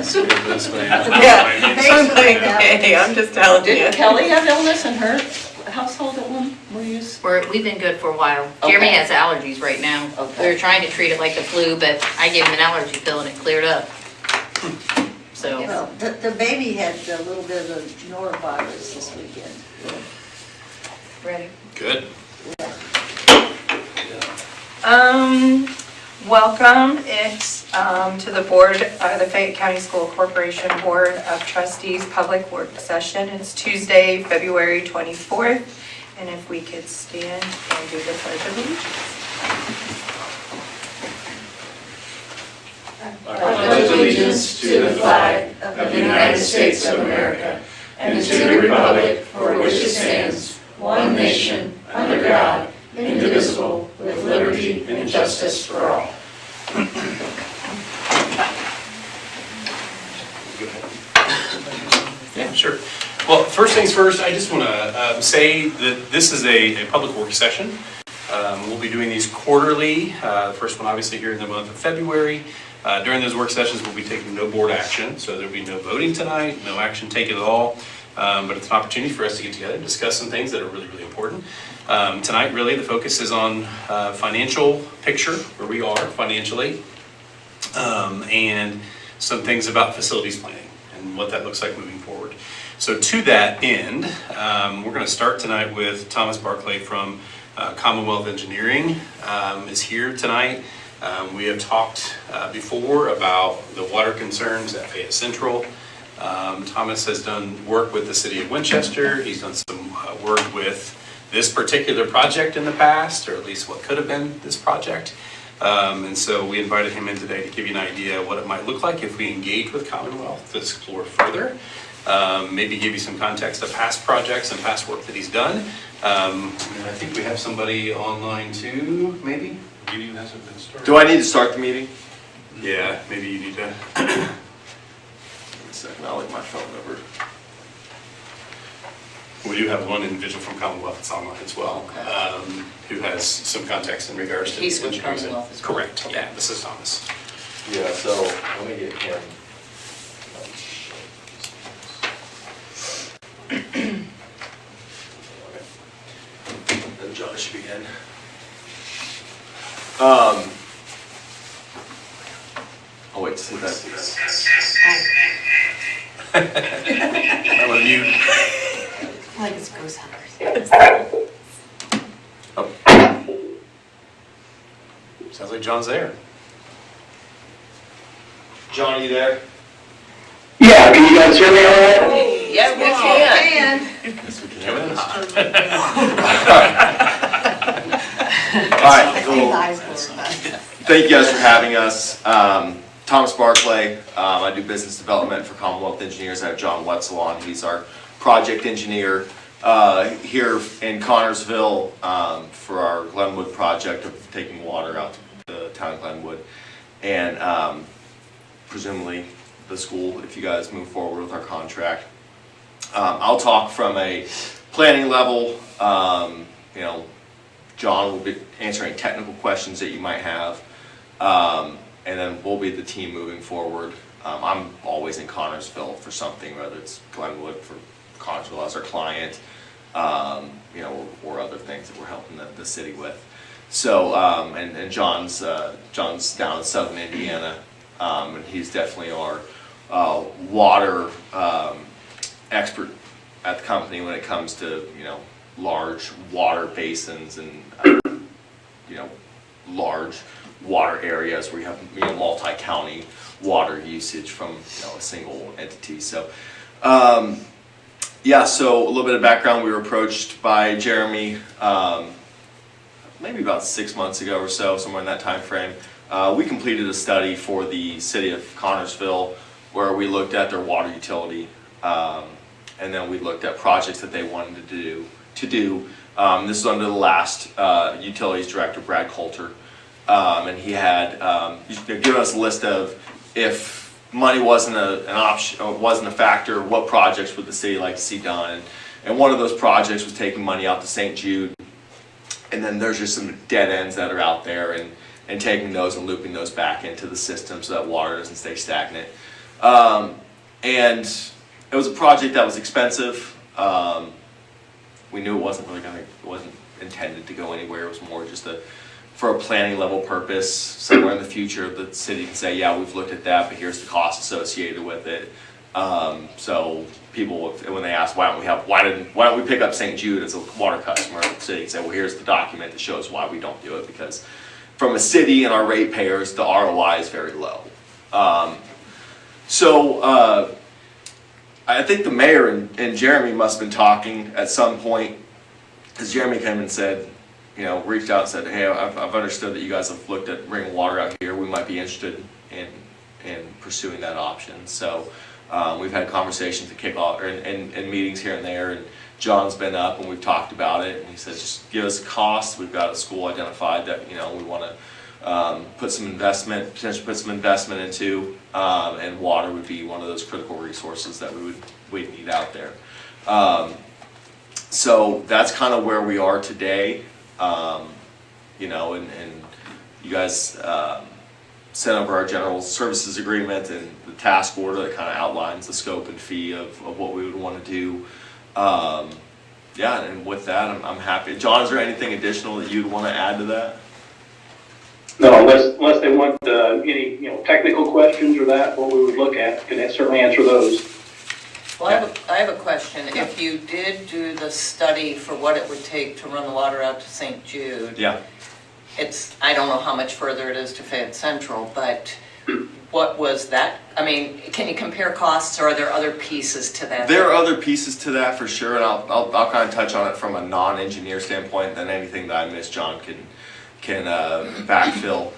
illness. Yeah, I'm like, hey, I'm just telling you. Didn't Kelly have illness in her household at one? We've been good for a while. Jeremy Okay. has allergies right now. Okay. We were trying to treat it like the flu, but I gave him an allergy pill and it cleared up. So, Well, the baby had a little bit of norovirus this weekend. ready? Good. Welcome, it's to the board, the Fayette County School Corporation Board of Trustees Public Work Session. It's Tuesday, February 24th, and if we could stand and do the Pledge of Allegiance. I pledge allegiance to the flag of the United States of America and to the republic for which it stands, one nation, under God, indivisible, with liberty and justice for all. Yeah, sure. Well, first things first, I just want to say that this is a public work session. We'll be doing these quarterly. The first one obviously here in the month of February. During those work sessions, we'll be taking no board action, so there'll be no voting tonight, no action taken at all. But it's an opportunity for us to get together and discuss some things that are really, really important. Tonight, really, the focus is on financial picture, where we are financially, and some things about facilities planning and what that looks like moving forward. So to that end, we're going to start tonight with Thomas Barclay from Commonwealth Engineering is here tonight. We have talked before about the water concerns at Fayette Central. Thomas has done work with the city of Winchester. He's done some work with this particular project in the past, or at least what could have been this project. And so we invited him in today to give you an idea of what it might look like if we engage with Commonwealth to explore further. Maybe give you some context of past projects and past work that he's done. And I think we have somebody online too, maybe? Meeting hasn't been started. Do I need to start the meeting? Yeah, maybe you need to. Wait a second, I'll leave my phone over. We do have one individual from Commonwealth that's online as well, who has some context in regards to. He's with engineering. Commonwealth as well. Correct, yeah, this is Thomas. Yeah, so let me get him. Then John should be in. I'll wait to see that. I'm gonna mute. Like it's ghost hunters. Oh, Sounds like John's there. John, are you there? Yeah, can you guys hear me all right? Yeah, we can. Yes, we can. Coming in hot. All right, cool. Thank you guys for having us. Thomas Barclay, I do business development for Commonwealth Engineers. I have John Wetzel on. He's our project engineer here in Connorsville for our Glenwood project of taking water out to the town of Glenwood. And presumably the school, if you guys move forward with our contract. I'll talk from a planning level. John will be answering technical questions that you might have. And then we'll be the team moving forward. I'm always in Connorsville for something, whether it's Glenwood for Connorsville as our client, or other things that we're helping the city with. So, and John's down in southern Indiana, and he's definitely our water expert at the company when it comes to large water basins and large water areas where you have multi-county water usage from a single entity. So so a little bit of background. We were approached by Jeremy maybe about 6 months ago or so, somewhere in that time frame. We completed a study for the city of Connorsville where we looked at their water utility, and then we looked at projects that they wanted to do. This is under the last utilities director, Brad Coulter. And he had given us a list of if money wasn't an option or wasn't a factor, what projects would the city like to see done? And one of those projects was taking money out to St. Jude. And then there's just some dead ends that are out there and taking those and looping those back into the system so that water doesn't stay stagnant. And it was a project that was expensive. We knew it wasn't intended to go anywhere. It was more just for a planning level purpose. Somewhere in the future, the city can say, yeah, we've looked at that, but here's the cost associated with it. So people, when they ask, why don't we pick up St. Jude as a water customer, the city can say, well, here's the document that shows why we don't do it, because from a city and our ratepayers, the ROI is very low. I think the mayor and Jeremy must have been talking at some point, because Jeremy came and said, reached out and said, hey, I've understood that you guys have looked at bringing water out here. We might be interested in pursuing that option. So we've had conversations to kick off and meetings here and there, and John's been up and we've talked about it, and he said, just give us costs. We've got a school identified that we want to potentially put some investment into, and water would be one of those critical resources that we'd need out there. So that's kind of where we are today. And you guys sent over our general services agreement and the task order that kind of outlines the scope and fee of what we would want to do. And with that, I'm happy. John, is there anything additional that you'd want to add to that? No, unless they want any technical questions or that, what we would look at, can certainly answer those. Well, I have a question. If you did do the study for what it would take to run the water out to St. Jude, Yeah. I don't know how much further it is to Fayette Central, but what was that? I mean, can you compare costs, or are there other pieces to that? There are other pieces to that for sure, and I'll kind of touch on it from a non-engineer standpoint. Then anything that I missed, John can backfill.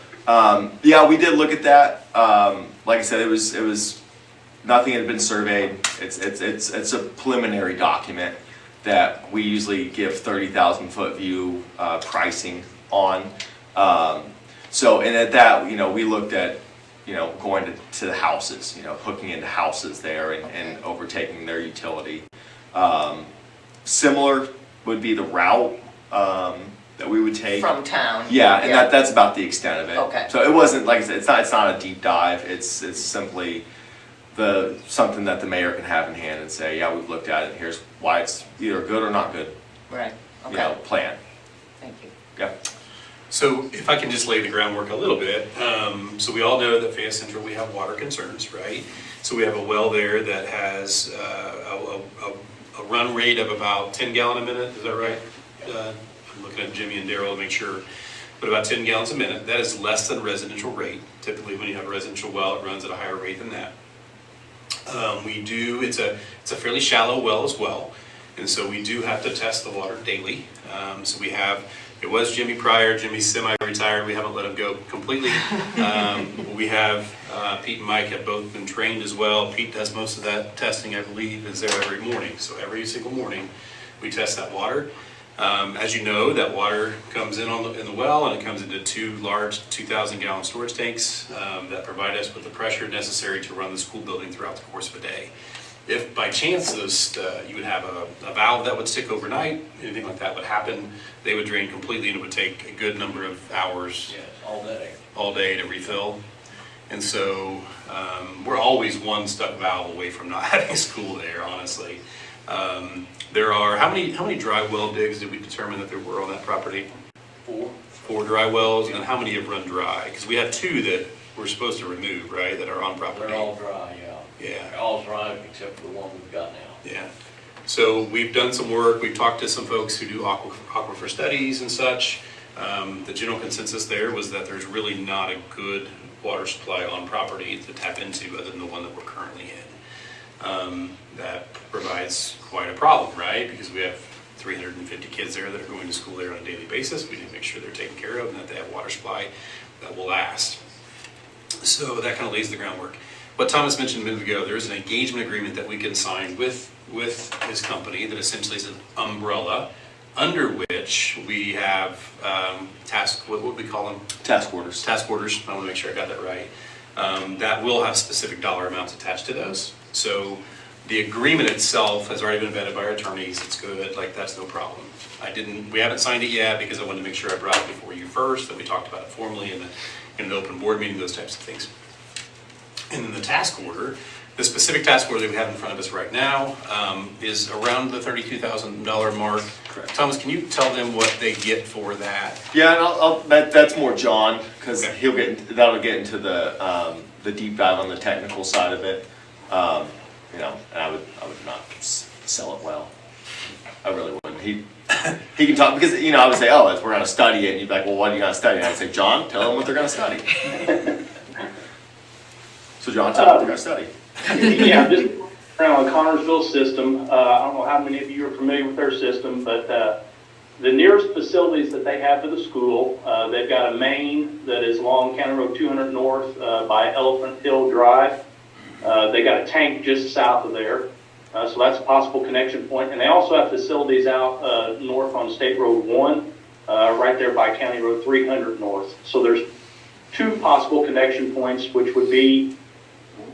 We did look at that. Like I said, it was nothing had been surveyed. It's a preliminary document that we usually give 30,000 foot view pricing on. And at that, we looked at going to the houses, hooking into houses there and overtaking their utility. Similar would be the route that we would take From town? Yeah, and that's about the extent of it. Okay. So it wasn't, like I said, it's not a deep dive. It's simply something that the mayor can have in hand and say, yeah, we've looked at it, and here's why it's either good or not good. Right, okay. Plan. Thank you. Yeah. So if I can just lay the groundwork a little bit, so we all know that Fayette Central, we have water concerns, right? So we have a well there that has a run rate of about 10 gallon a minute, is that right? I'm looking at Jimmy and Daryl to make sure, but about 10 gallons a minute. That is less than residential rate. Typically when you have a residential well, it runs at a higher rate than that. It's a fairly shallow well as well, and so we do have to test the water daily. It was Jimmy prior. Jimmy's semi-retired. We haven't let him go completely. We have Pete and Mike have both been trained as well. Pete does most of that testing, I believe, is there every morning. So every single morning we test that water. As you know, that water comes in in the well, and it comes into two large 2,000 gallon storage tanks that provide us with the pressure necessary to run the school building throughout the course of a day. If by chance you would have a valve that would stick overnight, anything like that would happen, they would drain completely, and it would take a good number of hours, all day to refill. And so we're always one stuck valve away from not having school there, honestly. There are, how many dry well digs did we determine that there were on that property? 4 dry wells, and how many have run dry? Because we have 2 that we're supposed to remove, right, that are on property. They're all dry, yeah. Yeah. They're all dry except for the one we've got now. Yeah. So we've done some work. We've talked to some folks who do aquifer studies and such. The general consensus there was that there's really not a good water supply on property to tap into other than the one that we're currently in. That provides quite a problem, right? Because we have 350 kids there that are going to school there on a daily basis. We need to make sure they're taken care of and that they have water supply that will last. So that kind of lays the groundwork. What Thomas mentioned a minute ago, there's an engagement agreement that we can sign with his company that essentially is an umbrella under which we have what would we call them? Task orders. Task orders. I want to make sure I got that right. That will have specific dollar amounts attached to those. So the agreement itself has already been vetted by our attorneys. It's good. Like, that's no problem. We haven't signed it yet because I wanted to make sure I brought it before you first, that we talked about it formally in an open board meeting, those types of things. And then the task order, the specific task order that we have in front of us right now is around the $32,000 mark. Correct. Thomas, can you tell them what they get for that? Yeah, and that's more John, because Okay. that'll get into the deep dive on the technical side of it. You know, and I would not sell it well. I really wouldn't. He can talk, because, you know, I would say, oh, we're gonna study it, and you'd be like, well, what are you gonna study? And I'd say, John, tell them what they're gonna study. So John, tell them what they're gonna study. Yeah, just around the Connorsville system, I don't know how many of you are familiar with their system, but the nearest facilities that they have to the school, they've got a main that is along County Road 200 North by Elephant Hill Drive. They got a tank just south of there, so that's a possible connection point. And they also have facilities out north on State Road 1, right there by County Road 300 North. So there's two possible connection points, which would be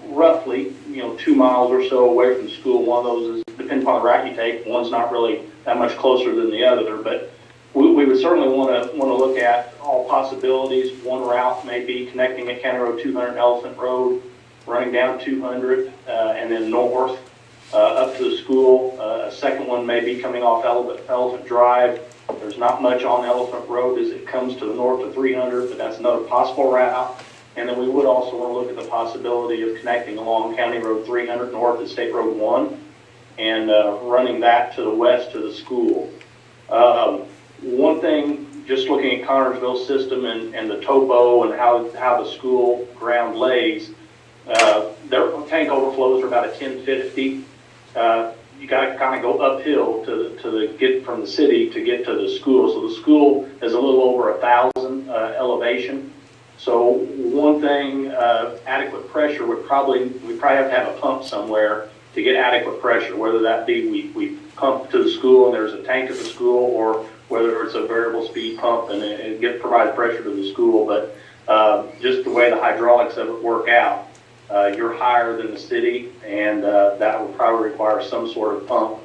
roughly, 2 miles or so away from school. One of those is, depending upon the route you take, one's not really that much closer than the other, but we would certainly want to look at all possibilities. One route may be connecting at County Road 200 Elephant Road, running down 200, and then north up to the school. A second one may be coming off Elephant Drive. There's not much on Elephant Road as it comes to the north of 300, but that's another possible route. And then we would also want to look at the possibility of connecting along County Road 300 north at State Road 1 and running that to the west to the school. One thing, just looking at Connorsville system and the topo and how the school ground lays, their tank overflows are about a 1050. You got to kind of go uphill to get from the city to get to the school. So the school is a little over 1,000 elevation. So one thing, adequate pressure we probably have to have a pump somewhere to get adequate pressure, whether that be we pump to the school and there's a tank at the school, or whether it's a variable speed pump and it provides pressure to the school. But just the way the hydraulics of it work out, you're higher than the city, and that will probably require some sort of pump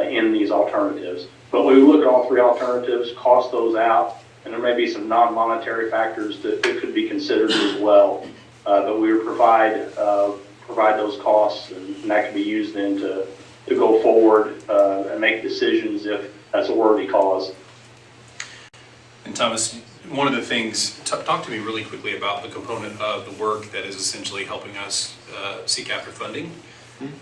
in these alternatives. But we look at all three alternatives, cost those out, and there may be some non-monetary factors that could be considered as well. But we would provide those costs, and that can be used then to go forward and make decisions if that's a worthy cause. And Thomas, one of the things, talk to me really quickly about the component of the work that is essentially helping us seek after funding,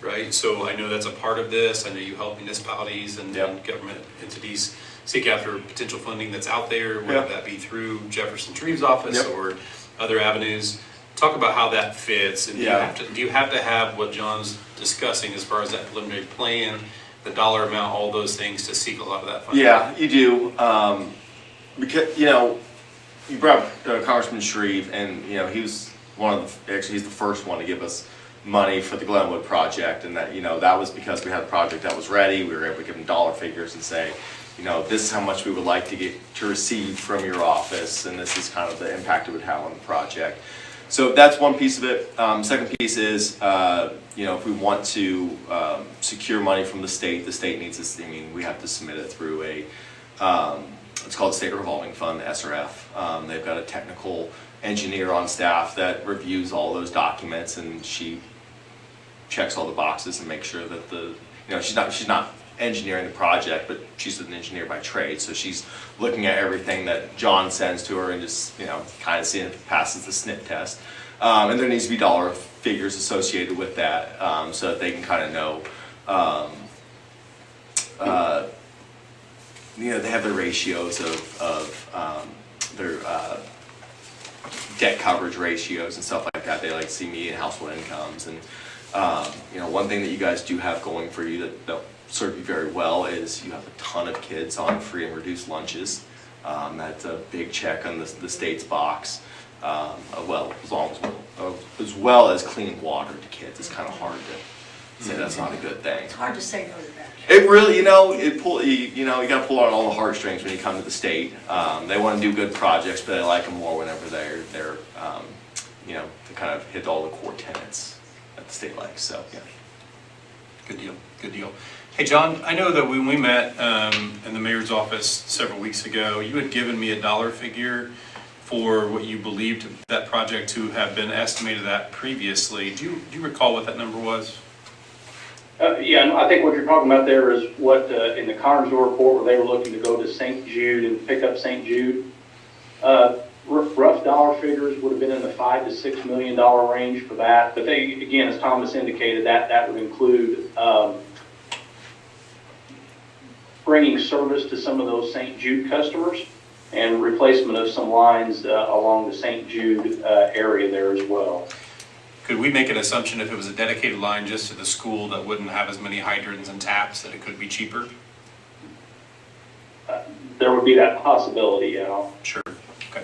right? So I know that's a part of this. I know you help municipalities and government entities seek after potential funding that's out there, whether that be through Jefferson Treves' office or other avenues. Talk about how that fits, and do you have to have what John's discussing as far as that preliminary plan, the dollar amount, all those things to seek a lot of that funding? Yeah, you do. Because, you brought up Congressman Shreve, and, he was he's the first one to give us money for the Glenwood project, and that, that was because we had a project that was ready. We were able to give them dollar figures and say, this is how much we would like to receive from your office, and this is kind of the impact it would have on the project. So that's one piece of it. Second piece is, if we want to secure money from the state needs this. We have to submit it through it's called the State Revolving Fund, the SRF. They've got a technical engineer on staff that reviews all those documents, and she checks all the boxes and makes sure that she's not engineering the project, but she's an engineer by trade, so she's looking at everything that John sends to her and just kind of seeing if it passes the SNP test. And there needs to be dollar figures associated with that, so that they can kind of know. They have their ratios of their debt coverage ratios and stuff like that. They like to see median household incomes, and one thing that you guys do have going for you that serve you very well is you have a ton of kids on free and reduced lunches. That's a big check on the state's box. As well as cleaning water to kids. It's kind of hard to say that's not a good thing. It's hard to say no to that. It really, you got to pull on all the heartstrings when you come to the state. They want to do good projects, but they like them more whenever they're to kind of hit all the core tenets that the state likes. So yeah. Good deal. Hey John, I know that when we met in the mayor's office several weeks ago, you had given me a dollar figure for what you believed that project to have been estimated at previously. Do you recall what that number was? Yeah, and I think what you're talking about there is what, in the Connersville report, where they were looking to go to St. Jude and pick up St. Jude. Rough dollar figures would have been in the $5 to $6 million range for that. But they, again, as Thomas indicated, that would include bringing service to some of those St. Jude customers and replacement of some lines along the St. Jude area there as well. Could we make an assumption if it was a dedicated line just to the school that wouldn't have as many hydrants and taps that it could be cheaper? There would be that possibility, yeah. Sure. Okay.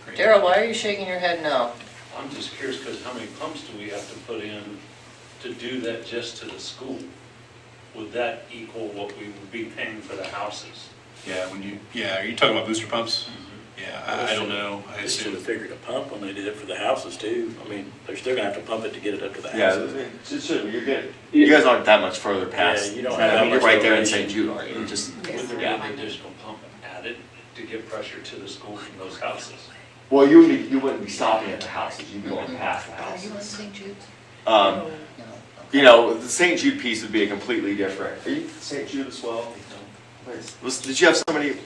Great. Daryl, why are you shaking your head no? I'm just curious, because how many pumps do we have to put in to do that just to the school? Would that equal what we would be paying for the houses? Yeah, are you talking about booster pumps? Yeah, I don't know. I They should assume. have figured a pump when they did it for the houses too. I mean, they're still gonna have to pump it to get it up to the Yeah, houses. it should, you're good. You guys aren't that much further past. Yeah, you don't I have that mean, you're much right there in elevation. St. Jude, aren't you? Just, Would there be yeah. an additional pump added to get pressure to the school from those houses? Well, you wouldn't be stopping at the houses, you'd be going past the Are you on houses. St. Jude's? Um, you know, the St. Jude piece would be a completely different. Are you St. Jude as well? Did you have somebody?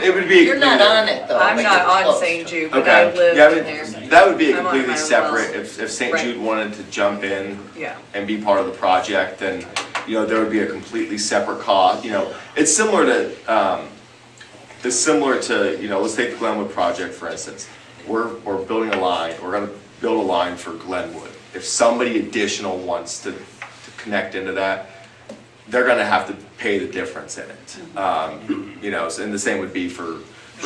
It would be. You're not on it though. I'm but not you're on close. St. Jude, but I Okay, lived yeah, in there. that would be a I'm on completely my own separate, wells. if St. Right. Jude wanted to jump in Yeah. and be part of the project, then, you know, there would be a completely separate cost, you know. It's similar to, you know, let's take the Glenwood project, for instance. We're building a line, we're gonna build a line for Glenwood. If somebody additional wants to connect into that, they're gonna have to pay the difference in it. You know, and the same would be for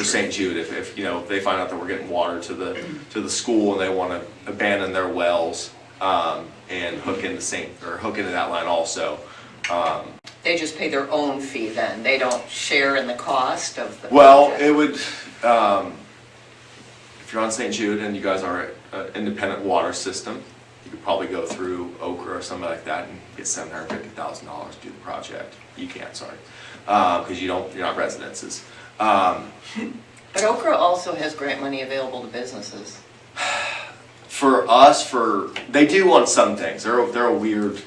St. Jude, if, you know, they find out that we're getting water to the school and they wanna abandon their wells, and hook into that line also. They just pay their own fee then. They don't share in the cost of the. Well, project. it would, if you're on St. Jude and you guys are an independent water system, you could probably go through Okra or something like that and get $750,000 to do the project. You can't, sorry, because you're not residences. But Okra also has grant money available to businesses. For us, they do on some things. They're a weird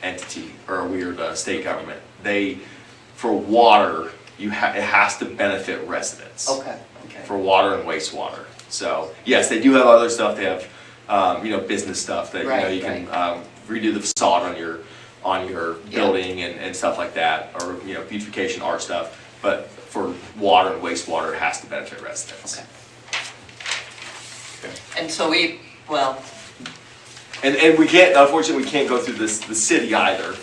entity or a weird state government. For water, it has to benefit residents. Okay. For water and wastewater. So yes, they do have other stuff. They have business stuff that you can redo the facade on your building and stuff like that, or beautification, art stuff. But for water and wastewater, it has to benefit residents. Okay. And so And we can't, unfortunately, we can't go through the city either,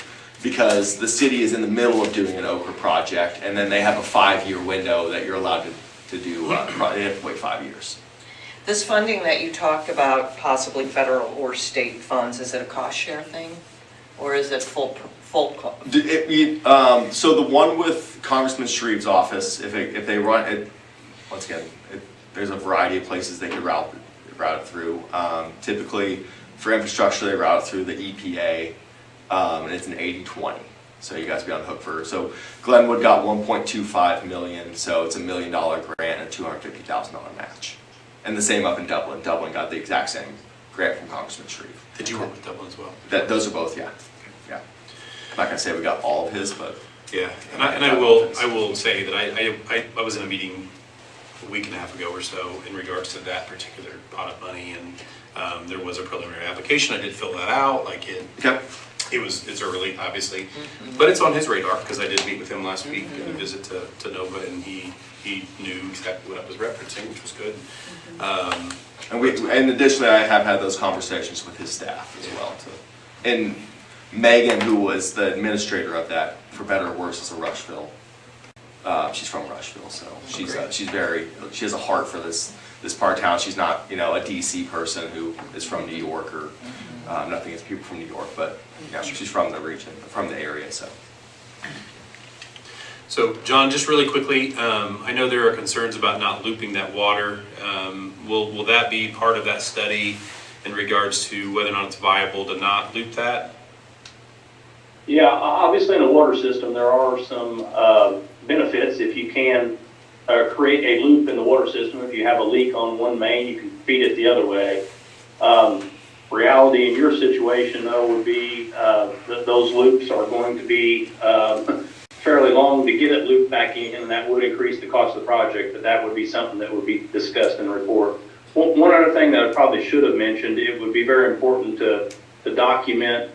because the city is in the middle of doing an Okra project, and then they have a 5-year window that you're allowed to do, they have to wait 5 years. this funding that you talked about, possibly federal or state funds, is it a cost share thing? Or is it full cost? So the one with Congressman Shreve's office, if they run it, once again, there's a variety of places they could route it through. Typically, for infrastructure, they route it through the EPA, and it's an 80-20. So you guys be on the hook for. So Glenwood got $1.25 million, so it's $1 million grant and a $250,000 match. And the same up in Dublin. Dublin got the exact same grant from Congressman Shreve. Did you work with Dublin as well? Those are both, yeah. I'm not gonna say we got all of his, but Yeah, and I will say that I was in a meeting a week and a half ago or so in regards to that particular pot of money, and there was a preliminary application. I did fill that out. It's early, obviously, but it's on his radar because I did meet with him last week in a visit to Nova, and he knew exactly what I was referencing, which was good. And additionally, I have had those conversations with his staff as well too. And Megan, who was the administrator of that, for better or worse, is a Rushville. She's from Rushville, so she has a heart for this part of town. She's not, a DC person who is from New York or nothing against people from New York, but she's from the region, from the area. So, John, just really quickly, I know there are concerns about not looping that water. Will that be part of that study in regards to whether or not it's viable to not loop that? Yeah, obviously in a water system, there are some benefits if you can create a loop in the water system. If you have a leak on one main, you can feed it the other way. Reality in your situation, though, would be that those loops are going to be fairly long to get it looped back in, and that would increase the cost of the project, but that would be something that would be discussed in the report. One other thing that I probably should have mentioned, it would be very important to document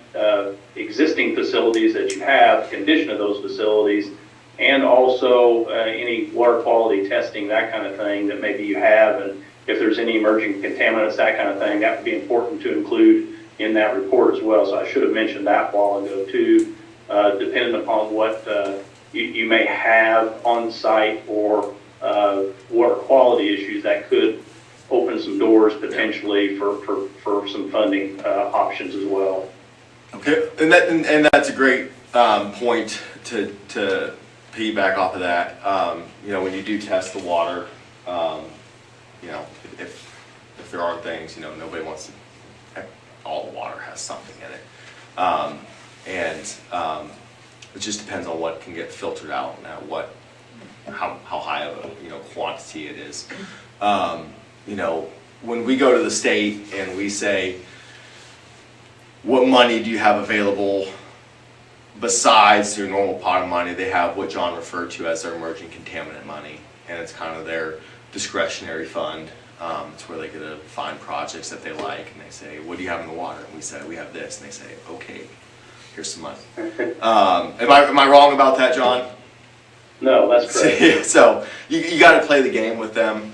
existing facilities that you have, condition of those facilities, and also any water quality testing, that kind of thing that maybe you have, and if there's any emerging contaminants, that kind of thing, that would be important to include in that report as well. So I should have mentioned that a while ago too, depending upon what you may have on site or water quality issues that could open some doors potentially for some funding options as well. Okay, and that's a great point to piggyback off of that. You know, when you do test the water, you know, if there are things, you know, nobody wants to, heck, all the water has something in it. It just depends on what can get filtered out and how high of a, you know, quantity it is. You know, when we go to the state and we say, what money do you have available besides your normal pot of money? They have what John referred to as their emerging contaminant money, and it's kind of their discretionary fund. It's where they get to find projects that they like, and they say, what do you have in the water? And we say, we have this, and they say, okay, here's some money. Am I wrong about that, John? No, that's correct. So you got to play the game with them.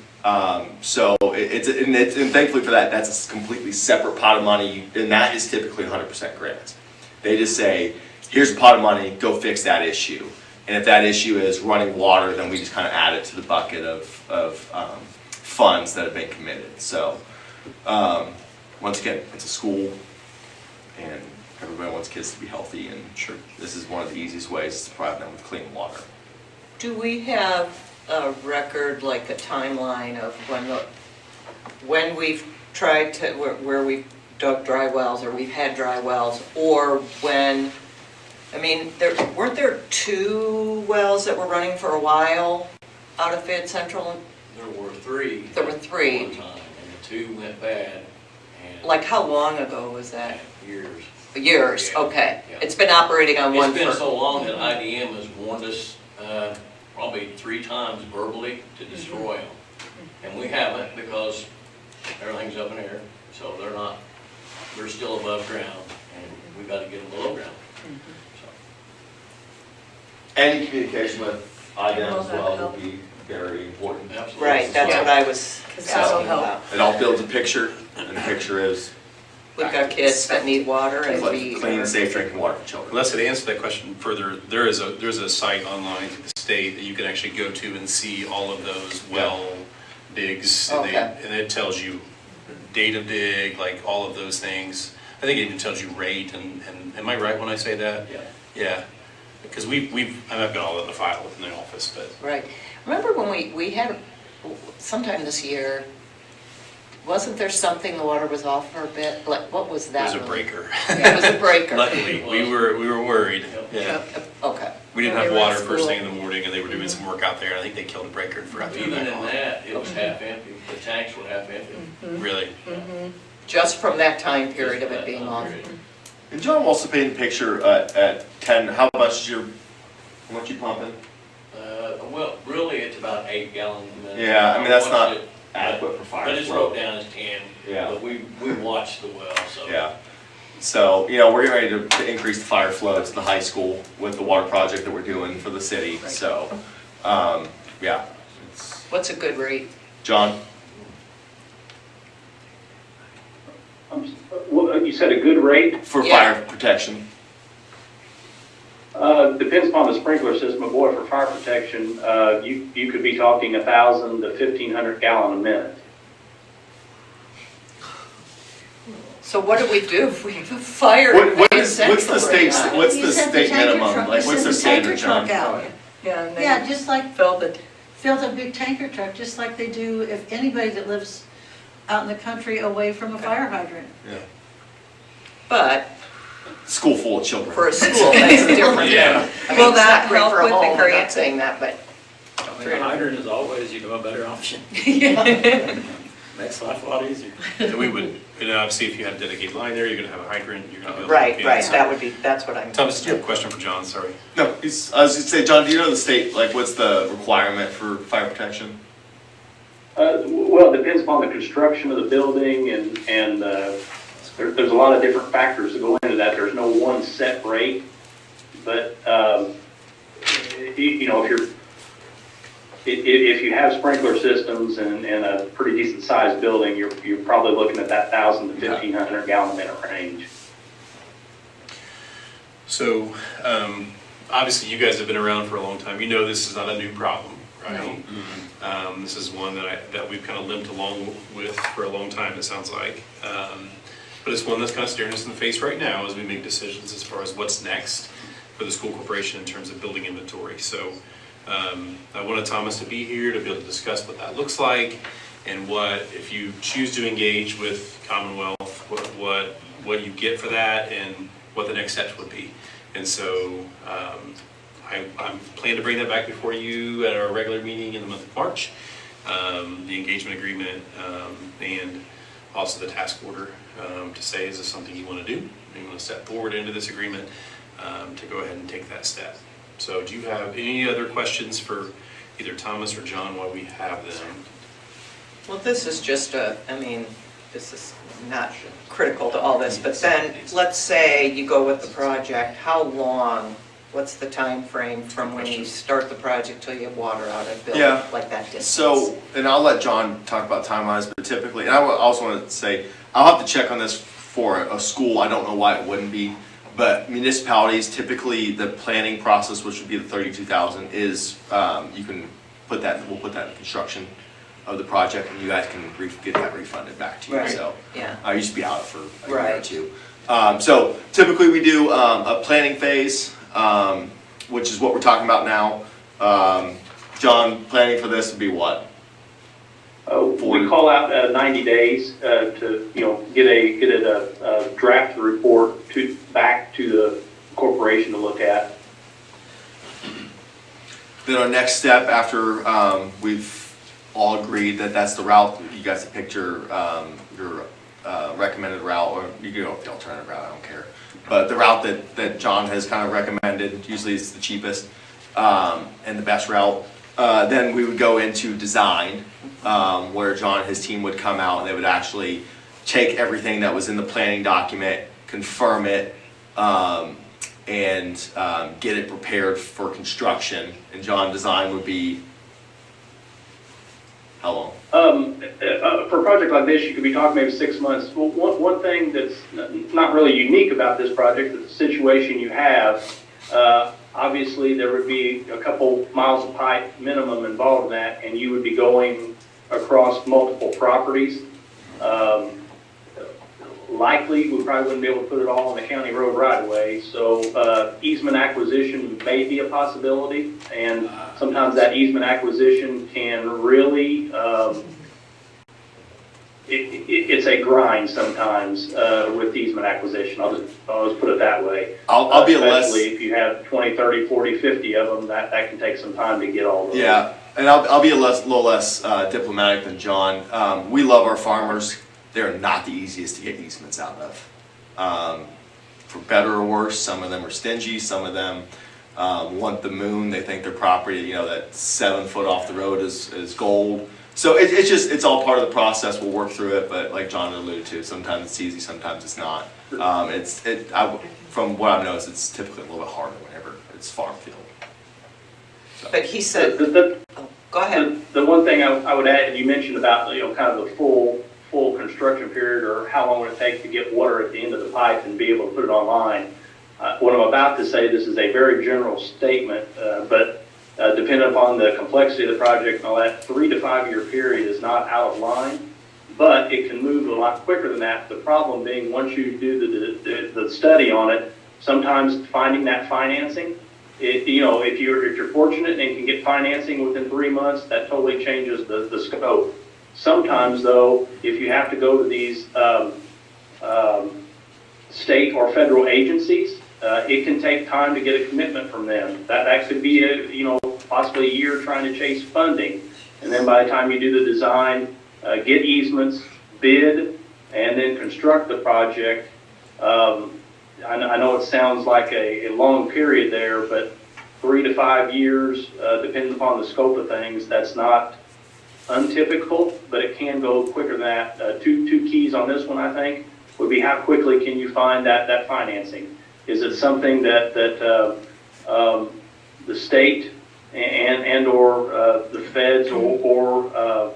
So and thankfully for that, that's a completely separate pot of money, and that is typically 100% grants. They just say, here's a pot of money, go fix that issue. And if that issue is running water, then we just kind of add it to the bucket of funds that have been committed. So once again, it's a school, and everybody wants kids to be healthy, and sure, this is one of the easiest ways to provide them with clean water. Do we have a record, like a timeline of when we've tried to, where we've dug dry wells, or we've had dry wells, or when, I mean, weren't there 2 wells that were running for a while out of Fayette Central? There were 3. There were 3. One time, and the 2 went bad. And Like how long ago was that? years. Years, Yeah. okay. Yeah. It's been operating on one It's been for, so long that IDM has warned us probably 3 times verbally to destroy them. And we haven't, because everything's up in the air, so they're still above ground, and we've got to get them below ground. So. Any communication with IDEM as well would be very important. Absolutely. right, that's what I was asking So about. it all builds a picture, and the picture is We've got kids that need water and we. clean, safe drinking water for children. Unless to answer that question further, there's a site online through the state that you can actually go to and see all of those well digs. And Okay. and it tells you date of dig, like all of those things. I think it even tells you rate, and am I right when I say that? Yeah. Yeah, because I've got all of the file in the office, but Right. Remember when we had, sometime this year, wasn't there something, the water was off for a bit? Like, what was it that? was a one? breaker. It was a breaker. Luckily, we were worried. Yeah. Okay. We didn't Yeah, have they were at water first school. thing in the morning, and they were doing some work out there, and I think they killed a breaker and forgot to put it Even back in on. that, it was half empty. The tanks were half empty. Really? Just from that time period of it being off. And John also painted a picture at 10. How much you pumping? Well, really, it's about 8 gallons a minute. Yeah, I mean, that's Watched not it, adequate for fire But it's flow. wrote down as 10. Yeah. But we watched the well, so. Yeah. So, we're getting ready to increase the fire flow to the high school with the water project that we're doing for the city. Right. So, yeah. It's- What's a good rate? John? You said a good rate? For Yeah. fire protection. Depends upon the sprinkler system, but boy, for fire protection, you could be talking 1,000 to 1,500 gallon a minute. So what do we do if we have a fire? What's the state You sent the tanker minimum? truck- Like, you what's sent their the standard, tanker John? truck out. Yeah, and Yeah, they just like filled it. fill a big tanker truck, just like they do if anybody that lives out in the country away from a fire hydrant. But School full of children. for a school, that's different. Yeah. I mean, Will it's that not great help for a with the home, I'm grant? not saying that, but we The don't- hydrant is always, a better option. Makes life a lot easier. And we would, obviously, if you had a dedicated line there, you're gonna have a hydrant, you're gonna be able to. Right, hook in. right, So- that would be, that's what I'm. Thomas, do you have a question for John? Sorry. No, I was gonna say, John, do you know the state, like, what's the requirement for fire protection? Well, it depends upon the construction of the building and there's a lot of different factors that go into that. There's no one set rate. But, if you have sprinkler systems and a pretty decent sized building, you're probably looking at that 1,000 to 1,500 gallon minute range. So, obviously, you guys have been around for a long time. You know this is not a new problem, right? This is one that we've kind of limped along with for a long time, it sounds like. But it's one that's kind of staring us in the face right now as we make decisions as far as what's next for the school corporation in terms of building inventory. So, I wanted Thomas to be here to be able to discuss what that looks like and what, if you choose to engage with Commonwealth, what you get for that and what the next steps would be. And so, I'm planning to bring that back before you at our regular meeting in the month of March. The engagement agreement, and also the task order, to say, is this something you want to do? You want to step forward into this agreement, to go ahead and take that step. So do you have any other questions for either Thomas or John while we have them? Well, this is just this is not critical to all this, but then, let's say you go with the project, how long, what's the time frame from when you start the project till you have water out of building, Yeah. like that distance? So, and I'll let John talk about timelines, but typically, and I also want to say, I'll have to check on this for a school. I don't know why it wouldn't be, but municipalities, typically the planning process, which would be the 32,000, is you can put that, we'll put that in construction of the project, and you guys can get that refunded back to you. Right. So Yeah. I used to be out for a year or Right. two. So typically we do a planning phase, which is what we're talking about now. John, planning for this would be what? We call out 90 days to get a draft report back to the corporation to look at. Then our next step after we've all agreed that that's the route, you guys have picked your recommended route, or you can go with the alternative route, I don't care. But the route that John has kind of recommended, usually it's the cheapest and the best route. Then we would go into design, where John and his team would come out and they would actually take everything that was in the planning document, confirm it, and get it prepared for construction. And John, design would be how long? For a project like this, you could be talking maybe 6 months. Well, one thing that's not really unique about this project is the situation you have. Obviously, there would be a couple miles of pipe minimum involved in that, and you would be going across multiple properties. Likely, we probably wouldn't be able to put it all on the county road right away, so easement acquisition may be a possibility, and sometimes that easement acquisition can really, it's a grind sometimes with easement acquisition. I'll just put it that way. I'll be a less. Especially if you have 20, 30, 40, 50 of them, that can take some time to get all those. Yeah, and I'll be a little less diplomatic than John. We love our farmers. They're not the easiest to get easements out of. For better or worse, some of them are stingy, some of them want the moon. They think their property, that 7 foot off the road is gold. So it's all part of the process. We'll work through it, but like John alluded to, sometimes it's easy, sometimes it's not. From what I've noticed, it's typically a little bit harder whenever it's farm field. So. But he said, go ahead. The one thing I would add, you mentioned about, kind of the full construction period, or how long would it take to get water at the end of the pipe and be able to put it online. What I'm about to say, this is a very general statement, but depending upon the complexity of the project and all that, 3 to 5 year period is not out of line, but it can move a lot quicker than that. The problem being, once you do the study on it, sometimes finding that financing, if you're fortunate and can get financing within 3 months, that totally changes the scope. Sometimes, though, if you have to go to these state or federal agencies, it can take time to get a commitment from them. That could be possibly a year trying to chase funding. And then by the time you do the design, get easements, bid, and then construct the project. I know it sounds like a long period there, but 3 to 5 years, depending upon the scope of things, that's not untypical, but it can go quicker than that. Two keys on this one, I think, would be how quickly can you find that financing? Is it something that the state and or the feds or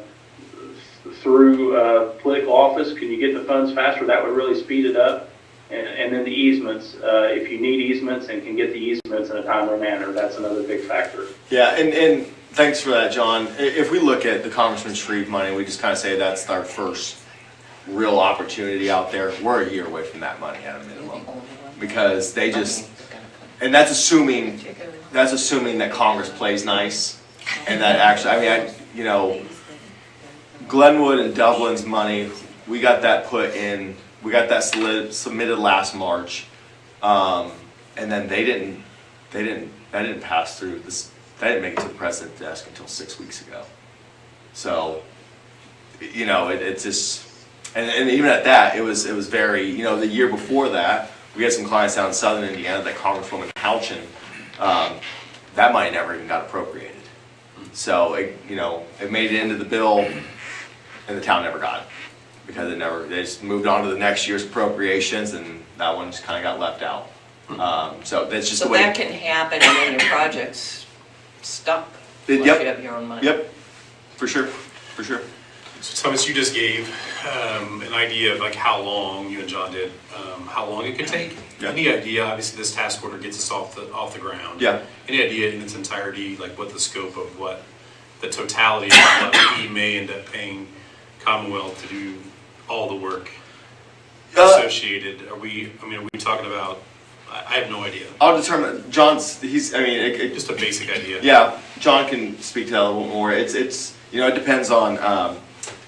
through political office, can you get the funds faster? That would really speed it up. And then the easements, if you need easements and can get the easements in a timely manner, that's another big factor. Yeah, and thanks for that, John. If we look at the Congressman Shreve money, we just kind of say that's our first real opportunity out there. We're a year away from that money at a minimum, because they just, and that's assuming that Congress plays nice, and that actually, you know, Glenwood and Dublin's money, we got that put in. We got that submitted last March, and then that didn't pass through this. That didn't make it to the president's desk until 6 weeks ago. So, you know, it's just, and even at that, it was very, you know, the year before that, we had some clients down in southern Indiana that Congresswoman Houchin, that money never even got appropriated. So, it made it into the bill, and the town never got it. Because they just moved on to the next year's appropriations, and that one just kind of got left out. So that's just the way. So that can happen, and then your project's stuck, unless Yep. you have your own money. Yep, for sure. So Thomas, you just gave an idea of like how long, you and John did, how long it could take. Yeah. Any idea, obviously this task order gets us off the ground. Yeah. Any idea in its entirety, like what the scope of what the totality of what we may end up paying Commonwealth to do all the work associated? Are we talking about, I have no idea. I'll determine, Just a basic idea. Yeah, John can speak to that a little more. It's it depends on,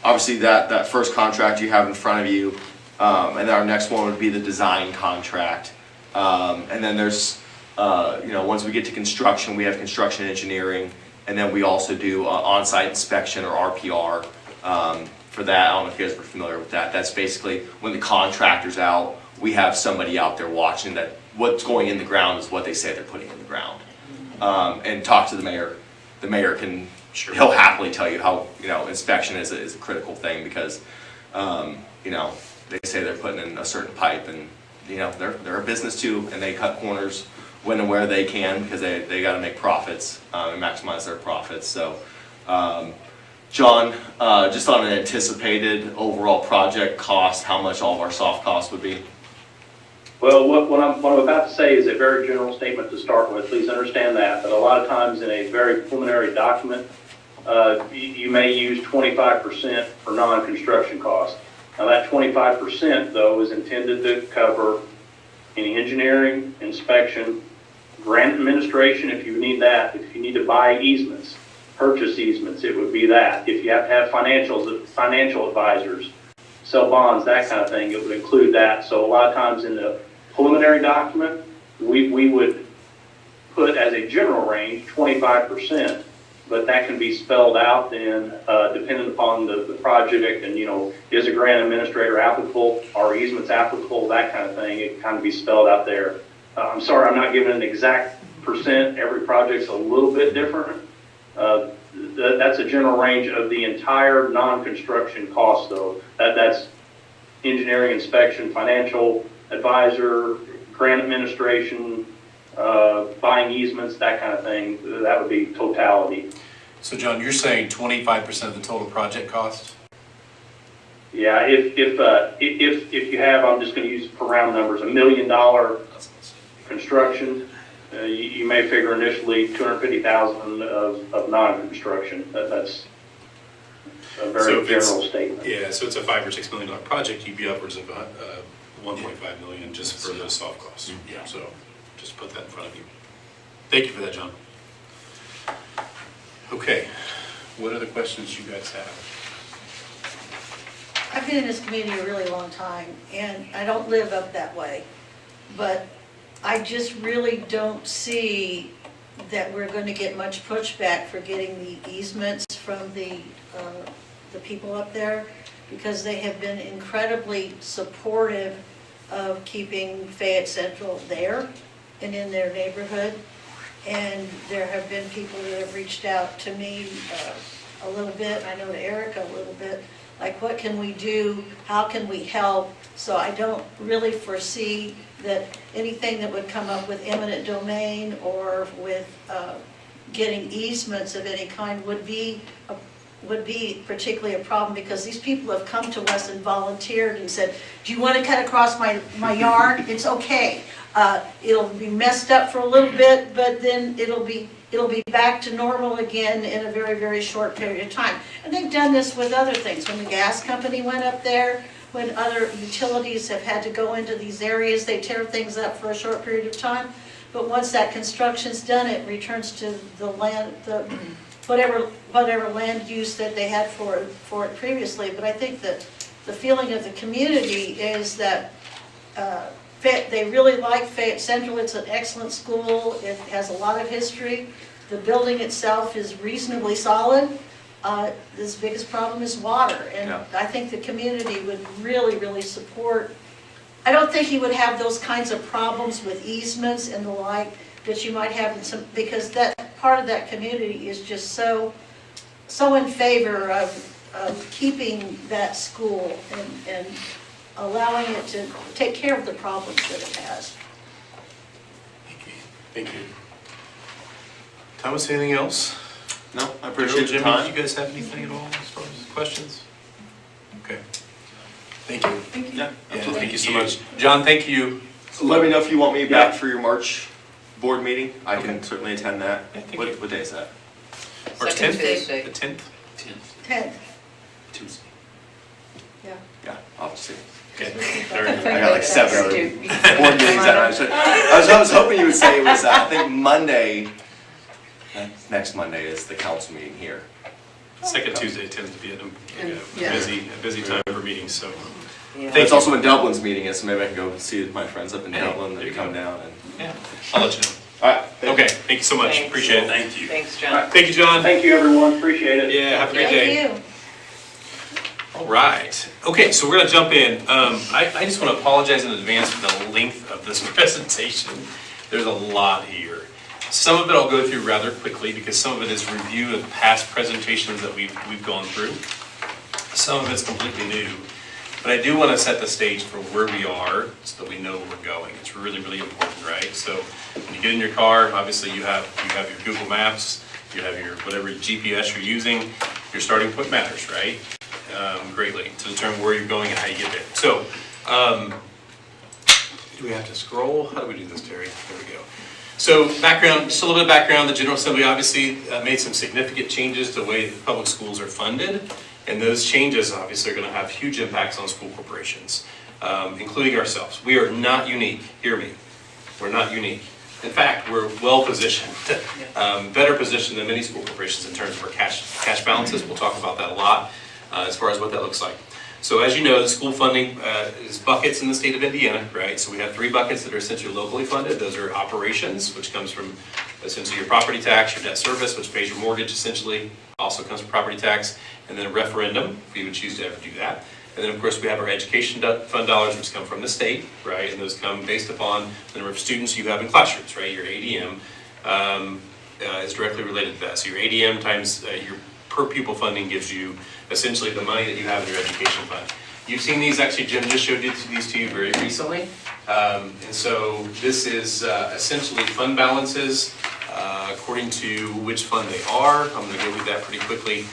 obviously that first contract you have in front of you, and then our next one would be the design contract. And then there's, once we get to construction, we have construction engineering, and then we also do on-site inspection or RPR. For that, I don't know if you guys were familiar with that. That's basically when the contractor's out, we have somebody out there watching that what's going in the ground is what they say they're putting in the ground. And talk to the mayor. The mayor can, he'll happily tell you how, inspection is a critical thing, because, they say they're putting in a certain pipe, and, they're a business too, and they cut corners when and where they can, because they got to make profits and maximize their profits. So, John, just on an anticipated overall project cost, how much all of our soft costs would be? Well, what I'm about to say is a very general statement to start with. Please understand that. But a lot of times in a very preliminary document, you may use 25% for non-construction costs. Now that 25% though is intended to cover any engineering, inspection, grant administration if you need that, if you need to buy easements, purchase easements, it would be that. If you have to have financial advisors, sell bonds, that kind of thing, it would include that. So a lot of times in the preliminary document, we would put as a general range 25%, but that can be spelled out then depending upon the project and, is a grant administrator applicable, are easements applicable, that kind of thing. It can kind of be spelled out there. I'm sorry, I'm not giving an exact percent. Every project's a little bit different. That's a general range of the entire non-construction cost, though. That's engineering, inspection, financial advisor, grant administration, buying easements, that kind of thing. That would be totality. So John, you're saying 25% of the total project cost? Yeah, if you have, I'm just going to use for round numbers, $1 million construction. You may figure initially $250,000 of non-construction. That's a very general statement. Yeah, so it's a $5 or $6 million project. You'd be upwards of 1.5 million just for those soft costs. Yeah. So just put that in front of you. Thank you for that, John. Okay, what other questions you guys have? I've been in this community a really long time, and I don't live up that way, but I just really don't see that we're going to get much pushback for getting the easements from the people up there, because they have been incredibly supportive of keeping Fayette Central there and in their neighborhood. And there have been people that have reached out to me a little bit, I know to Erica a little bit, like, what can we do? How can we help? So I don't really foresee that anything that would come up with eminent domain or with getting easements of any kind would be particularly a problem, because these people have come to us and volunteered and said, do you want to cut across my yard? It's okay. It'll be messed up for a little bit, but then it'll be back to normal again in a very, very short period of time. And they've done this with other things. When the gas company went up there, when other utilities have had to go into these areas, they tear things up for a short period of time. But once that construction's done, it returns to the land, whatever land use that they had for it previously. But I think that the feeling of the community is that they really like Fayette Central. It's an excellent school. It has a lot of history. The building itself is reasonably solid. This biggest problem is water, and I think the community would really, really support. I don't think you would have those kinds of problems with easements and the like that you might have in some, because that part of that community is just so in favor of keeping that school and allowing it to take care of the problems that it has. Thank you. Thomas, anything else? No, I appreciate your Jimmy, time. do you guys have anything at all as far as questions? Okay. Thank you. Yeah, absolutely. Thank you so much. John, thank you. So let me know if you want me back for your March board meeting. I can certainly attend that. Yeah, thank you. What day is that? March Second 10th? Tuesday. The 10th? 10th. Tuesday. Yeah, I'll see. Okay. All right. I got like 7 other board meetings that I was hoping you would say it was, I think Monday, next Monday is the council meeting here. Second Tuesday tends to be a busy time for meetings, so. Yeah. It's also when Dublin's meeting is, so maybe I can go see my friends up in Dublin there that you come go. down and. Yeah, I'll let you know. All right. thank you. Okay, thank you so much. Thanks. Appreciate it. Thank you. Thanks, John. Thank you, John. Thank you, everyone. Appreciate it. Yeah, have a great day. Thank you. All right. Okay, so we're going to jump in. I just want to apologize in advance for the length of this presentation. There's a lot here. Some of it I'll go through rather quickly because some of it is review of past presentations that we've gone through. Some of it's completely new. But I do want to set the stage for where we are so that we know where we're going. It's really, really important, right? So when you get in your car, obviously you have your Google Maps, you have your whatever GPS you're using. Your starting point matters, right? Greatly to determine where you're going and how you get there. So, do we have to scroll? How do we do this, Terry? There we go. So background, just a little bit of background. The General Assembly obviously made some significant changes to the way public schools are funded. And those changes obviously are going to have huge impacts on school corporations, including ourselves. We are not unique. Hear me. We're not unique. In fact, we're well positioned, better positioned than many school corporations in terms of our cash balances. We'll talk about that a lot as far as what that looks like. So as you know, the school funding is buckets in the state of Indiana, right? So we have 3 buckets that are essentially locally funded. Those are operations, which comes from essentially your property tax, your debt service, which pays your mortgage essentially, also comes from property tax, and then a referendum, if you would choose to ever do that. And then of course we have our education fund dollars, which come from the state, right? And those come based upon the number of students you have in classrooms, right? Your ADM is directly related to that. So your ADM times your per pupil funding gives you essentially the money that you have in your education fund. You've seen these, actually Jim just showed these to you very recently. And so this is essentially fund balances according to which fund they are. I'm going to go with that pretty quickly.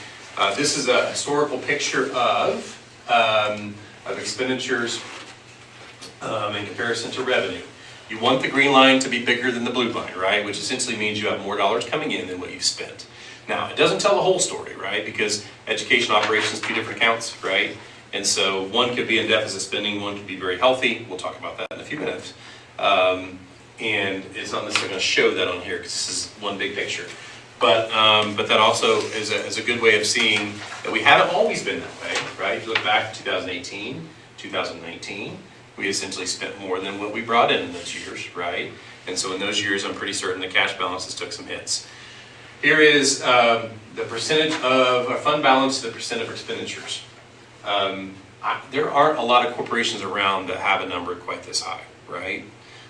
This is a historical picture of expenditures in comparison to revenue. You want the green line to be bigger than the blue line, right? Which essentially means you have more dollars coming in than what you've spent. Now, it doesn't tell the whole story, right? Because education operations, 2 different accounts, right? And so one could be in deficit spending, one could be very healthy. We'll talk about that in a few minutes. And it's not necessarily going to show that on here because this is one big picture. But that also is a good way of seeing that we haven't always been that way, right? If you look back to 2018, 2019, we essentially spent more than what we brought in those years, right? And so in those years, I'm pretty certain the cash balances took some hits. Here is the percentage of our fund balance to the percent of expenditures. There aren't a lot of corporations around that have a number quite this high, right?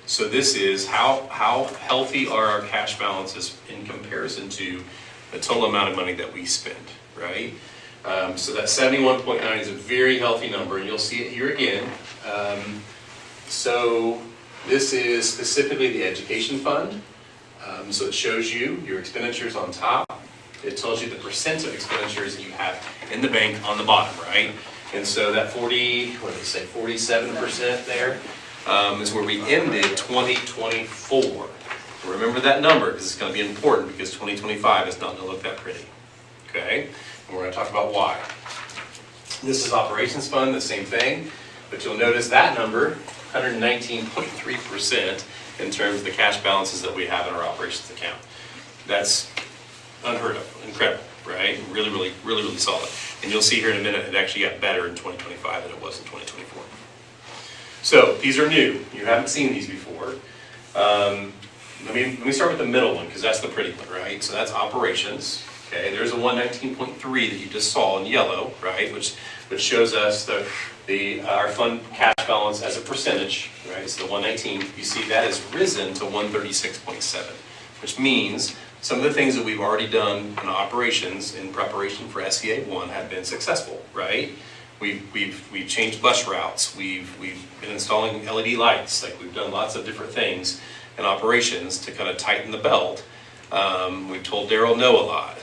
So this is how healthy are our cash balances in comparison to the total amount of money that we spend, right? So that 71.9 is a very healthy number, and you'll see it here again. So this is specifically the education fund. So it shows you your expenditures on top. It tells you the percent of expenditures that you have in the bank on the bottom, right? And so that 47% there is where we ended 2024. Remember that number, because it's going to be important, because 2025 is not going to look that pretty. Okay? And we're going to talk about why. This is operations fund, the same thing, but you'll notice that number, 119.3% in terms of the cash balances that we have in our operations account. That's unheard of, incredible, right? Really solid. And you'll see here in a minute, it actually got better in 2025 than it was in 2024. So these are new. You haven't seen these before. Let me start with the middle one, because that's the pretty one, right? So that's operations. Okay, there's a 119.3 that you just saw in yellow, right? Which shows us our fund cash balance as a percentage, right? So the 119, you see that has risen to 136.7, which means some of the things that we've already done in operations in preparation for SEA 1 have been successful, right? We've changed bus routes. We've been installing LED lights. Like, we've done lots of different things in operations to kind of tighten the belt. We've told Daryl no a lot.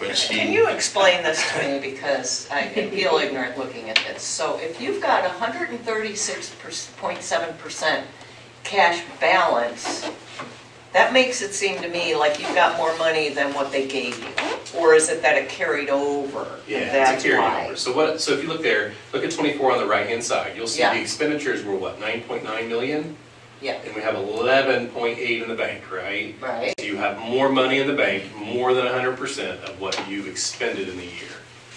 Can you explain this to me, because I feel ignorant looking at this. So if you've got 136.7% cash balance, that makes it seem to me like you've got more money than what they gave you. Or is it that it carried over? Yeah, it's a carryover. So if you look there, look at 24 on the right-hand side. You'll see the expenditures were what, 9.9 million? Yeah. And we have 11.8 in the bank, right? Right. So you have more money in the bank, more than 100% of what you've expended in the year.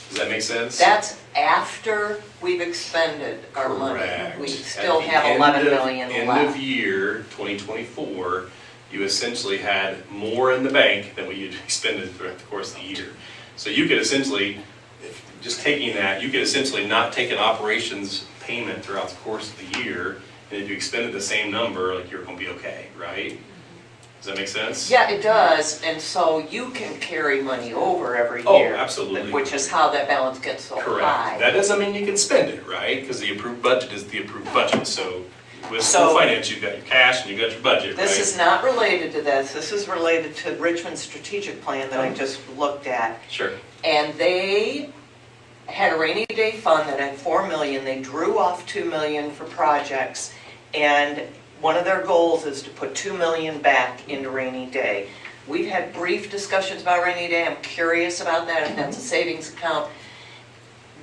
Does that make sense? That's after we've expended our money. Correct. We still At the have 11 million end left. of year 2024, you essentially had more in the bank than what you'd expended throughout the course of the year. So you could essentially, just taking that, you could essentially not take an operations payment throughout the course of the year, and if you expended the same number, like, you're going to be okay, right? Does that make sense? Yeah, it does, and so you can carry money over every year. Oh, absolutely. Which is how that balance gets so Correct. high. That doesn't mean you can spend it, right? Because the approved budget is the approved budget. So with school finance, you've got your cash and you've got your budget, This right? is not related to this. This is related to Richmond's strategic plan that I just looked at. Sure. And they had a rainy day fund that had 4 million. They drew off 2 million for projects. And one of their goals is to put 2 million back into rainy day. We've had brief discussions about rainy day. I'm curious about that, if that's a savings account.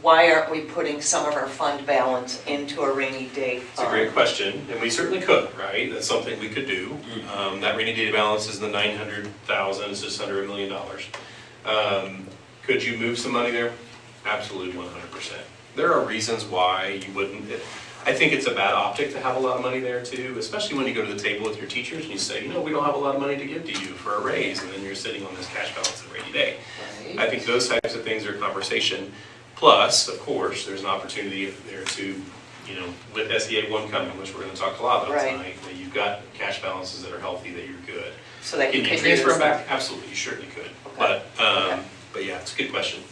Why aren't we putting some of our fund balance into a rainy day fund? It's a great question, and we certainly could, right? That's something we could do. That rainy day balance is in the 900,000, it's just under $1 million. Could you move some money there? Absolutely, 100%. There are reasons why you wouldn't. I think it's a bad optic to have a lot of money there too, especially when you go to the table with your teachers and you say, we don't have a lot of money to give to you for a raise, and then you're sitting on this cash balance of rainy day. Right. I think those types of things are conversation. Plus, of course, there's an opportunity there to, with SEA 1 coming, which we're going to talk a lot about tonight, that you've got cash balances that are healthy, that you're good. So that Can you transfer them back? Absolutely, you certainly could. Okay. But yeah, it's a good question.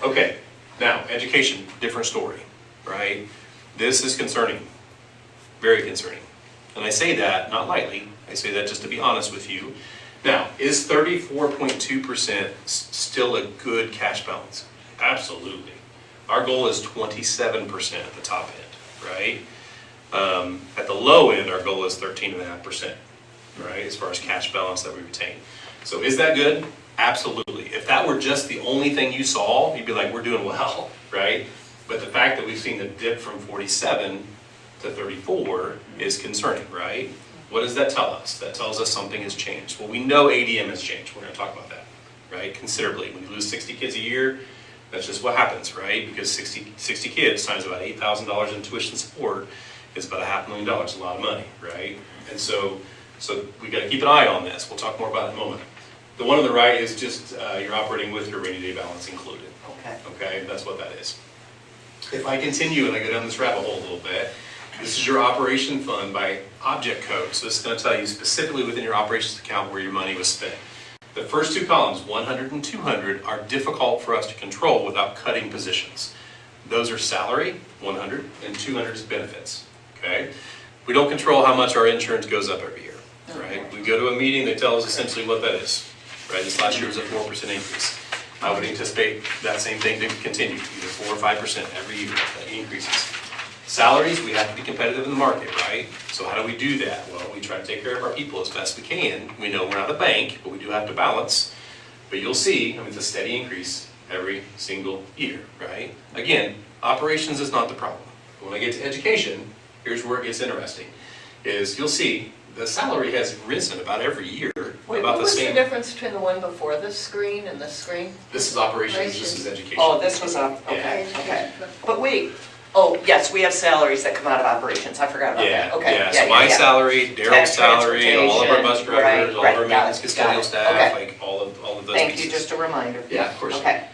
Okay, now, education, different story, right? This is concerning, very concerning. And I say that not lightly, I say that just to be honest with you. Now, is 34.2% still a good cash balance? Absolutely. Our goal is 27% at the top end, right? At the low end, our goal is 13.5%, right, as far as cash balance that we retain. So is that good? Absolutely. If that were just the only thing you saw, you'd be like, we're doing well, right? But the fact that we've seen the dip from 47 to 34 is concerning, right? What does that tell us? That tells us something has changed. Well, we know ADM has changed. We're going to talk about that, right? Considerably. When you lose 60 kids a year, that's just what happens, right? Because 60 kids times about $8,000 in tuition support It's about $500,000, a lot of money, right? And so we got to keep an eye on this. We'll talk more about it in a moment. The one on the right is just you're operating with your rainy day balance included. Okay. Okay, that's what that is. If I continue and I go down this rabbit hole a little bit, this is your operation fund by object code. So this is going to tell you specifically within your operations account where your money was spent. The first two columns, 100 and 200, are difficult for us to control without cutting positions. Those are salary, 100, and 200 is benefits. Okay? We don't control how much our insurance goes up every year. Right? We go to a meeting, they tell us essentially what that is. Right? This last year was a 4% increase. I would anticipate that same thing to continue, either 4 or 5% every year, that increases. Salaries, we have to be competitive in the market, right? So how do we do that? Well, we try to take care of our people as best we can. We know we're not a bank, but we do have to balance. But you'll see, I mean, it's a steady increase every single year, right? Again, operations is not the problem. When I get to education, here's where it gets interesting, is you'll see the salary has risen about every year, Wait, about what the was the same. difference between the one before this screen and this screen? This is operations, this is education. Oh, this was up, Yeah. okay, okay. But wait, oh, yes, we have salaries that come out of operations, I forgot about Yeah, that, okay. yeah, so my salary, Daryl's Tax salary, all of our bus transportation, drivers, all of right, our got maintenance it, custodial got it, staff, okay. like all of those Thank pieces. you, just a reminder. Yeah, of course. Okay.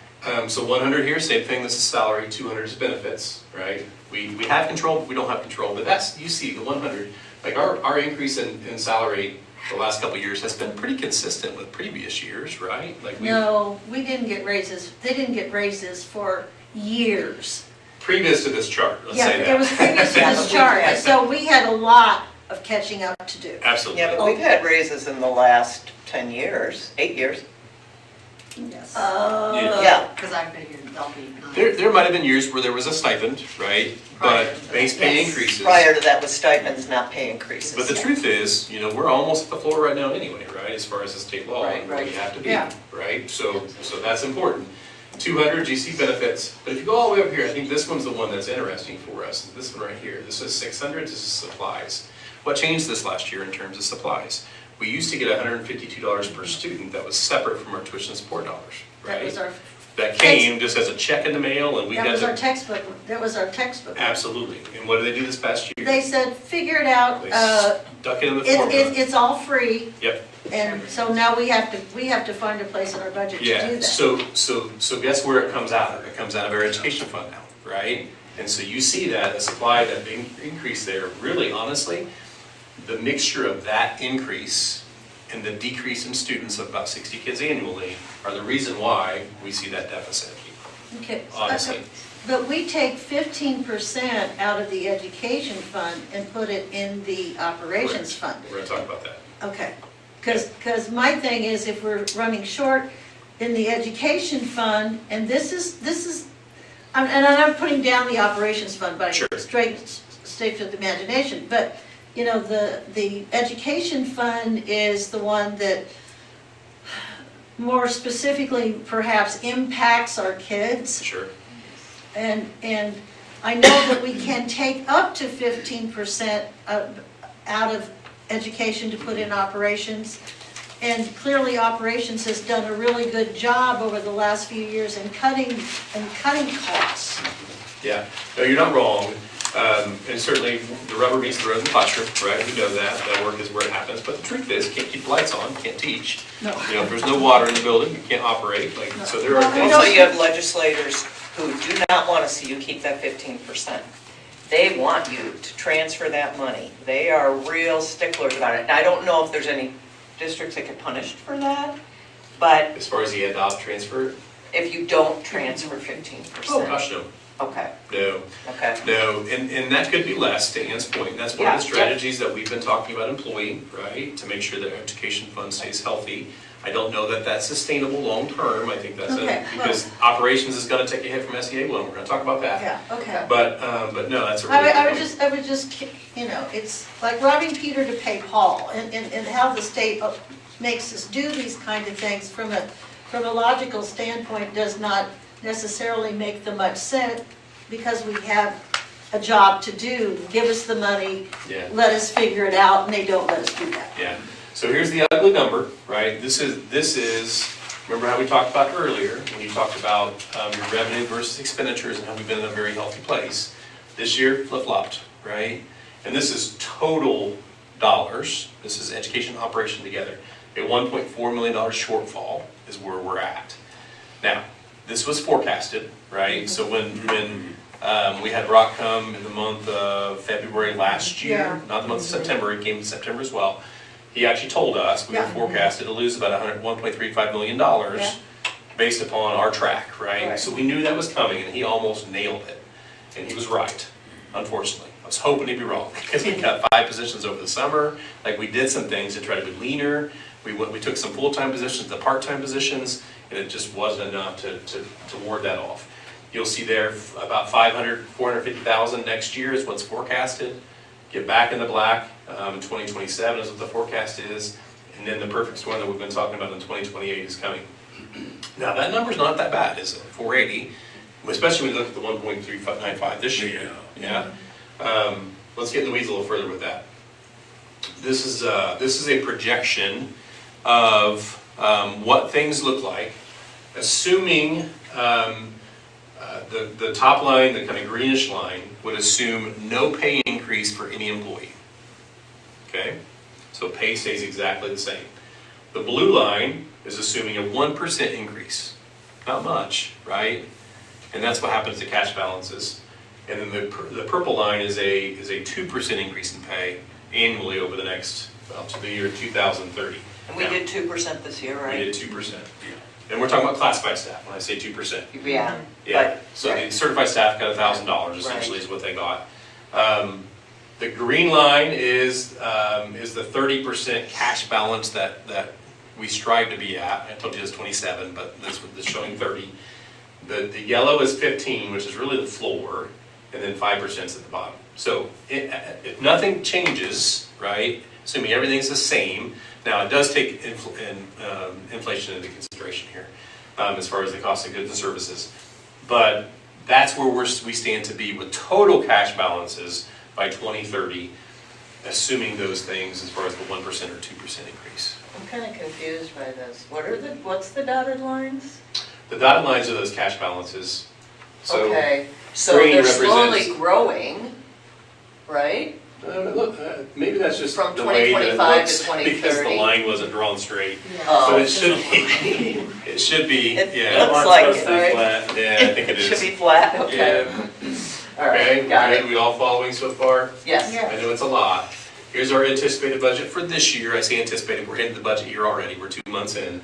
So 100 here, same thing, this is salary, 200 is benefits, right? We have control, but we don't have control, but that's, you see, the 100, like our increase in salary the last couple of years has been pretty consistent with previous years, right? Like No, we didn't get raises, they didn't get raises for years. previous to this chart, let's say that. Yeah, it was previous to Yeah, this but we chart, had- so we had a lot of catching up to do. Absolutely. Yeah, but we've had raises in the last 10 years, 8 years. Yes. Yeah. Because I've been here, I'll be. There might have been years where there was a stipend, right? But base pay Yes. increases. Prior to that was stipends, not pay increases. But the truth is, we're almost at the floor right now anyway, right, as far as the state law, Right, and where we right. have to be, Yeah. right? So that's important. 200 GC benefits, but if you go all the way up here, I think this one's the one that's interesting for us. This one right here, this is 600, this is supplies. What changed this last year in terms of supplies? We used to get $152 per student that was separate from our tuition support dollars, That was right? our, That came just as a check in the mail and we that had was our to. textbook, that was our textbook. Absolutely. And what did they do this past year? They said, figure it out, They stuck it in the formula. it's all free, Yep. and so now we have to find a place in our budget to do Yeah, that. so guess where it comes out of? It comes out of our education fund now, right? And so you see that, the supply, that big increase there, really honestly, the mixture of that increase and the decrease in students of about 60 kids annually are the reason why we see that deficit, Okay. honestly. But we take 15% out of the education fund and put it in the operations fund. We're gonna talk about that. Okay, because my thing is, if we're running short in the education fund, and this is, and I'm putting down the operations fund by Sure. straight to the imagination, but, the education fund is the one that more specifically perhaps impacts our kids. Sure. And I know that we can take up to 15% out of education to put in operations. And clearly operations has done a really good job over the last few years in cutting costs. Yeah, no, you're not wrong. And certainly, the rubber meets the road in the classroom, right? We know that. That work is where it happens. But the truth is, can't keep the lights on, can't teach. No. If there's no water in the building, you can't operate. So there are Well, things. Also, you have legislators who do not want to see you keep that 15%. They want you to transfer that money. They are real sticklers about it. And I don't know if there's any districts that get punished for that, but As far as the adopt transfer, if you don't transfer 15%. oh gosh, no, Okay, no, okay. no. And that could be less, to Ann's point. And that's one of the Yeah, strategies that we've been talking about employing, right? To make sure that our education fund stays healthy. I don't know that that's sustainable long-term. I think that's Okay, because operations is gonna take a hit from SEA one. We're gonna talk about that. Yeah, okay. But no, that's a really good I would point. just, it's like robbing Peter to pay Paul, and how the state makes us do these kind of things from a logical standpoint does not necessarily make them much sense, because we have a job to do. Give us the money, Yeah. let us figure it out, and they don't let us do that. Yeah, so here's the ugly number, right? This is, remember how we talked about earlier, when you talked about your revenue versus expenditures and how we've been in a very healthy place. This year flip-flopped, right? and this is total dollars, this is education operation together, a $1.4 million shortfall is where we're at. Now, this was forecasted, right? So when we had Rock come in the month of February last year, Yeah. not the month of September, he came in September as well. He actually told us we were Yeah. forecasted to lose about $1.35 million Yeah. based upon our track, right? Right. So we knew that was coming, and he almost nailed it. And he was right, unfortunately. I was hoping he'd be wrong, because we cut 5 positions over the summer. Like, we did some things to try to be leaner. We took some full-time positions to part-time positions, and it just wasn't enough to ward that off. You'll see there about 450,000 next year is what's forecasted. Get back in the black in 2027 is what the forecast is. And then the perfect storm that we've been talking about in 2028 is coming. Now, that number's not that bad, is it? 480, especially when you look at the 1.395 this year. Yeah. Let's get in the weeds a little further with that. This is a projection of what things look like, assuming the top line, the kind of greenish line, would assume no pay increase for any employee. Okay? So pay stays exactly the same. The blue line is assuming a 1% increase. Not much, right? And that's what happens to cash balances. And then the purple line is a 2% increase in pay annually over the next, well, to the year 2030. And we did 2% this year, We right? did 2%. And we're talking about classified staff when I say 2%. Yeah. Yeah, so the right. certified staff got $1,000 essentially is what they got. The green line is the 30% cash balance that we strive to be at. I told you it's 27, but this is showing 30. The yellow is 15, which is really the floor, and then 5% is at the bottom. So if nothing changes, right, assuming everything's the same, now it does take inflation into consideration here as far as the cost of goods and services, but that's where we stand to be with total cash balances by 2030, assuming those things as far as the 1% or 2% increase. I'm kind of confused by this. What's the dotted lines? The dotted lines are those cash balances. So Okay, so green they're slowly represents- growing, right? look, maybe that's just From the way that it 2025 to looks because the 2030. line wasn't drawn straight. Oh. But it should be, it should be, It yeah. looks Line's like supposed it, to be right? flat. Yeah, I think it is. Should be flat, okay. Yeah. All right, Okay, got good. it. We all following so far? Yes. Yeah. I know it's a lot. Here's our anticipated budget for this year. I say anticipated, we're into the budget year already. We're 2 months in.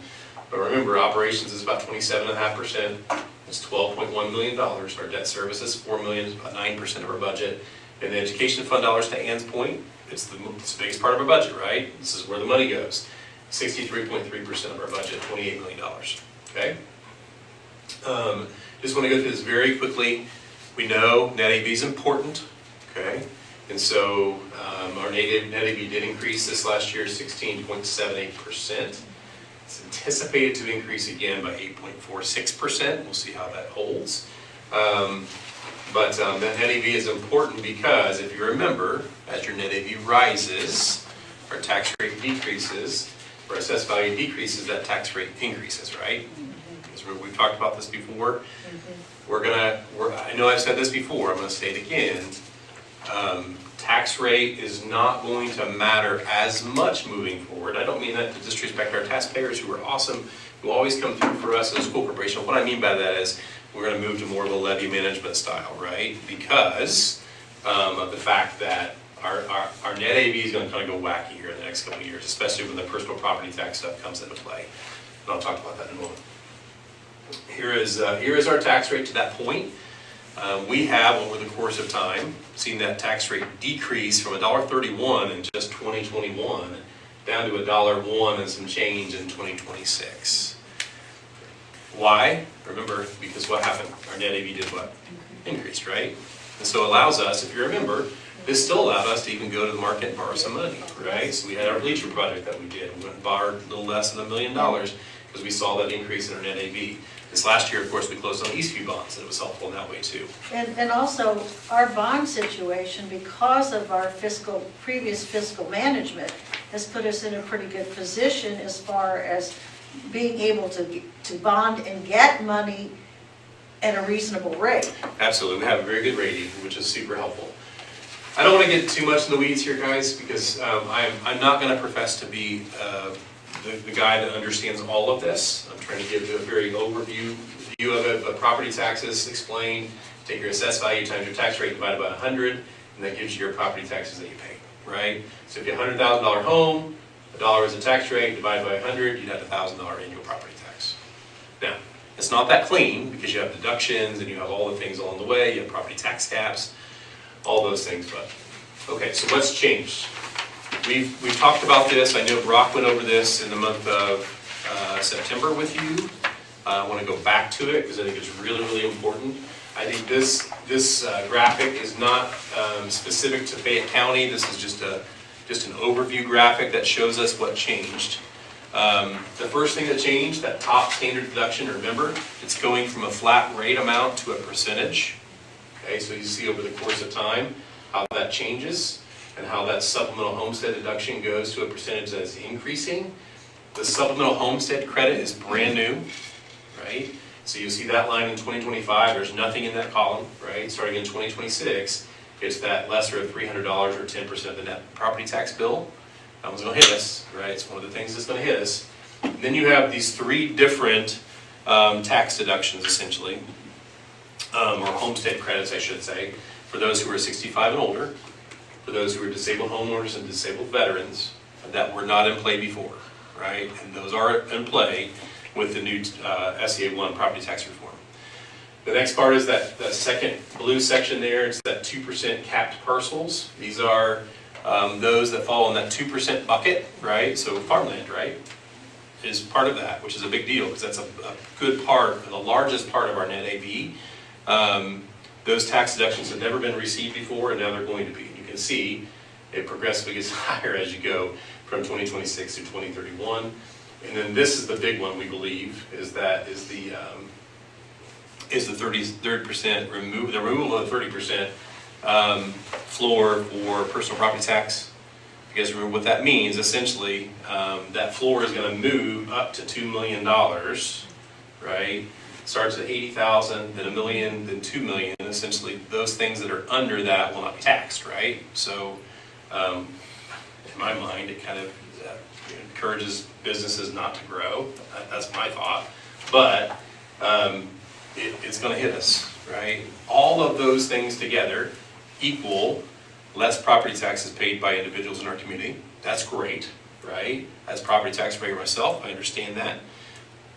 But remember, operations is about 27.5%. It's $12.1 million. Our debt service is $4 million, it's about 9% of our budget. And the education fund dollars, to Ann's point, it's the biggest part of our budget, right? This is where the money goes. 63.3% of our budget, $28 million, okay? Just want to go through this very quickly. We know net AV is important, okay? And so our net AV did increase this last year, 16.78%. It's anticipated to increase again by 8.46%. We'll see how that holds. But that net AV is important because if you remember, as your net AV rises, our tax rate decreases, our assessed value decreases, that tax rate increases, right? Because we've talked about this before. I know I've said this before, I'm gonna say it again. Tax rate is not going to matter as much moving forward. I don't mean that to disrespect our taxpayers who are awesome, who always come through for us as a school corporation. What I mean by that is we're going to move to more of a levy management style, right? Because of the fact that our net AV is going to kind of go wacky here in the next couple of years, especially when the personal property tax stuff comes into play. And I'll talk about that in a moment. Here is our tax rate to that point. We have, over the course of time, seen that tax rate decrease from $1.31 in just 2021 down to $1.01 and some change in 2026. Why? Remember, because what happened? Our net AV did what? Increased, right? And so it allows us, if you remember, this still allowed us to even go to the market and borrow some money, right? So we had our bleacher project that we did. We went and borrowed a little less than $1 million because we saw that increase in our net AV. This last year, of course, we closed on Eastview bonds, and it was helpful in that way too. And also, our bond situation, because of our previous fiscal management, has put us in a pretty good position as far as being able to bond and get money at a reasonable rate. Absolutely, we have a very good rating, which is super helpful. I don't want to get too much in the weeds here, guys, because I'm not going to profess to be the guy that understands all of this. I'm trying to give a very overview view of it, but property taxes explained, take your assessed value times your tax rate divided by 100, and that gives you your property taxes that you pay, right? So if you have a $100,000 home, $1 is the tax rate, divided by 100, you'd have a $1,000 annual property tax. Now, it's not that clean because you have deductions and you have all the things along the way, you have property tax caps, all those things, but, okay, so what's changed? We've talked about this. I know Brock went over this in the month of September with you. I want to go back to it because I think it's really, really important. I think this graphic is not specific to Fayette County. This is just an overview graphic that shows us what changed. The first thing that changed, that top standard deduction, remember, it's going from a flat rate amount to a percentage. Okay, so you see over the course of time how that changes and how that supplemental homestead deduction goes to a percentage that is increasing. The supplemental homestead credit is brand new, right? So you see that line in 2025, there's nothing in that column, right? Starting in 2026, it's that lesser of $300 or 10% of the net property tax bill. That one's gonna hit us, right? It's one of the things that's gonna hit us. And then you have these three different tax deductions essentially, or homestead credits, I should say, for those who are 65 and older, for those who are disabled homeowners and disabled veterans that were not in play before, right? And those are in play with the new SEA 1 property tax reform. The next part is that second blue section there. It's that 2% capped parcels. These are those that fall in that 2% bucket, right? So farmland, right, is part of that, which is a big deal because that's a good part, the largest part of our net AV. Those tax deductions have never been received before, and now they're going to be. You can see it progressively gets higher as you go from 2026 to 2031. And then this is the big one we believe is the 30% removal of the 30% floor for personal property tax. You guys remember what that means? Essentially, that floor is going to move up to $2 million, right? Starts at 80,000, then $1 million, then $2 million. Essentially, those things that are under that will not be taxed, right? So, in my mind, it kind of encourages businesses not to grow. That's my thought. But it's going to hit us, right? All of those things together equal less property taxes paid by individuals in our community. That's great, right? As property tax payer myself, I understand that.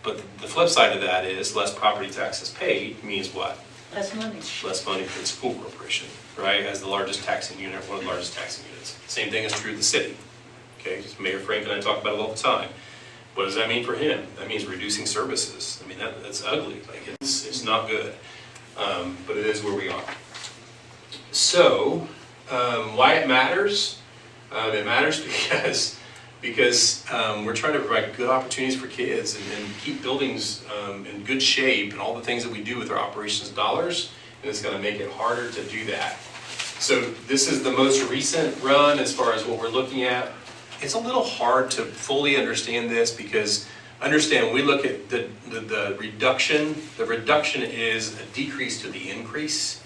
But the flip side of that is less property taxes paid means what? Less money. Less money for the school corporation, right? As the largest taxing unit, one of the largest taxing units. Same thing is true of the city. Okay, Mayor Frank and I talk about it all the time. What does that mean for him? That means reducing services. I mean, that's ugly. Like it's not good. But it is where we are. So, why it matters? It matters because we're trying to provide good opportunities for kids and keep buildings in good shape and all the things that we do with our operations dollars, and it's going to make it harder to do that. So this is the most recent run as far as what we're looking at. It's a little hard to fully understand this because understand when we look at the reduction is a decrease to the increase,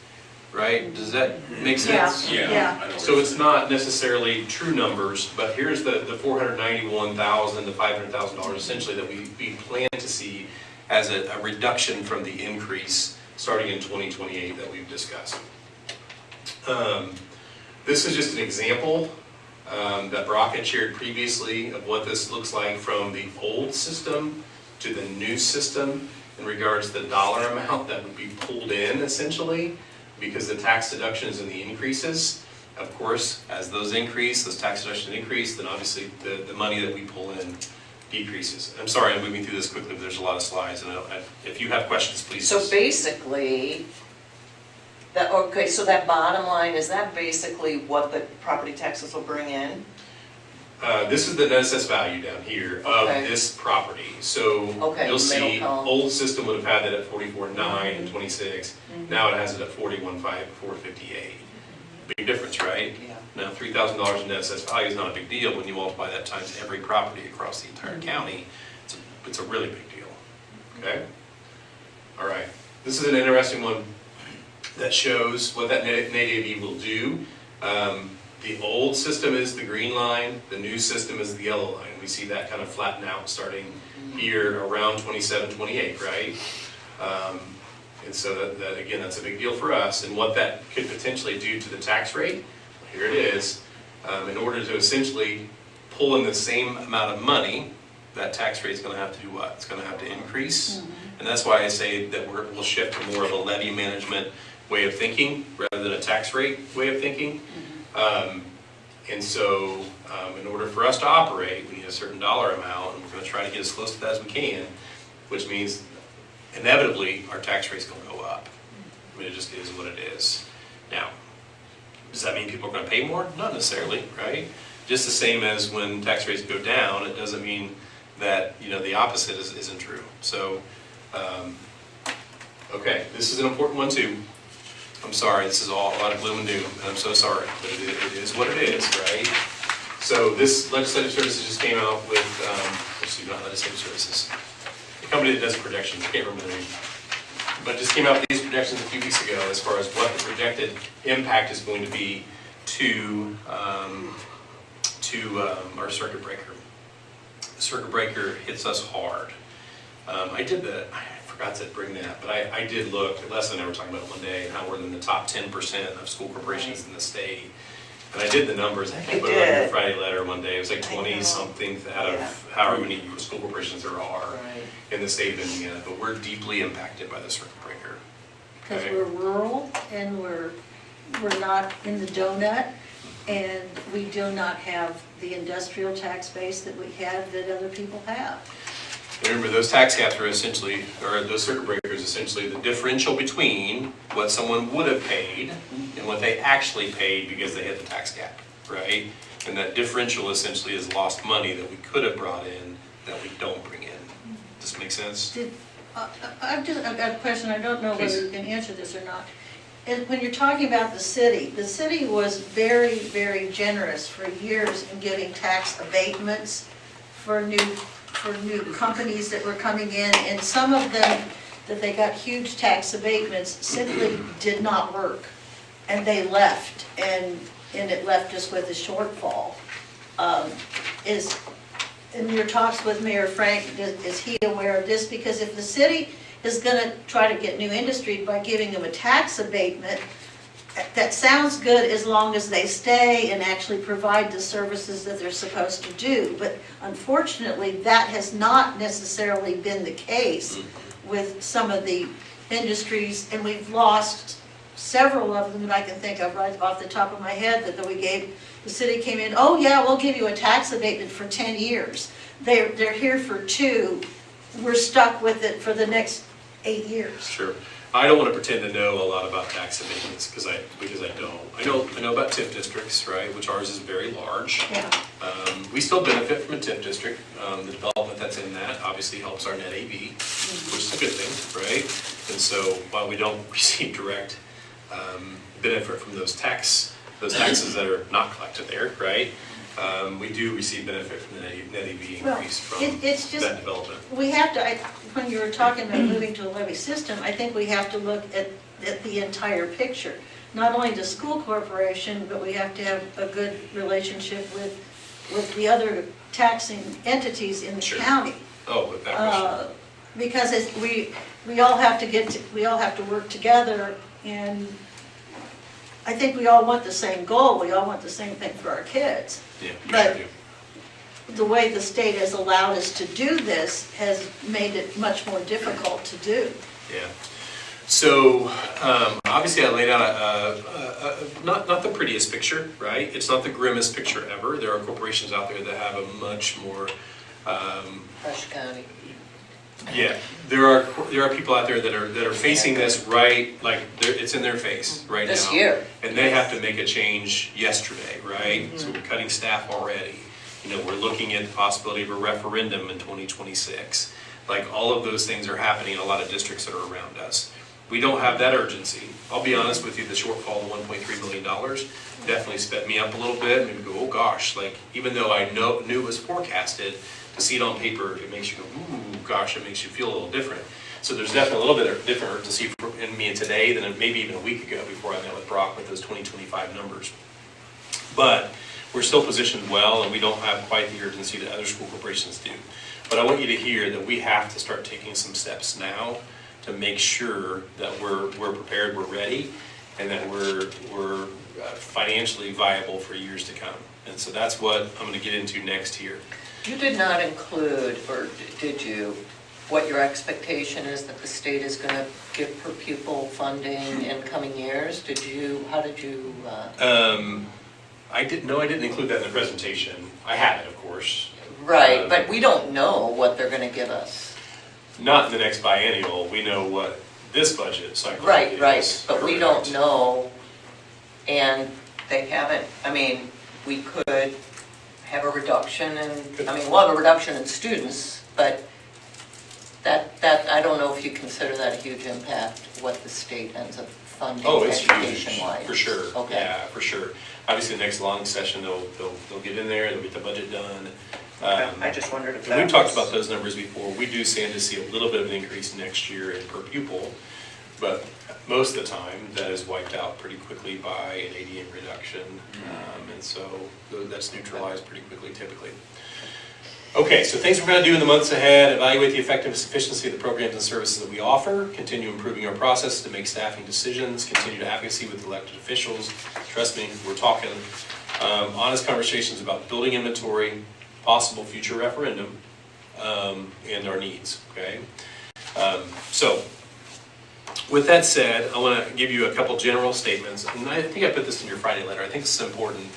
right? Does that make sense? Yeah. So it's not necessarily true numbers, but here's the $491,000 to $500,000 essentially that we plan to see as a reduction from the increase starting in 2028 that we've discussed. This is just an example that Brock had shared previously of what this looks like from the old system to the new system in regards to the dollar amount that would be pulled in essentially because the tax deductions and the increases. Of course, as those increase, those tax deductions increase, then obviously the money that we pull in decreases. I'm sorry I'm moving through this quickly, but there's a lot of slides, and if you have questions, please. So basically, so that bottom line, is that basically what the property taxes will bring in? This is the net assessed value down here of this property. So you'll see old system would have had that at 44.9 and 26. Now it has it at 41.5, 458. Big difference, right? Yeah. Now $3,000 in net assessed value is not a big deal when you multiply that times every property across the entire county. It's a really big deal. Okay. All right. This is an interesting one that shows what that net AV will do The old system is the green line, the new system is the yellow line. We see that kind of flatten out starting here around 27, 28, right? And so that again, that's a big deal for us. And what that could potentially do to the tax rate, here it is, in order to essentially pull in the same amount of money, that tax rate is going to have to do what? It's going to have to increase. And that's why I say that we'll shift to more of a levy management way of thinking rather than a tax rate way of thinking. And so in order for us to operate, we need a certain dollar amount, and we're going to try to get as close to that as we can, which means inevitably our tax rate's going to go up. I mean, it just is what it is. Now, does that mean people are going to pay more? Not necessarily, right? Just the same as when tax rates go down, it doesn't mean that, you know, the opposite isn't true. So, okay, this is an important one too. I'm sorry, this is all a lot of gloom and doom, and I'm so sorry, but it is what it is, right? So this legislative services just came out with, not legislative services, the company that does projections, I can't remember the name, but just came out with these projections a few weeks ago as far as what the projected impact is going to be to our circuit breaker. The circuit breaker hits us hard. I forgot to bring that, but I did look, Les and I were talking about it one day, and how we're in the top 10% of school corporations in the state. And I did the numbers, I think, on your Friday letter one day, it was like 20-something out of however many school corporations there are in the state of Indiana, but we're deeply impacted by the circuit breaker. Because we're rural and we're not in the donut, and we do not have the industrial tax base that we have that other people have. Remember, those tax caps are essentially, or those circuit breakers, essentially the differential between what someone would have paid and what they actually paid because they hit the tax cap, right? And that differential essentially is lost money that we could have brought in that we don't bring in. Does this make sense? I've got a question, I don't know whether you can answer this or not. When you're talking about the city was very, very generous for years in giving tax abatements for new companies that were coming in, and some of them that they got huge tax abatements simply did not work, and they left, and it left us with a shortfall. In your talks with Mayor Frank, is he aware of this? Because if the city is going to try to get new industry by giving them a tax abatement, that sounds good as long as they stay and actually provide the services that they're supposed to do. But unfortunately, that has not necessarily been the case with some of the industries, and we've lost several of them that I can think of right off the top of my head that the city came in, oh yeah, we'll give you a tax abatement for 10 years. They're here for 2. We're stuck with it for the next 8 years. Sure. I don't want to pretend to know a lot about tax abatements because I don't. I know about TIF districts, right, which ours is very large. Yeah. We still benefit from a TIF district. The development that's in that obviously helps our net AV, which is a good thing, right? And so while we don't receive direct benefit from those taxes that are not collected there, right? We do receive benefit from the net AV increase from that development. We have to, when you were talking about moving to a levy system, I think we have to look at the entire picture. Not only the school corporation, but we have to have a good relationship with the other taxing entities in the county. Oh, with that question. Because we all have to work together, and I think we all want the same goal. We all want the same thing for our kids. Yeah, but the way the state has allowed us to do this has made it much more difficult to do. Yeah. So obviously I laid out not the prettiest picture, right? It's not the grimmest picture ever. There are corporations out there that have a much more Rush County. Yeah, there are people out there that are facing this right, like it's in their face right now. This year. And they have to make a change yesterday, right? So we're cutting staff already. You know, we're looking at the possibility of a referendum in 2026. Like all of those things are happening in a lot of districts that are around us. We don't have that urgency. I'll be honest with you, the shortfall of $1.3 million definitely sped me up a little bit. Maybe go, oh gosh, like even though I knew it was forecasted, to see it on paper, it makes you go, ooh, gosh, it makes you feel a little different. So there's definitely a little bit of different urgency in me today than maybe even a week ago before I met with Brock with those 2025 numbers. But we're still positioned well, and we don't have quite the urgency that other school corporations do. But I want you to hear that we have to start taking some steps now to make sure that we're prepared, we're ready, and that we're financially viable for years to come. And so that's what I'm going to get into next here. You did not include, or did you, what your expectation is that the state is going to give per pupil funding in coming years? How did you? I didn't include that in the presentation. I have it, of course. Right, but we don't know what they're going to give us. Not in the next biennial. We know what this budget cycle Right, is. right, but we don't Correct. know, and they haven't, I mean, we could have a reduction we'll have a reduction in students, but that, I don't know if you consider that a huge impact, what the state ends up funding Oh, it's huge, education-wise. for sure. Okay. Yeah, for sure. Obviously, the next long session, they'll get in there, they'll get the budget done. I just wondered if And that we've talked was- about those numbers before. We do stand to see a little bit of an increase next year in per pupil, but most of the time, that is wiped out pretty quickly by an ADM reduction. And so that's neutralized pretty quickly typically. Okay, so things we're going to do in the months ahead: evaluate the effectiveness and efficiency of the programs and services that we offer, continue improving our process to make staffing decisions, continue to advocacy with elected officials. Trust me, we're talking honest conversations about building inventory, possible future referendum, and our needs, okay? So, with that said, I want to give you a couple general statements, and I think I put this in your Friday letter. I think this is important.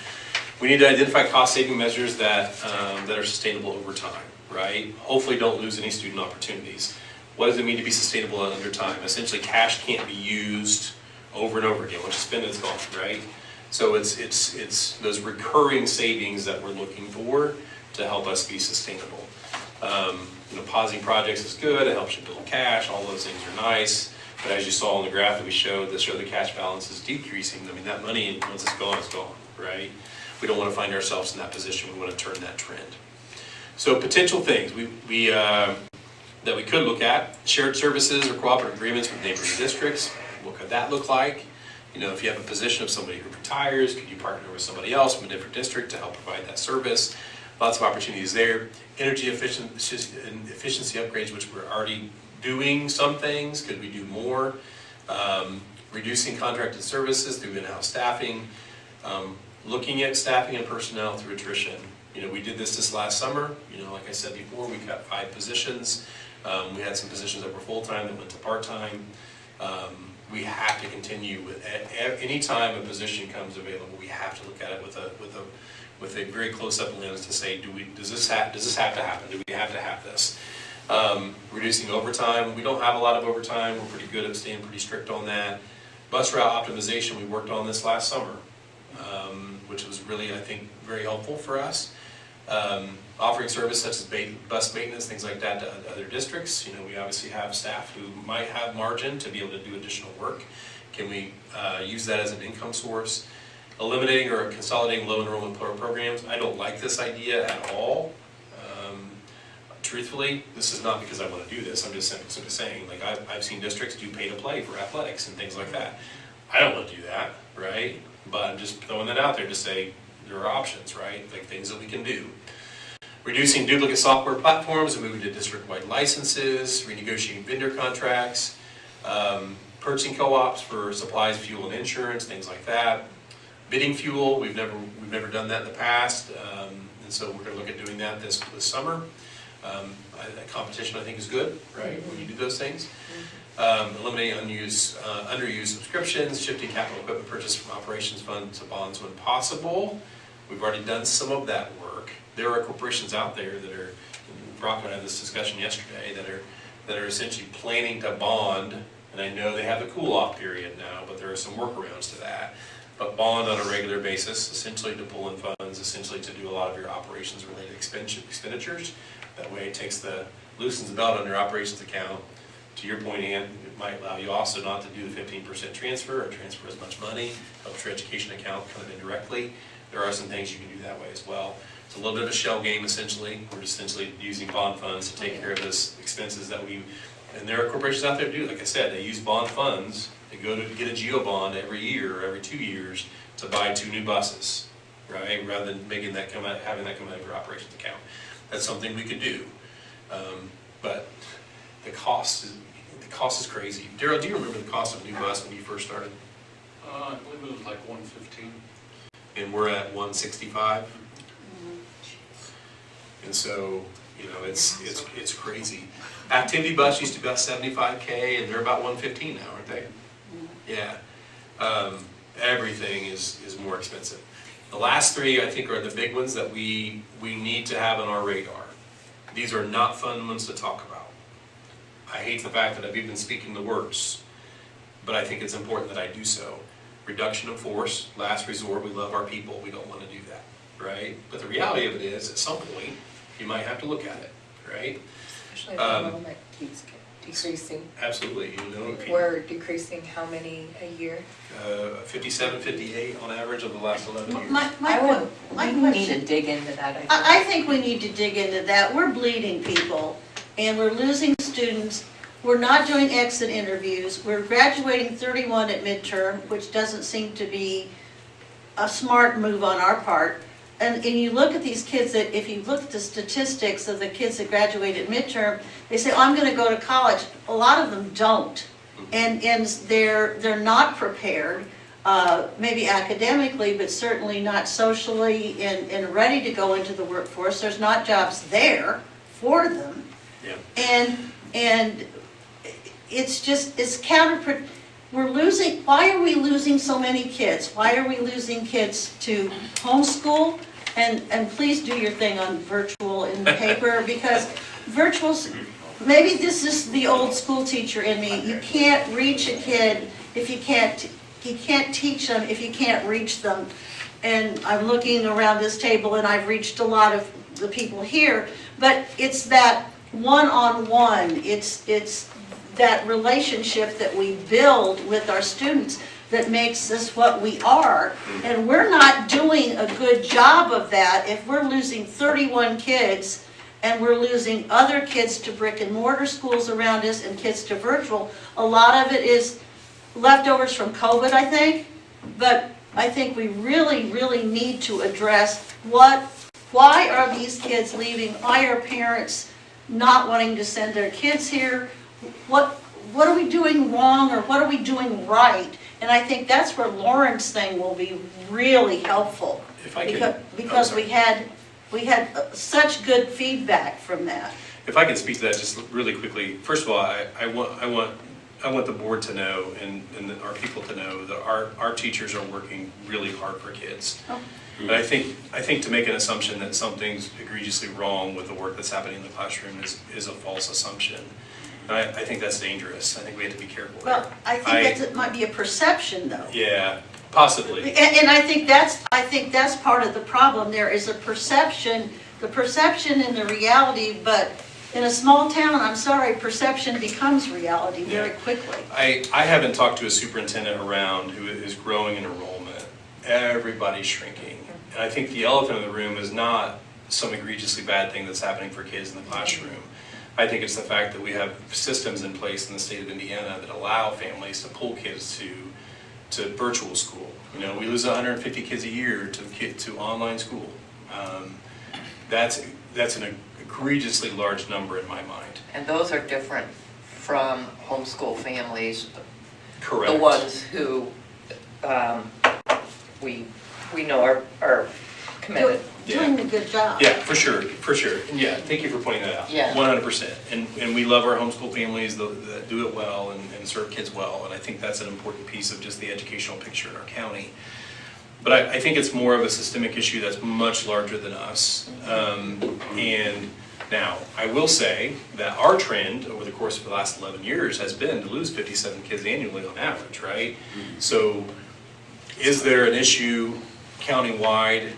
We need to identify cost-saving measures that are sustainable over time, right? Hopefully don't lose any student opportunities. What does it mean to be sustainable under time? Essentially, cash can't be used over and over again. Once you spend it, it's gone, right? So it's those recurring savings that we're looking for to help us be sustainable. Pausing projects is good. It helps you build cash. All those things are nice. But as you saw on the graph that we showed, the cash balance is decreasing. I mean, that money, once it's gone, right? We don't want to find ourselves in that position. We want to turn that trend. So potential things that we could look at: shared services or cooperative agreements with neighboring districts. What could that look like? If you have a position of somebody who retires, could you partner with somebody else from a different district to help provide that service? Lots of opportunities there. Energy efficiency upgrades, which we're already doing some things. Could we do more? Reducing contracted services through in-house staffing. Looking at staffing and personnel through attrition. We did this last summer. Like I said before, we got 5 positions. We had some positions that were full-time that went to part-time. We have to continue with any time a position comes available. We have to look at it with a very close-up lens to say, does this have to happen? Do we have to have this? Reducing overtime. We don't have a lot of overtime. We're pretty good at staying pretty strict on that. Bus route optimization. We worked on this last summer, which was really, I think, very helpful for us. Offering service such as bus maintenance, things like that to other districts. We obviously have staff who might have margin to be able to do additional work. Can we use that as an income source? Eliminating or consolidating low enrollment programs. I don't like this idea at all. Truthfully, this is not because I want to do this. I'm just simply saying, like, I've seen districts do pay to play for athletics and things like that. I don't want to do that, right? But I'm just throwing that out there to say there are options, right? Like things that we can do. Reducing duplicate software platforms and moving to district-wide licenses, renegotiating vendor contracts, purchasing co-ops for supplies, fuel, and insurance, things like that. Bidding fuel, we've never done that in the past, and so we're going to look at doing that this summer. Competition, I think, is good, right, when you do those things. Eliminating underused subscriptions, shifting capital equipment purchase from operations fund to bonds when possible. We've already done some of that work. There are corporations out there that are, Brock and I had this discussion yesterday, that are essentially planning to bond, and I know they have the cool-off period now, but there are some workarounds to that. But bond on a regular basis, essentially to pull in funds, essentially to do a lot of your operations-related expenditures. That way it loosens the belt on your operations account. To your point, Ann, it might allow you also not to do the 15% transfer or transfer as much money, helps your education account kind of indirectly. There are some things you can do that way as well. It's a little bit of a shell game, essentially. We're essentially using bond funds to take care of those expenses that and there are corporations out there that do, like I said, they use bond funds. They go to get a GEO bond every year or every 2 years to buy 2 new buses. right? Rather than making that come out, having that come out of your operations account. That's something we could do. But the cost is crazy. Daryl, do you remember the cost of a new bus when you first started? I believe it was like 115. And we're at 165. And so, it's crazy. Activity bus used to be about 75K, and they're about 115 now, aren't they? Yeah. Everything is more expensive. The last three, I think, are the big ones that we need to have on our radar. These are not fun ones to talk about. I hate the fact that I've even speaking the words, but I think it's important that I do so. Reduction of force, last resort, we love our people, we don't want to do that, right? But the reality of it is, at some point, you might have to look at it, right? Especially the enrollment keeps decreasing. Absolutely, We're decreasing how many a year? 57, 58 on average over the last 11 years. My We need question, to dig into that, I think. I think we need to dig into that. We're bleeding people, and we're losing students. We're not doing exit interviews. We're graduating 31 at midterm, which doesn't seem to be a smart move on our part. And you look at these kids that, if you look at the statistics of the kids that graduate at midterm, they say, oh, I'm going to go to college. A lot of them don't. And they're not prepared, maybe academically, but certainly not socially and ready to go into the workforce. There's not jobs there for them. Yeah. And it's counterproductive. Why are we losing so many kids? Why are we losing kids to homeschool? And please do your thing on virtual in the paper, because maybe this is the old school teacher in me. You can't reach a kid if you can't teach them if you can't reach them. And I'm looking around this table and I've reached a lot of the people here, but it's that one-on-one, it's that relationship that we build with our students that makes us what we are. And we're not doing a good job of that if we're losing 31 kids and we're losing other kids to brick and mortar schools around us and kids to virtual. A lot of it is leftovers from COVID, I think. But I think we really, really need to address why are these kids leaving? Why are parents not wanting to send their kids here? What are we doing wrong, or what are we doing right? And I think that's where Lauren's thing will be really helpful. If I could, because we had such good feedback from that. If I could speak to that just really quickly. First of all, I want the board to know and our people to know that our teachers are working really hard for kids. Oh. But I think to make an assumption that something's egregiously wrong with the work that's happening in the classroom is a false assumption. And I think that's dangerous. I think we have to be careful there. Well, I think that might be a perception, though. Yeah, possibly. And I think that's part of the problem. There is a perception, the perception and the reality, but in a small town, I'm sorry, perception becomes reality very quickly. I haven't talked to a superintendent around who is growing in enrollment. Everybody's shrinking. And I think the elephant in the room is not some egregiously bad thing that's happening for kids in the classroom. I think it's the fact that we have systems in place in the state of Indiana that allow families to pull kids to virtual school. We lose 150 kids a year to online school. That's an egregiously large number in my mind. And those are different from homeschool families. Correct. The ones who we know are committed. Doing a good job. Yeah, for sure. And yeah, thank you for pointing that out. Yeah. 100%. And we love our homeschool families that do it well and serve kids well. And I think that's an important piece of just the educational picture in our county. But I think it's more of a systemic issue that's much larger than us. And now, I will say that our trend over the course of the last 11 years has been to lose 57 kids annually on average, right? So is there an issue countywide?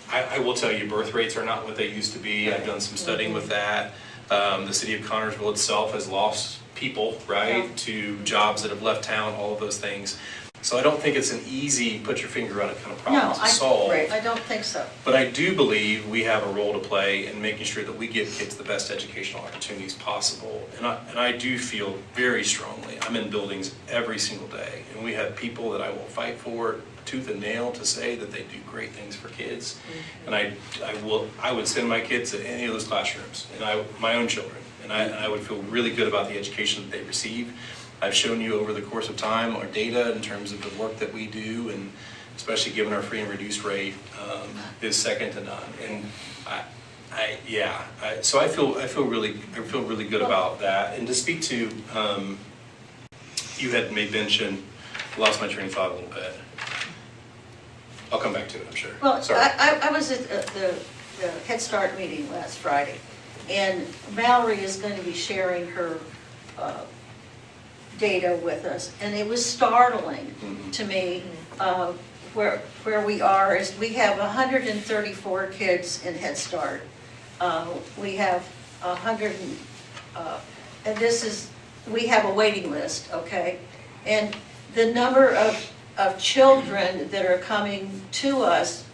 I will tell you, birth rates are not what they used to be. I've done some studying with that. The city of Connersville itself has lost people, right, to jobs that have left town, all of those things. So I don't think it's an easy, put your finger on it kind of No, problem to solve. I don't think so. But I do believe we have a role to play in making sure that we give kids the best educational opportunities possible. And I do feel very strongly, I'm in buildings every single day, and we have people that I will fight for tooth and nail to say that they do great things for kids. And I would send my kids to any of those classrooms, and my own children, and I would feel really good about the education that they receive. I've shown you over the course of time our data in terms of the work that we do, and especially given our free and reduced rate is second to none. And so I feel really good about that. And to speak to, you had made mention, lost my train of thought a little bit. I'll come back to it, I'm sure. Well, Sorry. I was at the Head Start meeting last Friday, and Mallory is going to be sharing her data with us, and it was startling to me where we are. Is we have 134 kids in Head Start. We have 100, and we have a waiting list, okay? And the number of children that are coming to us,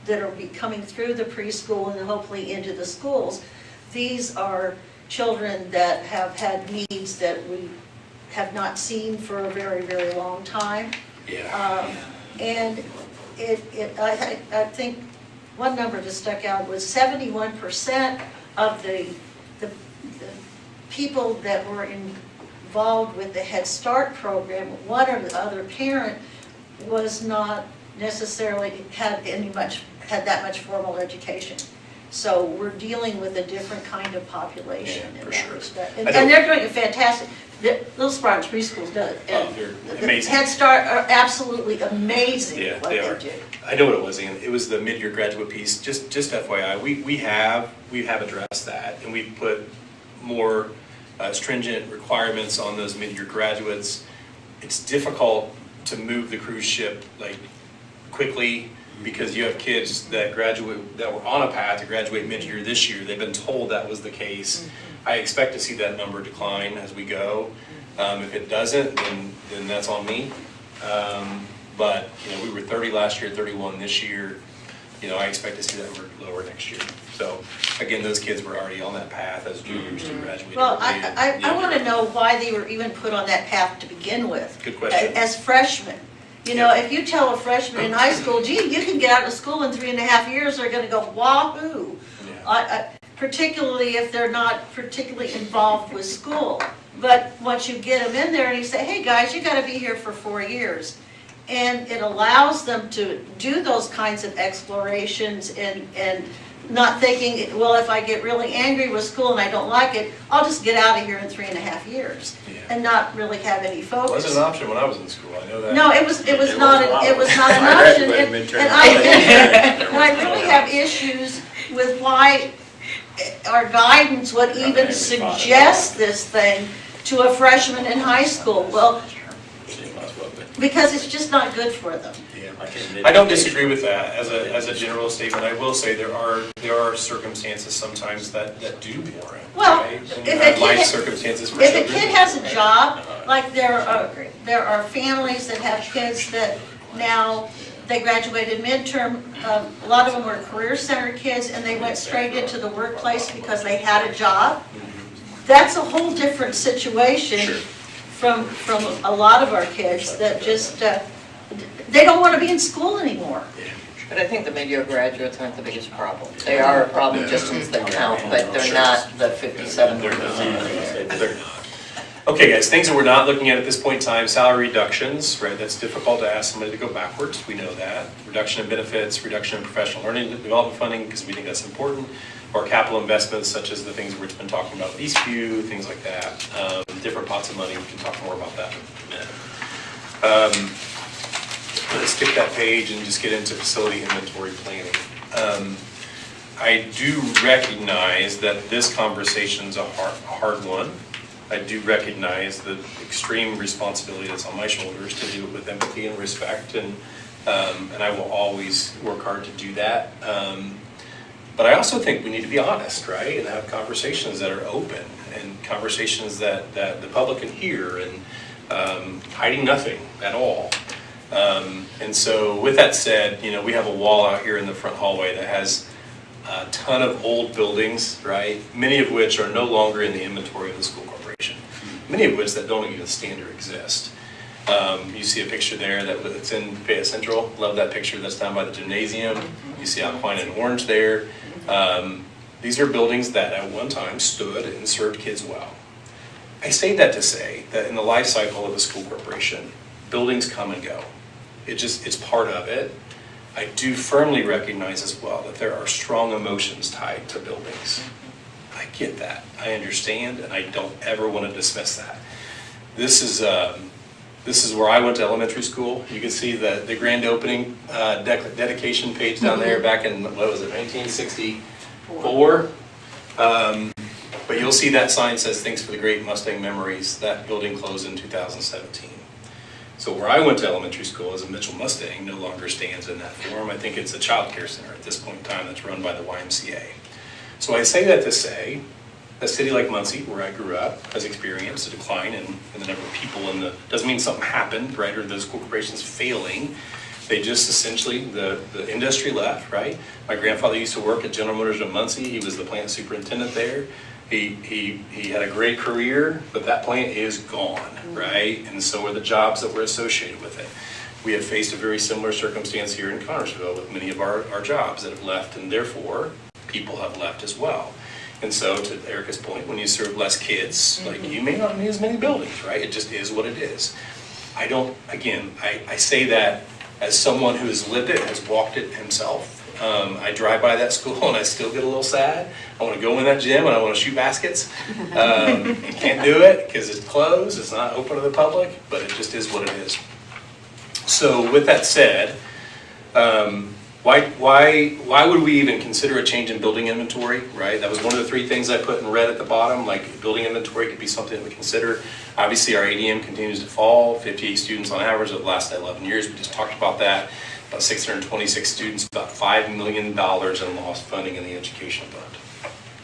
that are coming through the preschool and hopefully into the schools, these are children that have had needs that we have not seen for a very, very long time. And I think one number that stuck out was 71% of the people that were involved with the Head Start program, one or the other parent was not necessarily had that much formal education. So we're dealing with a different kind of population in that respect. And they're doing a fantastic, Little Sprout Preschool does. They're amazing. Head Start are absolutely amazing what they they are. do. I know what it was, Ian. It was the mid-year graduate piece. Just FYI, we have addressed that, and we've put more stringent requirements on those mid-year graduates. It's difficult to move the cruise ship like quickly because you have kids that graduate, that were on a path to graduate mid-year this year. They've been told that was the case. I expect to see that number decline as we go. If it doesn't, then that's on me. But we were 30 last year, 31 this year. I expect to see that number lower next year. So again, those kids were already on that path as juniors to graduate. Well, I want to know why they were even put on that path to begin with. Good question. As freshmen. If you tell a freshman in high school, gee, you can get out of school in 3.5 years, they're going to go, wahoo. Particularly if they're not particularly involved with school. But once you get them in there and you say, hey guys, you got to be here for 4 years. And it allows them to do those kinds of explorations and not thinking, well, if I get really angry with school and I don't like it, I'll just get out of here in 3.5 years and not really have any focus. It wasn't an option when I was in school, I know that. No, it was not an option. And I really have issues with why our guidance would even suggest this thing to a freshman in high school. Well, because it's just not good for them. I don't disagree with that as a general statement. I will say there are circumstances sometimes that do warrant. Well, right? if And a life kid- circumstances for If a children. kid has a job, like there are families that have kids that now, they graduated midterm, a lot of them were career center kids and they went straight into the workplace because they had a job. That's a whole different situation from a lot of our kids that just, they don't want to be in school anymore. But I think the mid-year graduates aren't the biggest problem. They are a problem just as they count, but they're not the 57%. They're not. Okay, guys, things that we're not looking at this point in time, salary reductions, right? That's difficult to ask somebody to go backwards. We know that. Reduction in benefits, reduction in professional learning and development funding, because we think that's important. Or capital investments, such as the things we've been talking about with Eastview, things like that. Different pots of money, we can talk more about that in a minute. Let's skip that page and just get into facility inventory planning. I do recognize that this conversation's a hard one. I do recognize the extreme responsibility that's on my shoulders to do it with empathy and respect, and I will always work hard to do that. But I also think we need to be honest, right, and have conversations that are open and conversations that the public can hear. And hiding nothing at all. And so with that said, you know, we have a wall out here in the front hallway that has a ton of old buildings, right? Many of which are no longer in the inventory of the school corporation. Many of which that don't even stand or exist. You see a picture there that's in Fayette Central. Love that picture. That's down by the gymnasium. You see Alpine and Orange there. These are buildings that at one time stood and served kids well. I say that to say that in the life cycle of a school corporation, buildings come and go. It's part of it. I do firmly recognize as well that there are strong emotions tied to buildings. I get that. I understand, and I don't ever want to dismiss that. This is where I went to elementary school. You can see the grand opening dedication page down there back in, what was it, 1964? But you'll see that sign says, "Thanks for the great Mustang memories." That building closed in 2017. So where I went to elementary school as a Mitchell Mustang no longer stands in that form. I think it's a child care center at this point in time that's run by the YMCA. So I say that to say, a city like Muncie, where I grew up, has experienced a decline in the number of people doesn't mean something happened, right, or the school corporation's failing. They just essentially, the industry left, right? My grandfather used to work at General Motors in Muncie. He was the plant superintendent there. He had a great career, but that plant is gone, right? And so are the jobs that were associated with it. We have faced a very similar circumstance here in Connersville with many of our jobs that have left, and therefore people have left as well. And so to Erica's point, when you serve less kids, like you may not need as many buildings, right? It just is what it is. I say that as someone who has lived it, has walked it himself. I drive by that school and I still get a little sad. I want to go in that gym and I want to shoot baskets. Can't do it because it's closed, it's not open to the public, but it just is what it is. So with that said, why would we even consider a change in building inventory, right? That was one of the three things I put in red at the bottom, like building inventory could be something that we consider. Obviously our ADM continues to fall, 58 students on average over the last 11 years, we just talked about that. About 626 students, about $5 million in lost funding in the education fund,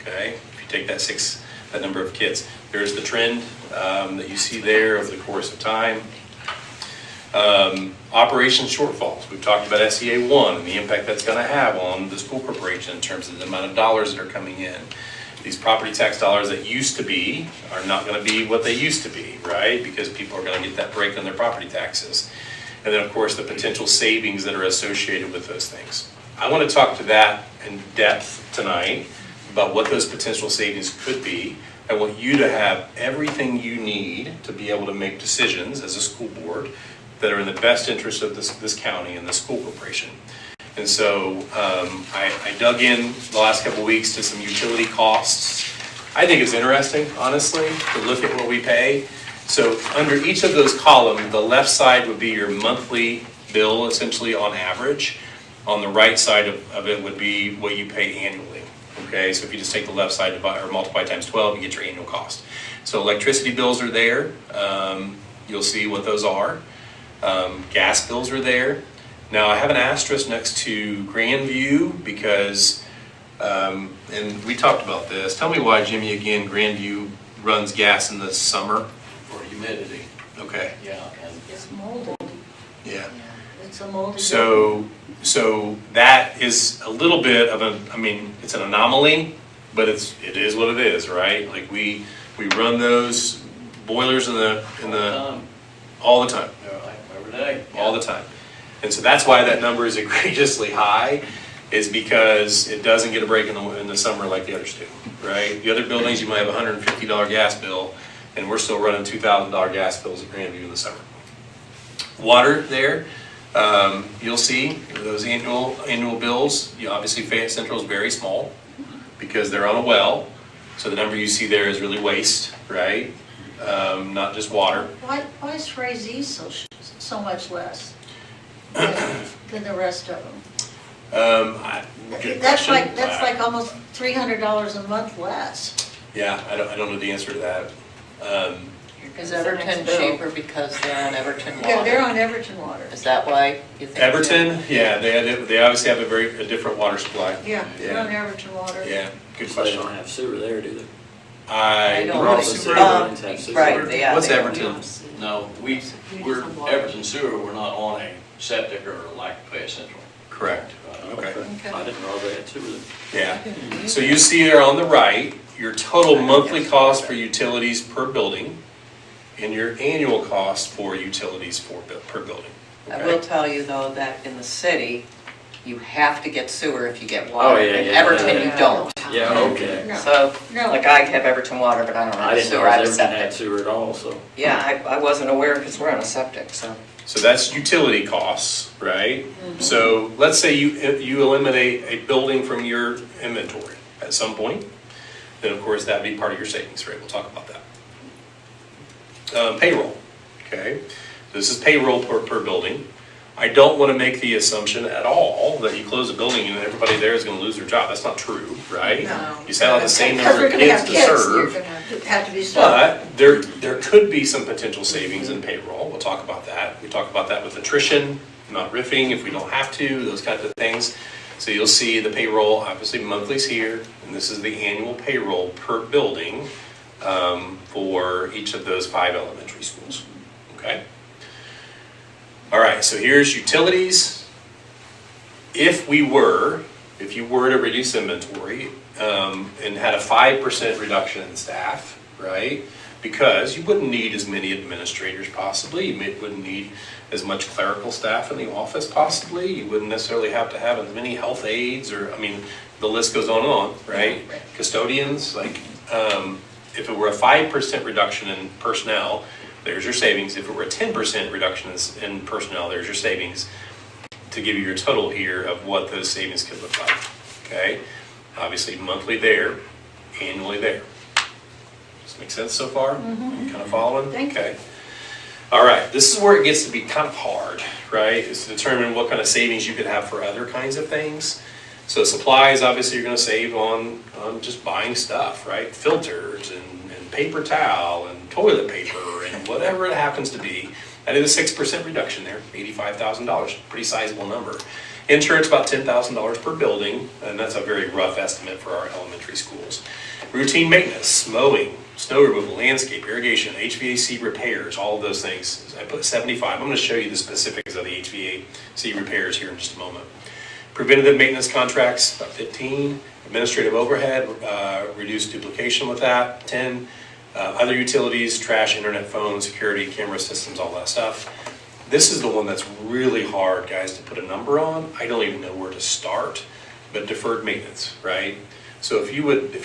okay? If you take that number of kids. There's the trend that you see there over the course of time. Operations shortfalls. We've talked about SEA 1 and the impact that's going to have on the school corporation in terms of the amount of dollars that are coming in. These property tax dollars that used to be are not going to be what they used to be, right? Because people are going to get that break on their property taxes. And then, of course, the potential savings that are associated with those things. I want to talk to that in depth tonight about what those potential savings could be. I want you to have everything you need to be able to make decisions as a school board that are in the best interest of this county and the school corporation. And so I dug in the last couple of weeks to some utility costs. I think it's interesting, honestly, to look at what we pay. So under each of those columns, the left side would be your monthly bill, essentially on average. On the right side of it would be what you pay annually. Okay, so if you just take the left side or multiply times 12, you get your annual cost. So electricity bills are there. You'll see what those are. Gas bills are there. Now I have an asterisk next to Grandview because, and we talked about this. Tell me why, Jimmy, again, Grandview runs gas in the summer. For humidity. Okay. Yeah, and It's molded. Yeah. It's a molded. So that is a little bit of it's an anomaly, but it is what it is, right? Like we run those boilers in the all the time. every day. All the time. And so that's why that number is egregiously high, is because it doesn't get a break in the summer like the others do, right? The other buildings, you might have a $150 gas bill, and we're still running $2,000 gas bills at Grandview in the summer. Water there, you'll see those annual bills. Obviously Fayette Central is very small because they're on a well, so the number you see there is really waste, right? Not just water. Why is Frazee so much less than the rest of them? Good That's question. like almost $300 a month less. Yeah, I don't know the answer to that. Is Everton cheaper because they're on Everton water? Yeah, they're on Everton water. Is that why you think? Everton, yeah, they obviously have a different water supply. Yeah, they're on Everton water. Yeah, good They question. don't have sewer there, do they? I don't All know. the city buildings have sewer. Right, yeah. What's they don't. Everton? No, we're, Everton Sewer, we're not on a septic or like Fayette Central. Correct. Okay. I didn't know that too. Yeah. So you see there on the right, your total monthly cost for utilities per building and your annual cost for utilities per building. I Okay? will tell you though that in the city, you have to get sewer if you get Oh, water. yeah, In yeah, Everton, yeah. you don't. Yeah, okay. So, No. like I have Everton water, but I don't I have didn't know sewer, I have Everton had septic. sewer at all, so. Yeah, I wasn't aware because we're on a septic, so. So that's utility costs, right? So let's say you eliminate a building from your inventory at some point, then of course that'd be part of your savings, right? We'll talk about that. Payroll, okay? This is payroll per building. I don't want to make the assumption at all that you close a building and everybody there is going to lose their job. That's not true, right? No. You still have the same Because number we're of gonna kids have to kids, serve. you're gonna have to be served. But there could be some potential savings in payroll. We'll talk about that. We talk about that with attrition, not riffing if we don't have to, those kinds of things. So you'll see the payroll, obviously monthly's here, and this is the annual payroll per building for each of those 5 elementary schools, okay? All right, so here's utilities. If you were to reduce inventory and had a 5% reduction in staff, right? Because you wouldn't need as many administrators possibly, you wouldn't need as much clerical staff in the office possibly, you wouldn't necessarily have to have as many health aides or, I mean, the list goes on, right? Custodians, like, if it were a 5% reduction in personnel, there's your savings. If it were a 10% reduction in personnel, there's your savings to give you your total here of what those savings could look like, okay? Obviously monthly there, annually there. Does this make sense so far? Kind of following? Thank you. Okay. All right, this is where it gets to be kind of hard, right? Is to determine what kind of savings you could have for other kinds of things. So supplies, obviously you're gonna save on just buying stuff, right? Filters and paper towel and toilet paper and whatever it happens to be. That is a 6% reduction there, $85,000, pretty sizable number. Insurance, about $10,000 per building, and that's a very rough estimate for our elementary schools. Routine maintenance, mowing, snow removal, landscape, irrigation, HVAC repairs, all of those things. I put 75. I'm gonna show you the specifics of the HVAC repairs here in just a moment. Preventative maintenance contracts, about 15. Administrative overhead, reduced duplication with that, 10. Other utilities, trash, internet, phone, security, camera systems, all that stuff. This is the one that's really hard, guys, to put a number on. I don't even know where to start, but deferred maintenance, right? So if you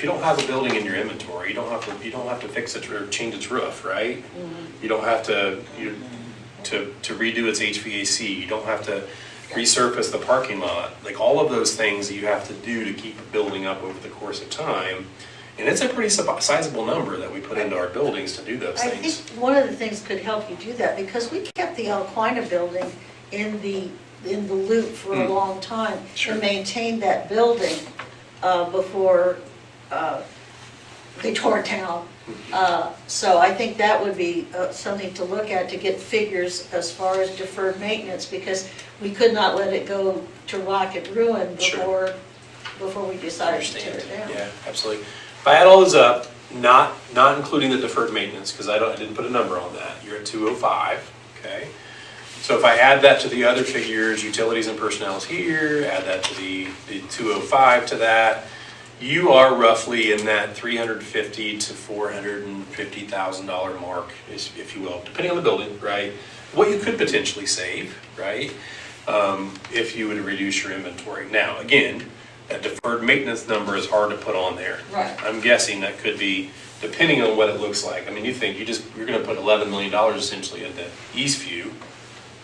don't have a building in your inventory, you don't have to fix it or change its roof, right? You don't have to redo its HVAC. You don't have to resurface the parking lot. Like all of those things that you have to do to keep a building up over the course of time. And it's a pretty sizable number that we put into our buildings to do those I things. think one of the things could help you do that, because we kept the Alquina building in the loop for a long time. Sure. And maintained that building before they tore it down. So I think that would be something to look at, to get figures as far as deferred maintenance, because we could not let it go to rot and ruin Sure. before we decided to tear it down. Yeah, absolutely. If I add all those up, not including the deferred maintenance, because I didn't put a number on that, you're at 205, okay? So if I add that to the other figures, utilities and personnel is here, add that to the 205 to that, you are roughly in that $350,000 to $450,000 mark, if you will, depending on the building, right? What you could potentially save, right? If you would reduce your inventory. Now, again, that deferred maintenance number is hard to put on there. Right. I'm guessing that could be, depending on what it looks like. I mean, you think you're gonna put $11 million essentially into Eastview,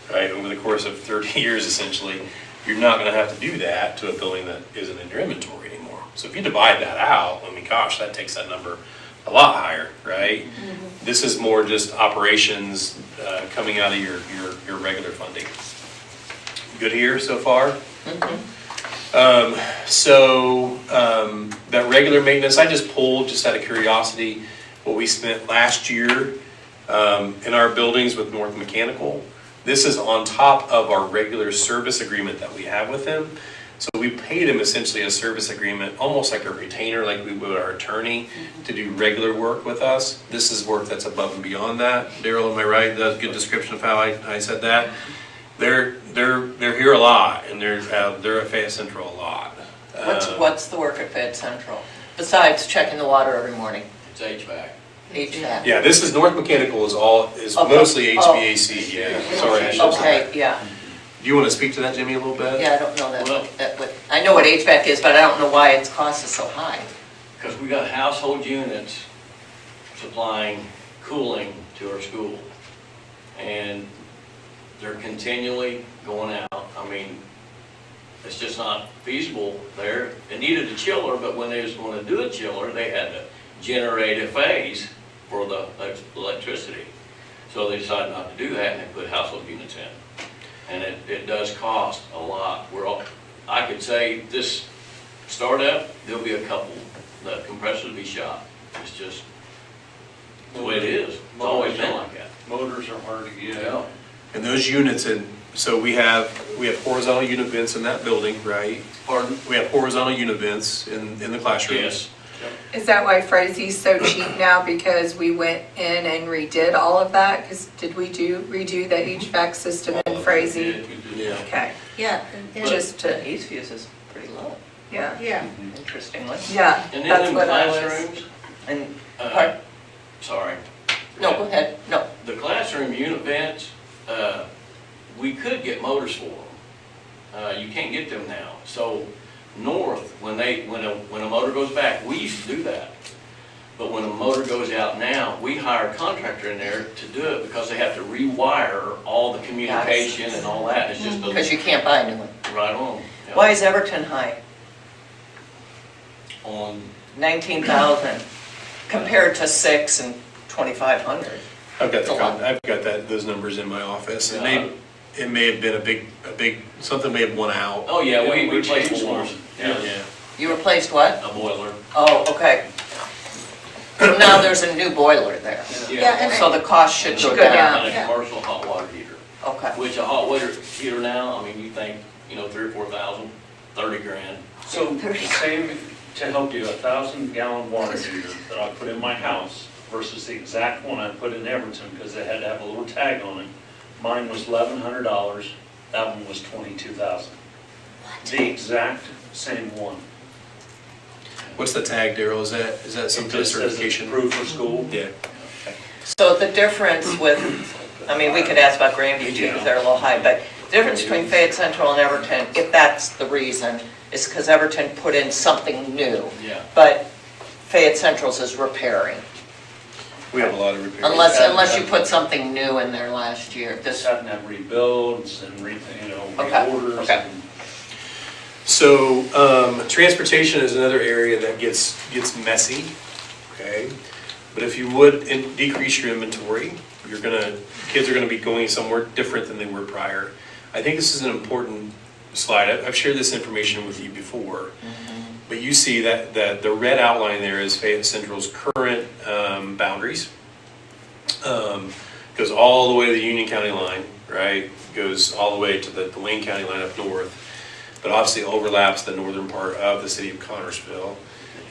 right? Over the course of 30 years, essentially, you're not gonna have to do that to a building that isn't in your inventory anymore. So if you divide that out, I mean, gosh, that takes that number a lot higher, right? This is more just operations coming out of your regular funding. Good here so far? That regular maintenance, I just pulled, just out of curiosity, what we spent last year in our buildings with North Mechanical. This is on top of our regular service agreement that we have with them. So we pay them essentially a service agreement, almost like a retainer, like we would our attorney, to do regular work with us. This is work that's above and beyond that. Daryl, am I right? That's a good description of how I said that. They're here a lot, and they're at Fayette Central a lot. What's the work at Fayette Central, besides checking the water every morning? It's HVAC. HVAC? Yeah, this is North Mechanical is Okay. mostly Oh. HVAC, yeah. Sorry, I should have said Okay, that. yeah, Do you want to speak to that, Jimmy, a little bit? yeah, I don't know Well- I know what HVAC is, but I don't know why its cost is so high. Because we got household units supplying cooling to our school. And they're continually going out. I mean, it's just not feasible there. It needed a chiller, but when they was going to do a chiller, they had to generate a phase for the electricity. So they decided not to do that, and they put household units in. And it does cost a lot. I could say this startup, there'll be a couple, the compressor will be shot. It's just the way it is. It's always been like that. Motors are hard to get. Yeah. And those units, so we have horizontal unit vents in that building, right? Pardon? We have horizontal unit vents in the classrooms. Yes. Is that why Froese's so cheap now? Because we went in and redid all of that? Because did we redo the HVAC system in Froese? Yeah. Okay, Yeah, and just to, Eastview is pretty low, yeah, yeah, interestingly. yeah, And in that's them what I was. classrooms, And, sorry. no, go ahead, no. The classroom unit vents, we could get motors for them. You can't get them now. So north, when a motor goes back, we used to do that. But when a motor goes out now, we hire a contractor in there to do it because they have to rewire all the communication and all that. It's just Because you can't buy a new one. right on. Yeah. Why is Everton high? On, 19,000 compared to 6 and 2,500. I've It's a lot. those numbers in my office. Yeah. It may have been a big, something may have won out. oh yeah, we Yeah, we replaced changed boilers. one. Yeah, You replaced what? a boiler. Oh, okay. So now there's a new boiler there. Yeah, and So the cost should go Should go down. down. And a commercial hot water heater. Okay. Which a hot water heater now, I mean, you think, 3,000 or 4,000, 30 grand. So the same, to help you, 1,000-gallon water heater that I put in my house versus the exact one I put in Everton because they had to have a little tag on it. Mine was $1,100, that one was $22,000. The exact same one. What's the tag, Daryl? Is that some It kind of just says it's certification? approved for school. Yeah. So the difference with, I mean, we could ask about Grandview too, because they're a little high, but the difference between Fayette Central and Everton, if that's the reason, is because Everton put in something new. Yeah. But Fayette Central's is repairing, We have a lot of repairs. unless you put something new in there last year. Just This, having to have rebuilds and Okay, reorders. okay. and- So, transportation is another area that gets messy, okay? But if you would decrease your inventory, kids are gonna be going somewhere different than they were prior. I think this is an important slide. I've shared this information with you before. But you see that the red outline there is Fayette Central's current boundaries. Goes all the way to the Union County line, right? Goes all the way to the Wayne County line up north. But obviously overlaps the northern part of the city of Connersville.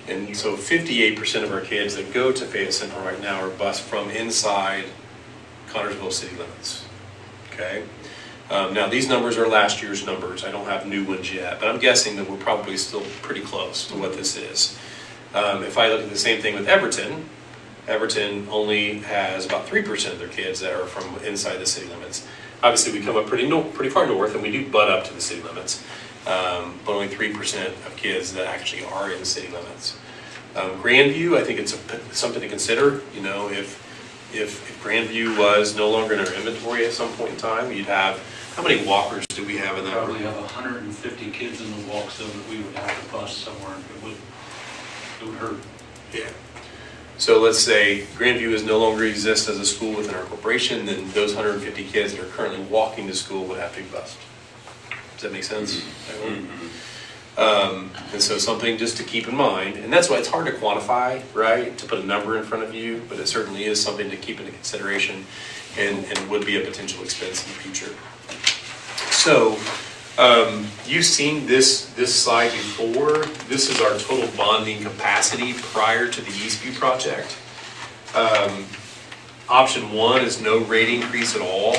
And so 58% of our kids that go to Fayette Central right now are bused from inside Connersville city limits, okay? Now, these numbers are last year's numbers. I don't have new ones yet, but I'm guessing that we're probably still pretty close to what this is. If I look at the same thing with Everton, Everton only has about 3% of their kids that are from inside the city limits. Obviously, we come up pretty far north, and we do butt up to the city limits, but only 3% of kids that actually are in city limits. Grandview, I think it's something to consider. If Grandview was no longer in our inventory at some point in time, you'd have, how many walkers do we have in that? Probably have 150 kids in the walk so that we would have to bus somewhere. It would hurt. Yeah. So let's say Grandview is no longer exists as a school within our corporation, then those 150 kids that are currently walking to school would have to be bused. Does that make sense? And so something just to keep in mind, and that's why it's hard to quantify, right? To put a number in front of you, but it certainly is something to keep into consideration and would be a potential expense in the future. So You've seen this slide before. This is our total bonding capacity prior to the Eastview project. Option 1 is no rate increase at all.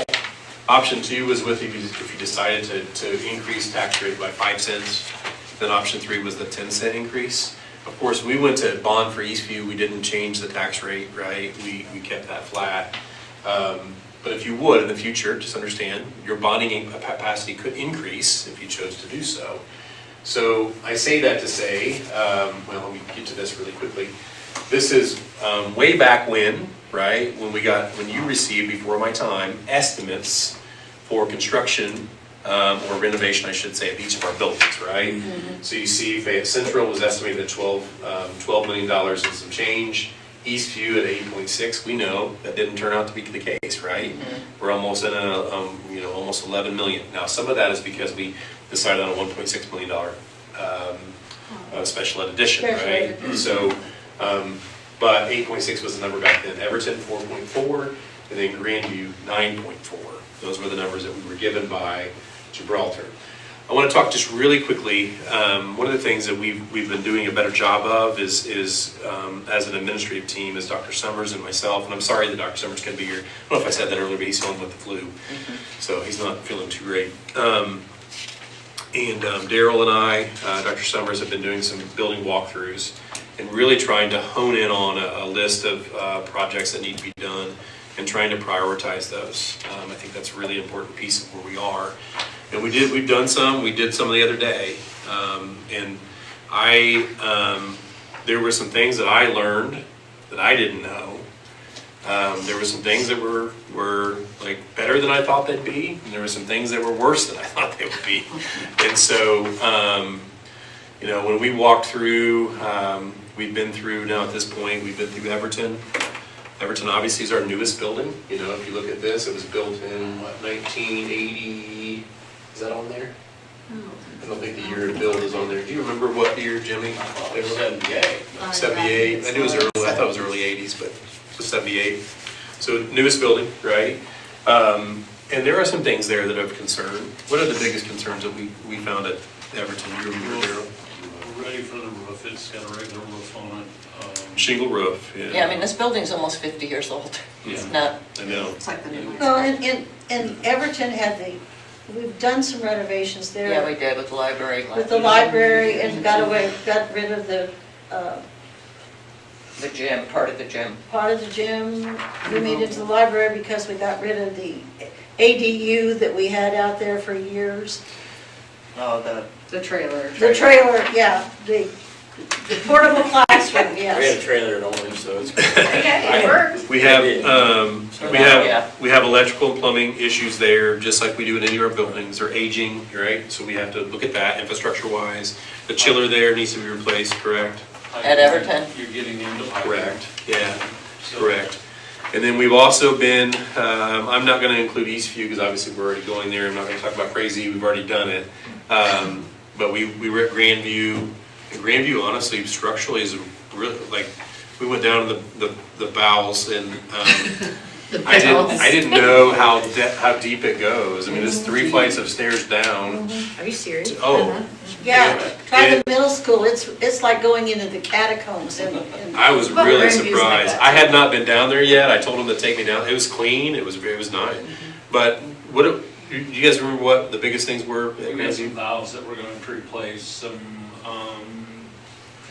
Option 2 was with if you decided to increase tax rate by 5 cents. Then option 3 was the 10-cent increase. Of course, we went to bond for Eastview. We didn't change the tax rate, right? We kept that flat. But if you would in the future, just understand your bonding capacity could increase if you chose to do so. So I say that to say, well, let me get to this really quickly. This is way back when, right? When you received, before my time, estimates for construction or renovation, I should say, of each of our buildings, right? Mm-hmm. So you see Fayette Central was estimated at $12 million and some change. Eastview at 8.6, we know that didn't turn out to be the case, right? Mm-hmm. We're almost at almost 11 million. Now, some of that is because we decided on a $1.6 million special ed addition, right? Mm-hmm. So, but 8.6 was the number back then. Everton 4.4, and then Grandview 9.4. Those were the numbers that we were given by Gibraltar. I want to talk just really quickly. One of the things that we've been doing a better job of is as an administrative team, is Dr. Summers and myself. And I'm sorry that Dr. Summers couldn't be here. I don't know if I said that earlier, but he's home with the flu, so he's not feeling too great. And Daryl and I, Dr. Summers, have been doing some building walkthroughs and really trying to hone in on a list of projects that need to be done and trying to prioritize those. I think that's a really important piece of where we are. And we did some the other day. And there were some things that I learned that I didn't know. There were some things that were like better than I thought they'd be, and there were some things that were worse than I thought they would be. And so, when we walked through, we've been through now at this point, we've been through Everton. Everton obviously is our newest building. If you look at this, it was built in 1980. Is that on there? I don't think the year of build is on there. Do you remember what year, Jimmy? 78. 78. I knew it was early. I thought it was early 80s, but it was 78. So newest building, right? And there are some things there that are of concern. What are the biggest concerns that we found at Everton? You remember, Daryl? We're ready for the roof. It's got a regular roof on it. Shingle roof. Yeah, I mean, this building's almost 50 years old. It's Yeah. not, I know. It's like the new. Well, and Everton we've done some renovations there. yeah, we did with the library. With the library and got rid of the The gym, part of the gym. part of the gym. We made it to the library because we got rid of the ADU that we had out there for years. Oh, The trailer. The trailer, yeah, the portable classroom, We had yes. a trailer in Orange, so it's. Okay, it worked. We have, Yeah. we have electrical and plumbing issues there, just like we do in any of our buildings. They're aging, right? So we have to look at that infrastructure-wise. The chiller there needs to be replaced, correct? At Everton? You're getting into. Correct, yeah, So- correct. And then we've also been, I'm not gonna include Eastview because obviously we're already going there. I'm not gonna talk about crazy, we've already done it. But we were at Grandview, and Grandview honestly structurally is really, like, we went down to the bowels and I didn't know how deep it goes. I mean, it's 3 flights of stairs down. Are you serious? Oh, Yeah, try the It- middle school, it's like going into the catacombs and I was Well, really Grandview's like surprised. that, I too. had not been down there yet. I told him to take me down. It was clean. It was nice. But do you guys remember what the biggest things were at We got some Grandview? valves that we're going to replace, some,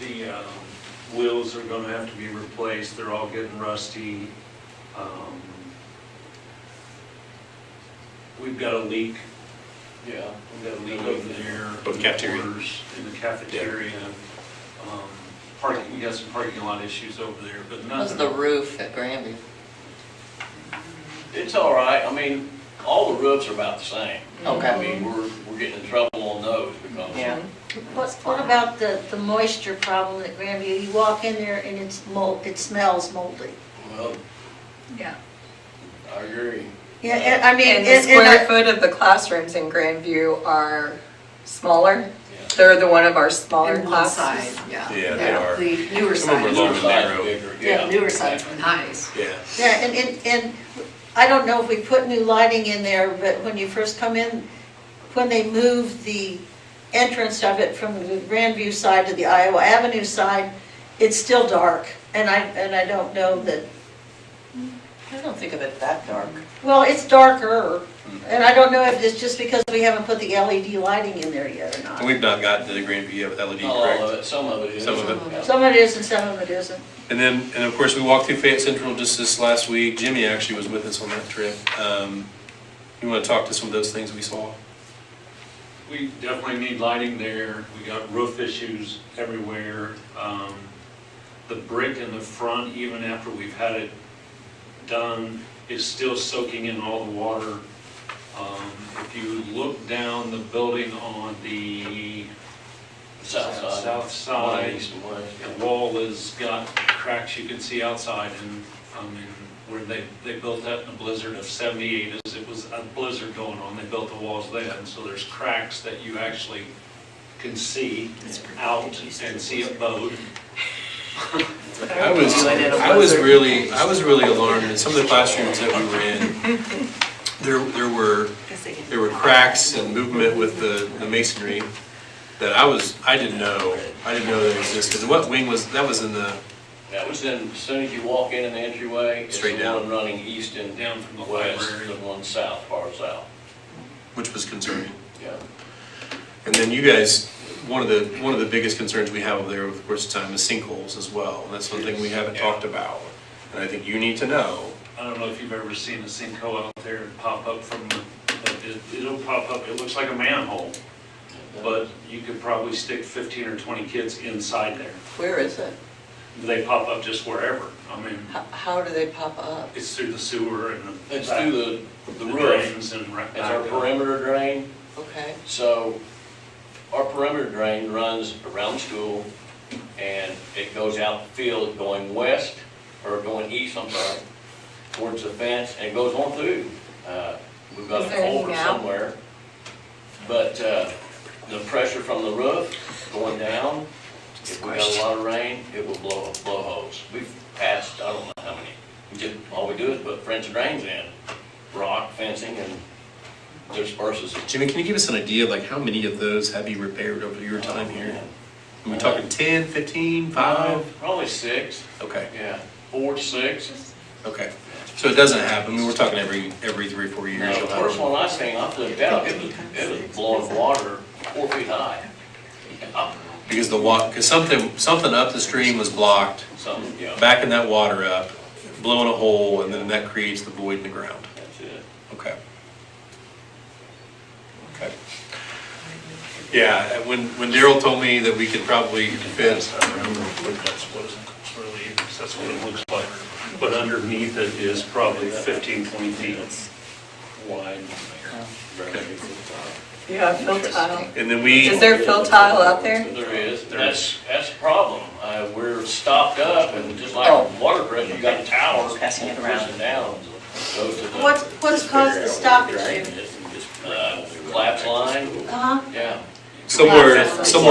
the wheels are going to have to be replaced, they're all getting rusty. We've got a leak, Yeah. we've got a leak over there. Oh, the cafeteria. In the cafeteria. Parking, we got some parking lot issues over there, but How's nothing. the roof at Grandview? It's all right. I mean, all the roofs are about the same. Okay. I mean, we're getting in trouble on those because. Yeah. what about the moisture problem at Grandview? You walk in there and it smells moldy. Well, Yeah. I agree. Yeah, and I mean, And the square foot of the classrooms in Grandview are smaller. They're the one of our smaller And one classes. side, yeah. Yeah, they are. The newer Some of them are side. long. Newer side's bigger, Yeah, yeah. newer side's nice. Yeah. Yeah, and I don't know if we put new lighting in there, but when you first come in, when they moved the entrance of it from the Grandview side to the Iowa Avenue side, it's still dark, and I don't know that, I don't think of it that dark. well, it's darker, and I don't know if it's just because we haven't put the LED lighting in there yet or not. We've not gotten to the Grandview LED, Not all of correct? it, some of it is. Some of it. Yeah. Some of it is and some of it isn't. And then, and of course, we walked through Fayette Central just this last week. Jimmy actually was with us on that trip. You want to talk to some of those things we saw? We definitely need lighting there. We got roof issues everywhere. The brick in the front, even after we've had it done, is still soaking in all the water. If you look down the building on the south side, East and west. the wall has got cracks you can see outside, and where they built that in a blizzard of 78, as it was a blizzard going on, they built the walls then, so there's cracks that you actually can see out and see a boat. I was really alarmed in some of the classrooms that we were in. There were cracks and movement with the masonry that I didn't know that existed. What wing was, that was in the, That was in, as soon as you walk in the entryway, it's Straight the down. one running east and Down from the west, library. the one south, far south. which was concerning. Yeah. And then you guys, one of the biggest concerns we have over there, of course, time is sinkholes as well. And that's something we haven't talked about. And I think you need to know. I don't know if you've ever seen a sinkhole out there and pop up from it'll pop up, it looks like a manhole, but you could probably stick 15 or 20 kids inside there. Where is it? They pop up just wherever. I mean, How do they pop up? it's through the sewer and the. It's through the roof. drains and right It's our back up. perimeter drain. Okay. So our perimeter drain runs around the school and it goes out the field going west, or going east, I'm sorry, towards the fence, and it goes on through. We've got Is a there any culvert now? somewhere. But the pressure from the roof going down, if we got a lot of rain, it will blow holes. We've passed, I don't know how many. All we do is put French drains in, rock fencing, and disperses it. Jimmy, can you give us an idea, like how many of those have you repaired over your time here? Are we talking 10, 15, 5? Probably 6, Okay, yeah, 4 to 6. okay. So it doesn't happen, I mean, we're talking every 3 or 4 years. Now, the you'll have first one. one I seen, I flipped out, it was blowing water 4 feet high. Because because something up the stream was blocked, Something, yeah, backing that water up, blowing a hole, and then that creates the void in the ground. that's it. Okay. Okay. Yeah, and when Daryl told me that we could probably fit, That's what it looks like. But underneath it is probably 15, 20 feet wide. Yeah, fill tile. and then we. Is there fill tile out there? There is, that's the problem. We're stopped up, and just like water pressure, you got a tower Passing it around. pushing down. Goes to the What's caused the stoppage? collapse line, Uh-huh, yeah. Somewhere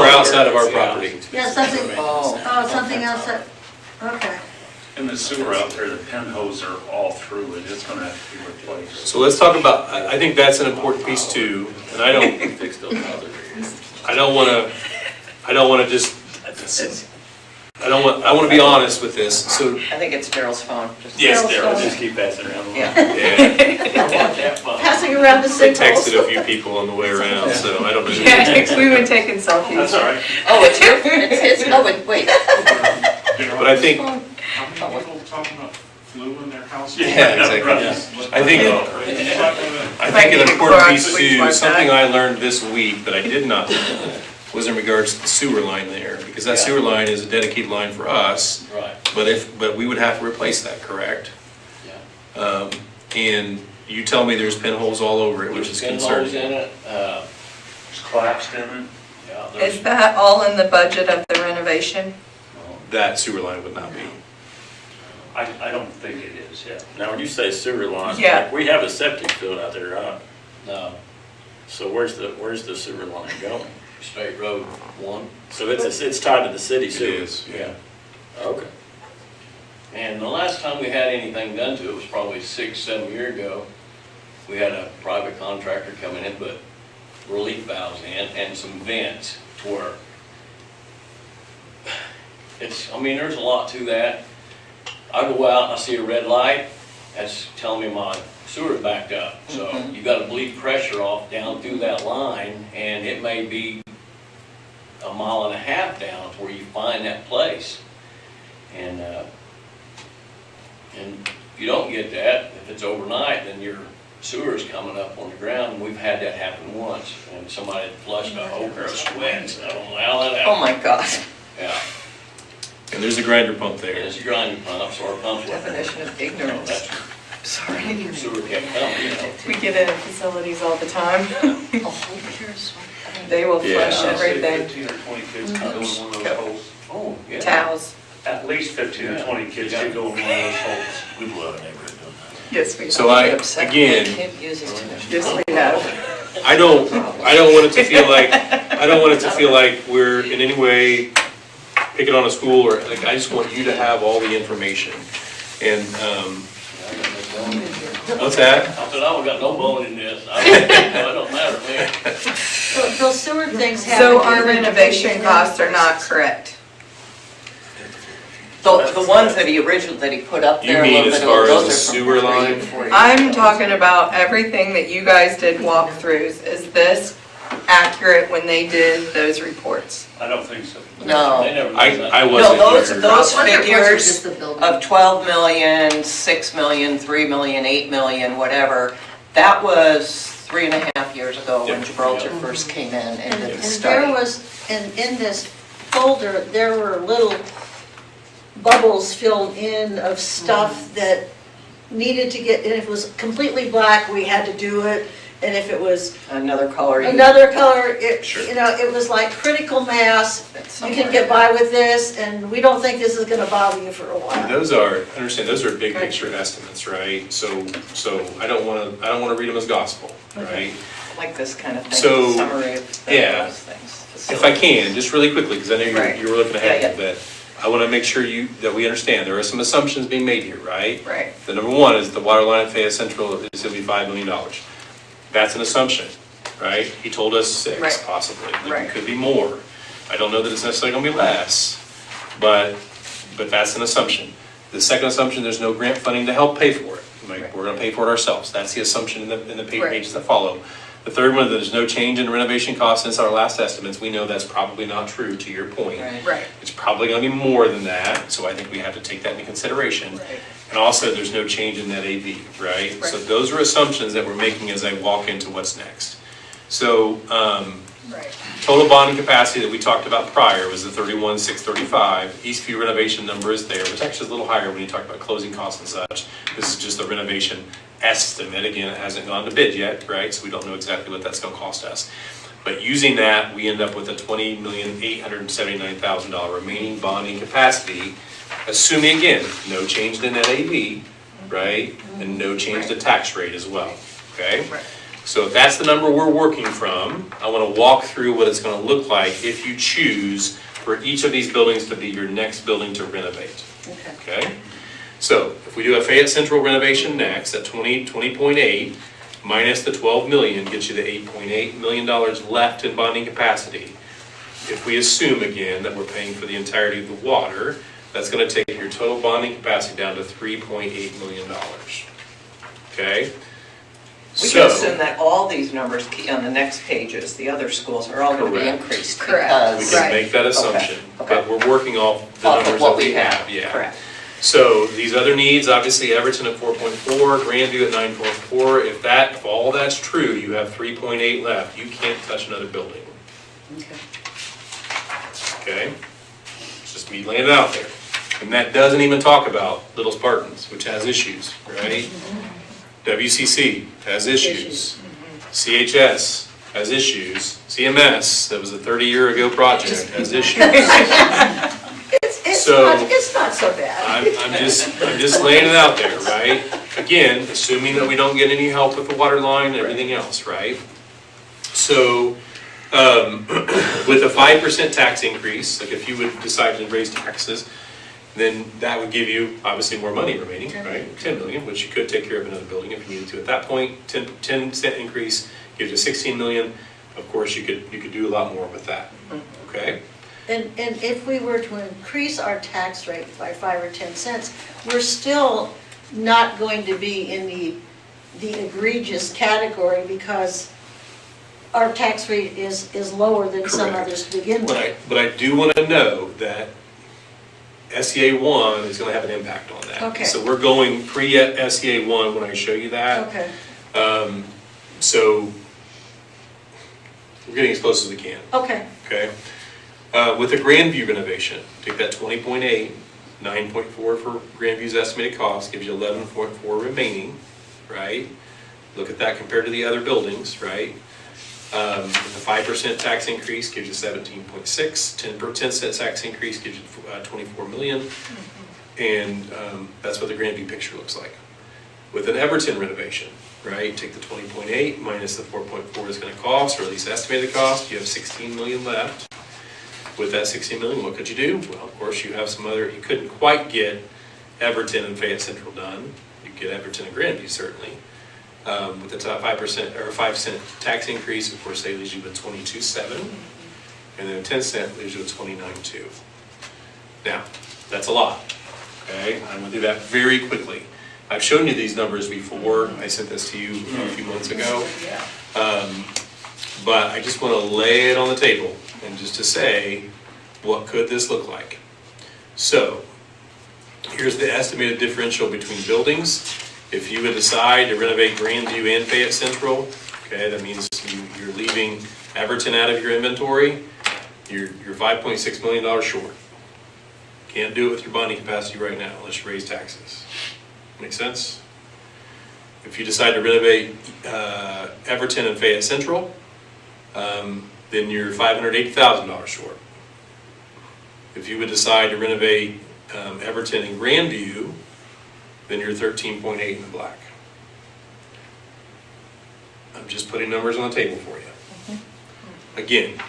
outside of our property. yeah, something, Oh. something else that, okay. And the sewer out there, the pin hose are all through it, it's gonna have to be replaced. So let's talk about, I think that's an important piece too, and I don't wanna just, I wanna be honest with this, so, I think it's Daryl's phone. Just- yes, Darryl, just keep passing around. Yeah. yeah. Passing around the I texted sinkholes. a few people on the way around, so I don't know. Yeah, we've been taking selfies. That's all right. Oh, it's your, it's his, oh, wait. But I think, How many people talking about flu in their house? yeah, exactly. I think an important piece too, something I learned this week that I did not know, was in regards to the sewer line there, because that sewer line is a dedicated line for us, Right, but we would have to replace that, correct? yeah. And you tell me there's pinholes all over it, which is There's pinholes concerning. in it, It's collapsed in it. yeah, Is there's, that all in the budget of the renovation? That sewer line would not be. I don't think it is, yeah. Now, when you say sewer line, Yeah. like, we have a septic field out there, right? no, So where's the sewer line going? State Road 1. So it's tied to the city sewer? Yeah. Okay. And the last time we had anything done to it was probably 6, 7 years ago. We had a private contractor coming in, but relief valves in and some vents to where I mean, there's a lot to that. I go out and I see a red light, that's telling me my sewer's backed up. So you gotta bleed pressure off down through that line, and it may be a mile and a half down to where you find that place. And if you don't get that, if it's overnight, then your sewer's coming up on the ground. And we've had that happen once, and somebody flushed a whole pair of sweats. I don't know how that happened. Oh, my God. Yeah, And there's a grinder pump there. it's a grinding pump, so our pumps were. Definition of You know, ignorance. that's, Sorry. sewer kept coming, you know. We get it in facilities all the time. A whole pair of sweat. They will Yeah. flush I'd say everything. 15 or 20 kids could go in one of those holes. Oh, yeah. Towels. At least 15 or 20 kids could go in one of those holes. We blew out a neighborhood doing Yes, we So have. again, Kid uses too much. Yes, we have. I don't want it to feel like, I don't want it to feel like we're in any way picking on a school, or like, I just want you to have all the information. And, what's that? I said, I got no bone in this. It don't matter, man. So those sewer things have. So our renovation costs are not correct. The ones that he put up You there a mean little as bit far ago, as the those are from sewer 40 line? 40. I'm talking about everything that you guys did walkthroughs. Is this accurate when they did those reports? I don't think so. No. They never did that. I No, wasn't those here. those Wonder if those are figures just the building. of 12 million, 6 million, 3 million, 8 million, whatever, that was 3.5 years ago when Yeah. Gibraltar first came in and did the And study. there was, in this folder, there were little bubbles filled in of stuff that needed to get, and if it was completely black, we had to do it, and if it was Another color. another color, it, Sure. you know, it was like critical mass. That's You can somewhere get in by with this, and we don't think this is gonna bother you for a while. Those are, understand, those are big picture estimates, right? So I don't wanna read them as gospel, right? like this kind of thing, So, summary of yeah. those things. If I can, just really quickly, because I know Right. you were looking ahead Yeah, a little bit. I want to make sure that we understand, there are some assumptions being made here, right? Right. The number one is the water line at Fayette Central is going to be $5 million. That's an assumption, right? He told us 6, Right. possibly. Like, Right. it could be more. I don't know that it's necessarily going to be less, but that's an assumption. The second assumption, there's no grant funding to help pay for it. Like, Right. we're going to pay for it ourselves. That's the assumption in the Right. pages that follow. The third one, there's no change in renovation costs since our last estimates. We know that's probably not true, to your point. Right. Right. It's probably gonna be more than that, so I think we have to take that into consideration. Right. And also, there's no change in net AV, right? So Right. those are assumptions that we're making as I walk into what's next. So, Right. total bonding capacity that we talked about prior was the 31,635. Eastview renovation number is there, which actually is a little higher when you talk about closing costs and such. This is just a renovation estimate. Again, it hasn't gone to bid yet, right? So we don't know exactly what that's gonna cost us. But using that, we end up with a $20,879,000 remaining bonding capacity, assuming again, no change to net AV, right? And no change to tax rate as well, okay? Right. So if that's the number we're working from, I want to walk through what it's going to look like if you choose for each of these buildings to be your next building to renovate. Okay? So if we do a Fayette Central renovation next at 20.8 minus the 12 million gets you the $8.8 million left in bonding capacity. If we assume again that we're paying for the entirety of the water, that's going to take your total bonding capacity down to $3.8 million. Okay? We can assume that all these numbers on the next pages, the other schools, are all going to be Correct. increased. Correct. We because- can Right. make that assumption, Okay. but we're working off the Off of numbers what that we we have. have, yeah. Correct. So these other needs, obviously Everton at 4.4, Grandview at 9.4, if all that's true, you have 3.8 left, you can't touch another building. Okay? It's just me laying it out there. And that doesn't even talk about Little Spartans, which has issues, right? WCC has issues. CHS has issues. CMS, that was a 30-year-ago project, has issues. It's not so bad. I'm just laying it out there, right? Again, assuming that we don't get any help with the water line and everything else, right? So, with a 5% tax increase, like if you would decide to raise taxes, then that would give you obviously more money remaining, right? 10 million, which you could take care of another building if you needed to. At that point, 10% increase gives you 16 million. of course, you could do a lot more with that, okay? And if we were to increase our tax rate by 5 or 10 cents, we're still not going to be in the egregious category because our tax rate is lower than some Correct. others to begin with. But I do want to know that SEA 1 is going to have an impact on that. Okay. So we're going pre-SEA 1 when I show you that. Okay, So we're getting as close as we can, okay, okay? With the Grandview renovation, take that 20.8, 9.4 for Grandview's estimated cost, gives you 11.4 remaining, right? Look at that compared to the other buildings, right? The 5% tax increase gives you 17.6, 10% tax increase gives you 24 million, and that's what the Grandview picture looks like. With an Everton renovation, right, take the 20.8 minus the 4.4 is going to cost, or at least estimated cost, you have 16 million left. With that 16 million, what could you do? Well, of course, you have some other, you couldn't quite get Everton and Fayette Central done. You could get Everton and Grandview, certainly. With the top 5% or 5-cent tax increase, of course, they leaves you with 22.7, and then 10 cent leaves you with 29.2. Now, that's a lot, okay? I'm gonna do that very quickly. I've shown you these numbers before. I sent this to you a few months ago. But I just wanna lay it on the table and just to say, what could this look like? So, here's the estimated differential between buildings. If you would decide to renovate Grandview and Fayette Central, okay, that means you're leaving Everton out of your inventory, you're $5.6 million short. Can't do it with your bonding capacity right now unless you raise taxes. Make sense? If you decide to renovate Everton and Fayette Central, then you're $580,000 short. If you would decide to renovate Everton and Grandview, then you're 13.8 in the black. I'm just putting numbers on the table for you. Again,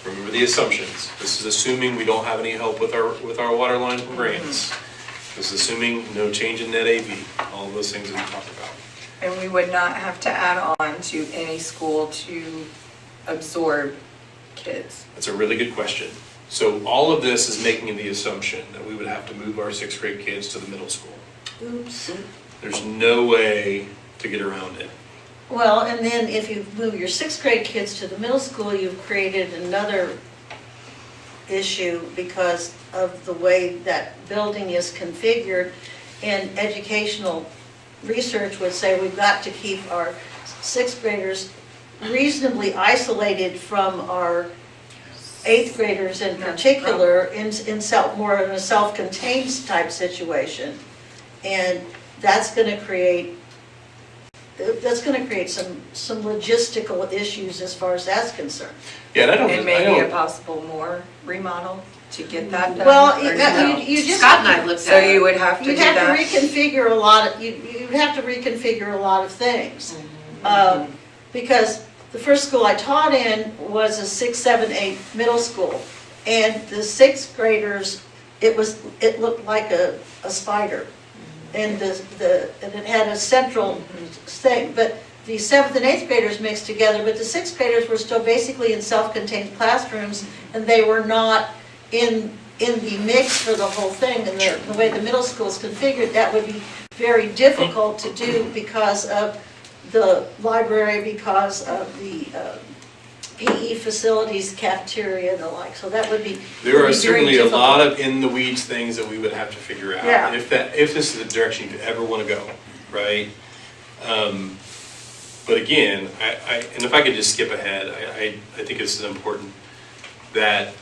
remember the assumptions. This is assuming we don't have any help with our water line from grants. This is assuming no change in net AV, all of those things that we talked about. And we would not have to add on to any school to absorb kids. That's a really good question. So all of this is making the assumption that we would have to move our 6th grade kids to the middle school. oops. There's no way to get around it. Well, and then if you move your 6th grade kids to the middle school, you've created another issue because of the way that building is configured. And educational research would say we've got to keep our 6th graders reasonably isolated from our 8th graders in particular in more in a self-contained type situation. And that's going to create some logistical issues as far as that's concerned. Yeah, and I don't. And maybe a possible more remodel to get that done? Well, or no? you just Scott and I looked So at it. you would have to do you'd have to that? reconfigure a lot of, you'd have to reconfigure a lot of things. Because the first school I taught in was a 6, 7, 8 middle school. And the 6th graders, it looked like a spider. And and it had a central thing, but the 7th and 8th graders mixed together, but the 6th graders were still basically in self-contained classrooms, and they were not in the mix for the whole thing. And the way the middle school is configured, that would be very difficult to do because of the library, because of the PE facilities, cafeteria and the like, so that would be There are very certainly a difficult. lot of in the weeds things that we would have to figure out. Yeah. If this is the direction you ever want to go, right? But again, and if I could just skip ahead, I think this is important, that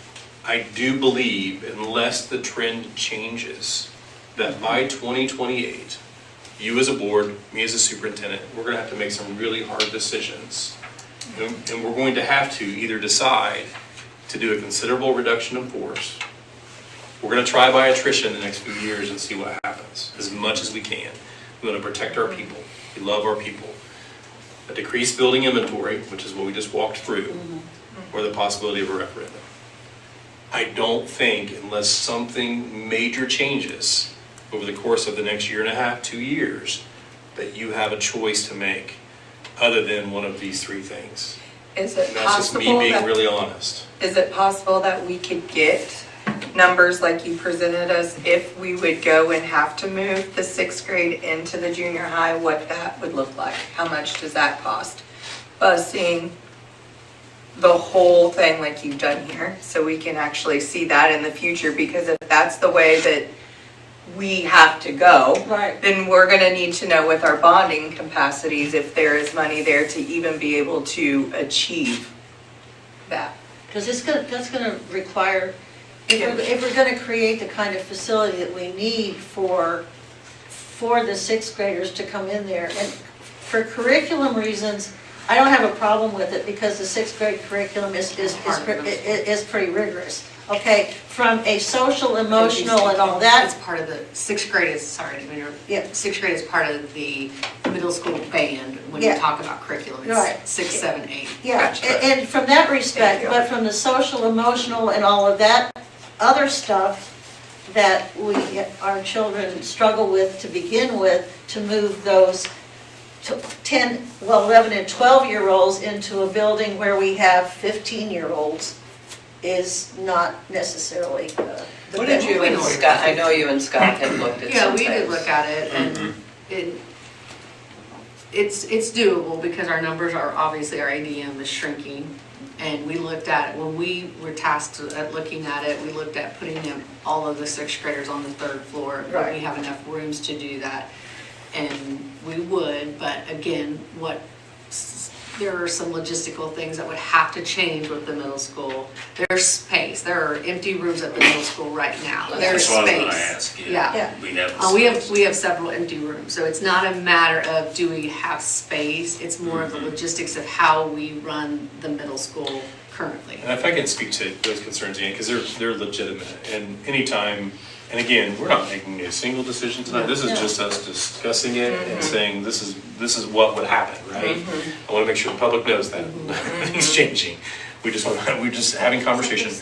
I do believe unless the trend changes, that by 2028, you as a board, me as a superintendent, we're going to have to make some really hard decisions. And we're going to have to either decide to do a considerable reduction in force. We're going to try by attrition the next few years and see what happens, as much as we can. We want to protect our people. We love our people. A decreased building inventory, which is what we just walked through, or the possibility of a referendum. I don't think, unless something major changes over the course of the next year and a half, 2 years, that you have a choice to make other than one of these three things. Is it And that's just me possible being that, really honest. is it possible that we could get numbers like you presented us if we would go and have to move the 6th grade into the junior high, what that would look like? How much does that cost? Busing, the whole thing like you've done here, so we can actually see that in the future, because if that's the way that we have to go, Right. then we're gonna need to know with our bonding capacities if there is money there to even be able to achieve that. Because that's gonna require, if we're gonna create the kind of facility that we need for the 6th graders to come in there, and for curriculum reasons, I don't have a problem with it, because the 6th grade curriculum is pretty rigorous. Okay, from a social, emotional, and all that, It's part of the, 6th grade is, sorry, I mean, Yeah. 6th grade is part of the middle school band when Yeah. you talk about curriculum. Right. It's 6, 7, 8. yeah, and from that respect, Thank you. but from the social, emotional, and all of that other stuff that our children struggle with to begin with, to move those 11 and 12-year-olds into a building where we have 15-year-olds is not necessarily the What did best. you and Scott, I know you and Scott had looked at Yeah, some we did things. look at it, and it's doable, because our numbers are, obviously our ADM is shrinking. And we looked at it, when we were tasked at looking at it, we looked at putting them, all of the 6th graders on the 3rd floor. But we Right. have enough rooms to do that, and we would, but again, there are some logistical things that would have to change with the middle school. There's space, there are empty rooms at the middle school right now, there's That's what I was space. gonna ask, Yeah. Yeah. We have several empty rooms, so it's not a matter of do we have space, it's more of the logistics of how we run the middle school currently. And if I can speak to those concerns, Ian, because they're legitimate, and anytime, and again, we're not making a single decision tonight, this is No. just us discussing it and saying this is what would happen, right? I want to make sure the public knows that, nothing's changing, we're just having conversation.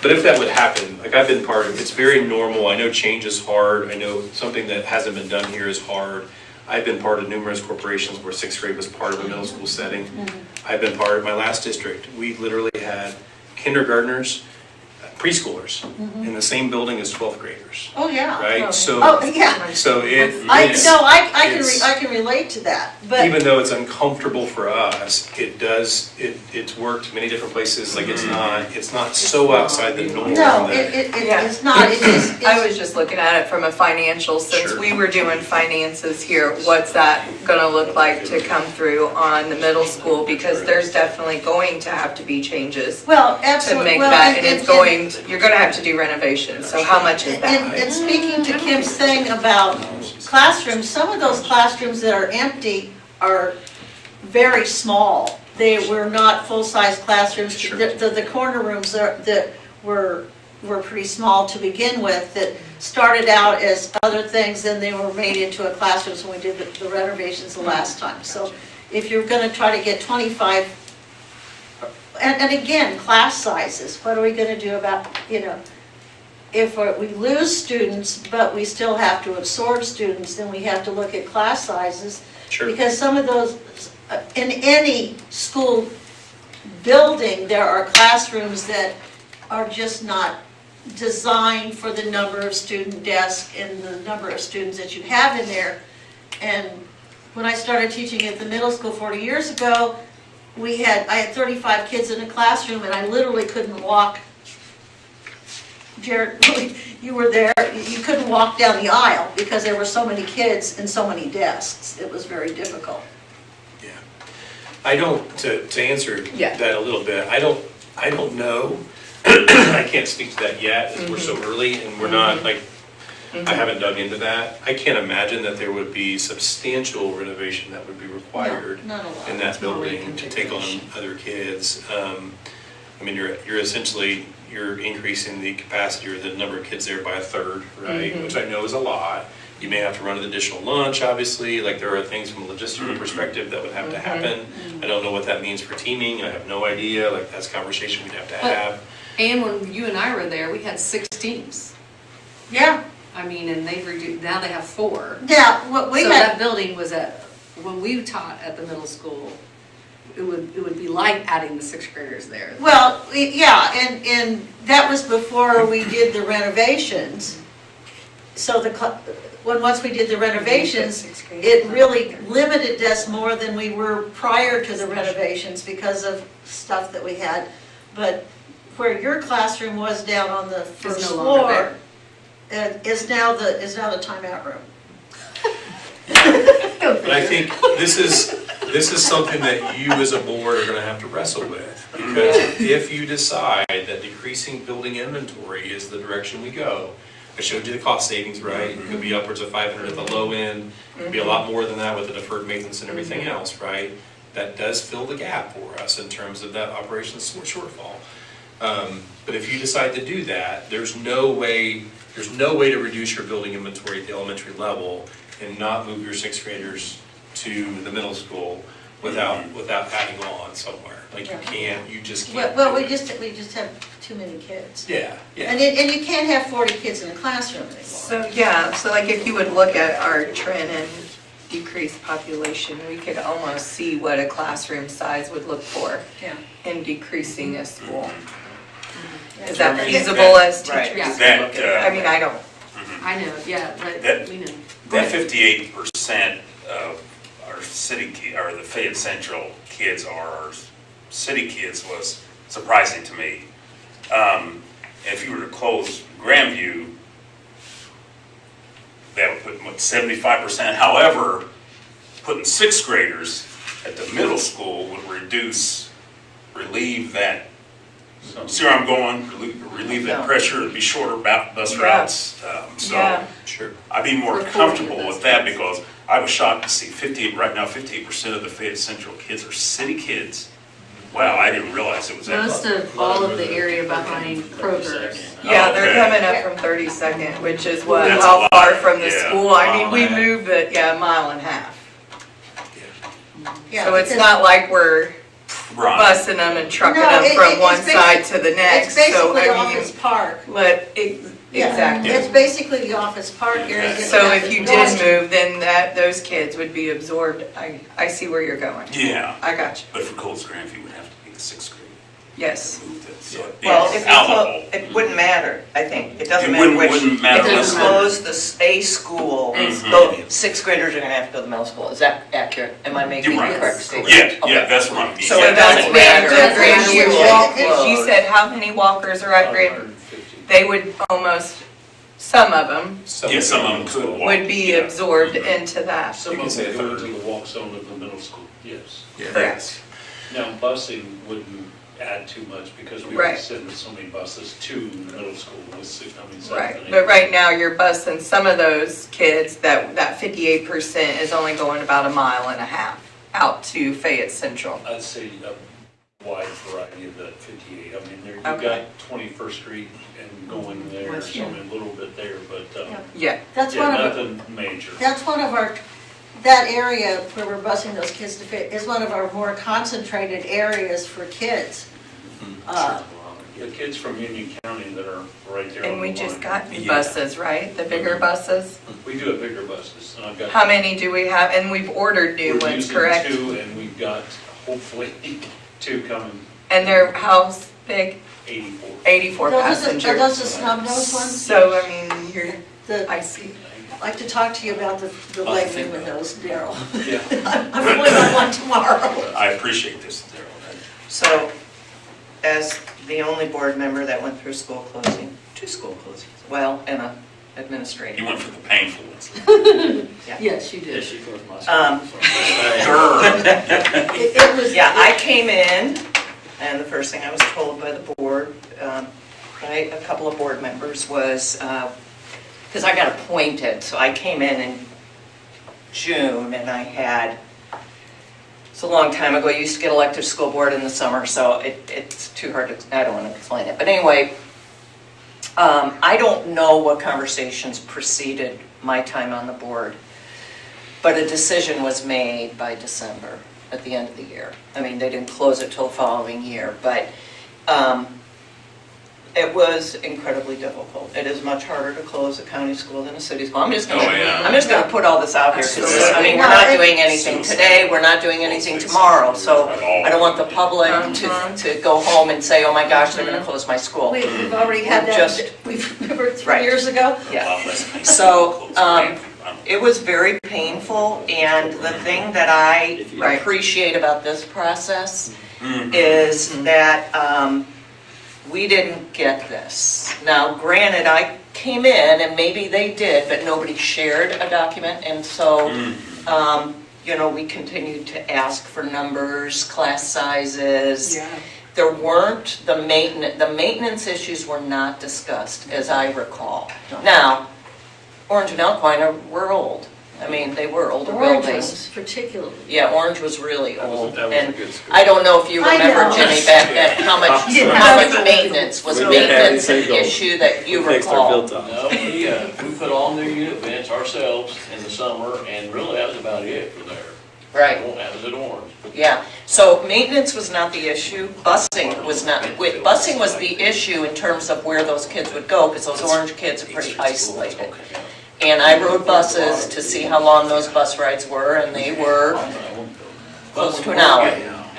But if that would happen, like I've been part of, it's very normal, I know change is hard, I know something that hasn't been done here is hard. I've been part of numerous corporations where 6th grade was part of a middle school setting. I've been part of my last district, we literally had kindergartners, preschoolers in the same building as 12th graders, Oh, yeah. right? So Yeah. so I it's- can relate to that, but. even though it's uncomfortable for us, it's worked many different places, like it's not so outside the norm No, that. it's not, it is. I was just looking at it from a financial, since Sure. we were doing finances here, what's that gonna look like to come through on the middle school? Because there's definitely going to have to be changes Well, to absolutely. make Well, that, and it's going, you're gonna have to do renovations, so how much is that? And speaking to Kim's thing about classrooms, some of those classrooms that are empty are very small. They were not full-size classrooms. Sure. The corner rooms that were pretty small to begin with, that started out as other things, then they were made into a classrooms when we did the renovations the last time. So if you're gonna try to get 25, and again, class sizes, what are we gonna do about, if we lose students, but we still have to absorb students, then we have to look at class sizes. Sure. Because some of those, in any school building, there are classrooms that are just not designed for the number of student desks and the number of students that you have in there. And when I started teaching at the middle school 40 years ago, I had 35 kids in a classroom, and I literally couldn't walk. Jared, you were there, you couldn't walk down the aisle because there were so many kids and so many desks. It was very difficult. Yeah. I don't, to answer Yeah. that a little bit, I don't know. I can't speak to that yet, as we're so early and we're not, like, I haven't dug into that. I can't imagine that there would be substantial renovation that would be required Not a lot. in that building to take on other kids. I mean, you're essentially, you're increasing the capacity or the number of kids there by a third, right? Which I know is a lot. You may have to run an additional lunch, obviously, like there are things from a logistical perspective that would have to happen. I don't know what that means for teaming, I have no idea, like that's a conversation we'd have to have. And when you and I were there, we had 6 teams. Yeah, I mean, and they've reduced, now they have 4. yeah, what we So had, that building was when we taught at the middle school, it would be like adding the sixth graders there. Well, yeah, and that was before we did the renovations. So once we did the renovations, it really limited us more than we were prior to the renovations because of stuff that we had. But where your classroom was down on the first no longer floor, is now the timeout room. But I think this is something that you as a board are gonna have to wrestle with. Because if you decide that decreasing building inventory is the direction we go, I showed you the cost savings, right? It could be upwards of 500 at the low end, it could be a lot more than that with the deferred maintenance and everything else, right? That does fill the gap for us in terms of that operations shortfall. But if you decide to do that, there's no way to reduce your building inventory at the elementary level and not move your sixth graders to the middle school without adding on somewhere. Like you can't, you just can't. Well, do we it. just have too many kids. Yeah, yeah. And you can't have 40 kids in a classroom anymore. So, yeah, so like if you would look at our trend in decreased population, we could almost see what a classroom size would look for Yeah. in decreasing a school. Is Yeah. that feasible as Right. teachers? That, I mean, I don't, I know, yeah, but That- we know. that 58% of our city, or the Fayette Central kids are our city kids was surprising to me. If you were to close Grandview, that would put, what, 75%? However, putting sixth graders at the middle school would relieve that, see where I'm going? Relieve that pressure, it'd be shorter bus Yeah. routes. So yeah, Sure. I'd be more comfortable with that because I was shocked to see 58% of the Fayette Central kids are city kids. Wow, I didn't realize it was that. Most of all of the area behind Kroger's. yeah, they're Okay. coming up from 32nd, which is what, That's a how lot, far from the yeah, school? I mean, mile we and a half. moved it, yeah, a mile and a half. Yeah, So it's because- not like we're Right. busing them and trucking No, them from it's one side basi- to the next, It's so basically I Office mean, Park. Yeah, exactly. It's basically the Office Park area. Yeah. So if you did move, then those kids would be absorbed, I see where you're going. Yeah, I got you, but for Coles Grandview, it would have to be the sixth grade. yes. Moved it, so it- Well, it's if you allocable. it wouldn't matter, I think. It doesn't It matter wouldn't- which. wouldn't matter If you which one. close a school, sixth graders are gonna have to go to middle school. Is that accurate? Am I making You're the right. correct statement? Yeah, Okay. yeah, that's what I'm. So yeah, it doesn't matter. Grandview Grandview walk, she said how many walkers are at Grandview? They would almost, some of them Yeah, some of them could walk. would be yeah. absorbed into that. Some You can of say them go third. to the walk zone of the middle school, yes. Yeah. Correct. Now, busing wouldn't add too much because we Right. would send so many buses to the middle school with seventh Right, and but eighth. right now you're busing some of those kids, that 58% is only going about a mile and a half out to Fayette Central. I'd say a wide variety of that 58. I mean, you've Okay. got 21st Street and going there, West, so I mean, a little bit there, but, Yeah, That's yeah, one of, nothing major. that's one of our, that area where we're busing those kids to fit is one of our more concentrated areas for kids. The kids from Union County that are right there on and the we just line. got new Yeah. buses, right? The bigger buses? We do have bigger buses, and I've got. How many do we have? And we've ordered new We're ones, using correct? 2, and we've got hopefully 2 coming, And they're how big? 84. 84 Are those passengers. the snub-nosed ones? So, I mean, The, I see. I'd like to talk to you about the leg moving those, Daryl. Yeah. I'm going on one tomorrow. I appreciate this, Daryl. So, as the only board member that went through school closing, 2 school closings, well, and a administrative. You went for the painful ones. Yes, you did. It was. Yeah, I came in, and the first thing I was told by the board, by a couple of board members was, because I got appointed, so I came in June, and I had, it's a long time ago, I used to get elected to school board in the summer, so it's too hard to, I don't want to explain it. But anyway, I don't know what conversations preceded my time on the board, but a decision was made by December, at the end of the year. I mean, they didn't close it till the following year, but It was incredibly difficult. It is much harder to close a county school than a city school. I'm just Oh, yeah. gonna put all this out here, because, I mean, we're not doing anything today, we're not doing anything tomorrow, so I don't want the public to go home and say, oh my gosh, they're gonna close my school. We've already had that, Just- remember 3 Right. years ago? Yeah. So, it was very painful, and the thing that I appreciate about this process is that, we didn't get this. Now, granted, I came in, and maybe they did, but nobody shared a document, and so, you know, we continued to ask for numbers, class sizes. There weren't, the maintenance issues were not discussed, as I recall. Now, Orange and Alpine were old. I mean, they were older Orange buildings. was particularly. Yeah, Orange was really old. That was a And good school. I don't know if you I remember, know. Jimmy, back then, how much maintenance, was We did have maintenance an anything going. issue that you We fixed our recall? built-up. No, we put all new unit vents ourselves in the summer, and really that was about it for there. Right, That was at Orange. yeah. So maintenance was not the issue, busing was not, busing was the issue in terms of where those kids would go, because those Orange kids are pretty isolated. And I rode buses to see how long those bus rides were, and they were, Close to an hour.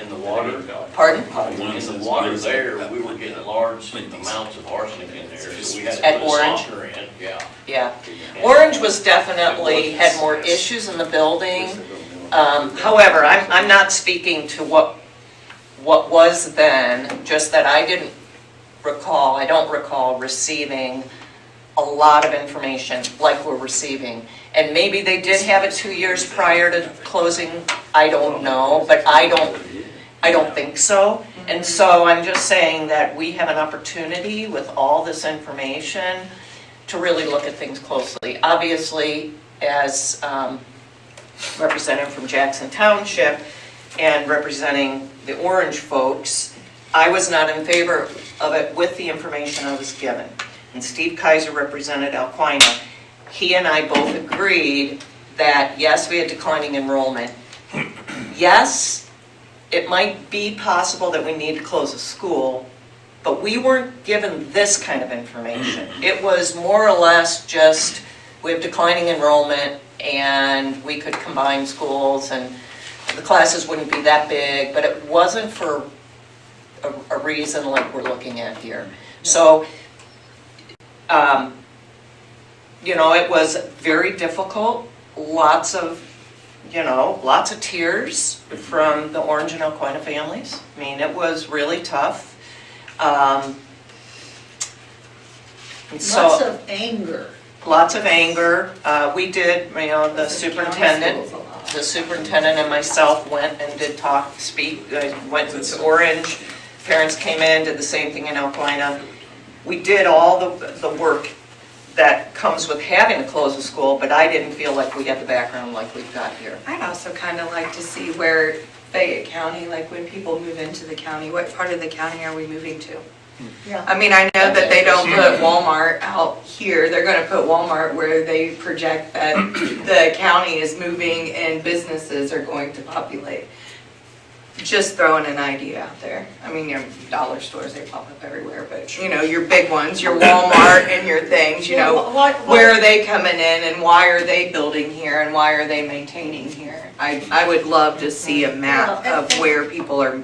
In the water, pardon? in the water there, we were getting large amounts of arsenic in there, so we had to At put a Orange? softener in, yeah. Yeah. Orange was definitely, had more issues in the building. However, I'm not speaking to what was then, just that I don't recall receiving a lot of information like we're receiving. And maybe they did have it 2 years prior to closing, I don't know, but I don't think so. And so I'm just saying that we have an opportunity with all this information to really look at things closely. Obviously, as representative from Jackson Township and representing the Orange folks, I was not in favor of it with the information I was given. And Steve Kaiser represented Alquina. He and I both agreed that, yes, we had declining enrollment. Yes, it might be possible that we need to close a school, but we weren't given this kind of information. It was more or less just, we have declining enrollment, and we could combine schools, and the classes wouldn't be that big, but it wasn't for a reason like we're looking at here. So, you know, it was very difficult, lots of tears from the Orange and Alquina families. I mean, it was really tough. And so, Lots of anger. We did, you know, the superintendent and myself went and did speak. I went to Orange, parents came in, did the same thing in Alquina. We did all the work that comes with having to close a school, but I didn't feel like we had the background like we've got here. I'd also kind of like to see where Fayette County, like when people move into the county, what part of the county are we moving to? Yeah. I mean, I know that they don't put Walmart out here, they're gonna put Walmart where they project that the county is moving and businesses are going to populate. Just throwing an idea out there. I mean, your dollar stores, they pop up everywhere, but you know, your big ones, your Walmart and your things, you know, where are they coming in and why are they building here and why are they maintaining here? I would love to see a map of where people are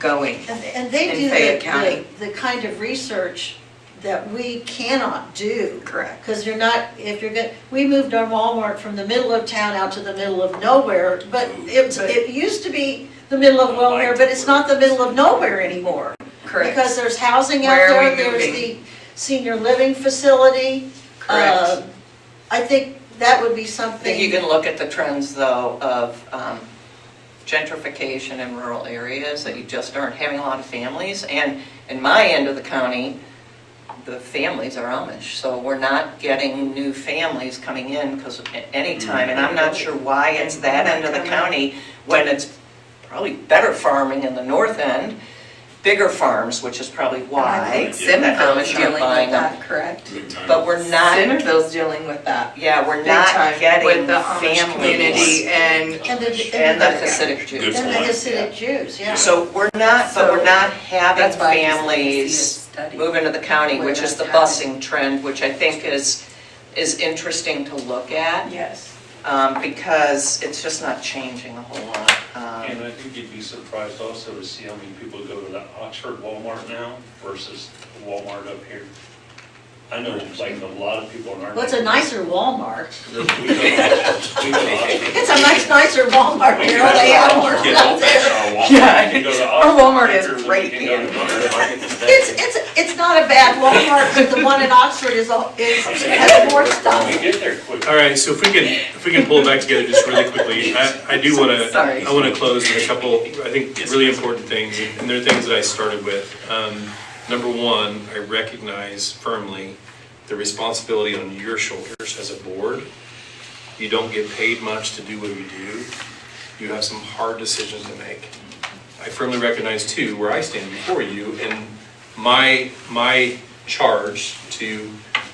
going. And they in do Fayette County. the kind of research that we cannot do. Correct. Because we moved our Walmart from the middle of town out to the middle of nowhere, but it used to be the middle of nowhere, but it's not the middle of nowhere anymore. Correct. Because there's housing out Where are there, we there's moving? the senior living facility. Correct. I think that would be I something. think you can look at the trends, though, of gentrification in rural areas, that you just aren't having a lot of families. And in my end of the county, the families are Amish, so we're not getting new families coming in because any time, and I'm not sure why it's that end of the county when it's probably better farming in the north end, bigger farms, which is probably why the Centerville's Amish dealing aren't with buying them. that, correct? But we're not, Centerville's dealing with that. yeah, we're Big not time getting with the Amish community families and and the Hasidic Jews. And the Hasidic Jews, yeah. So we're not So having that's why I just like to see a families study. move into the county, Where which is the that's busing trend, which I think is interesting to look at, Yes. because it's just not changing a whole lot. And I think you'd be surprised also to see how many people go to the Oxford Walmart now versus the Walmart up here. I know, like, a lot of people in our. Well, it's a nicer Walmart. We go to Oxford. It's a much nicer Walmart, Carol, they have more stuff there. Yeah, You go to our Oxford Walmart is quicker than great, you can go to man. Walmart. It's not a bad Walmart, but the one in Oxford has more We stuff. get there quicker. All right, so if we can pull it back together just really quickly, I do want to, Sorry. I want to close with a couple, I think, really important things, and they're things that I started with. Number one, I recognize firmly the responsibility on your shoulders as a board. You don't get paid much to do what you do. You have some hard decisions to make. I firmly recognize too where I stand before you and my charge to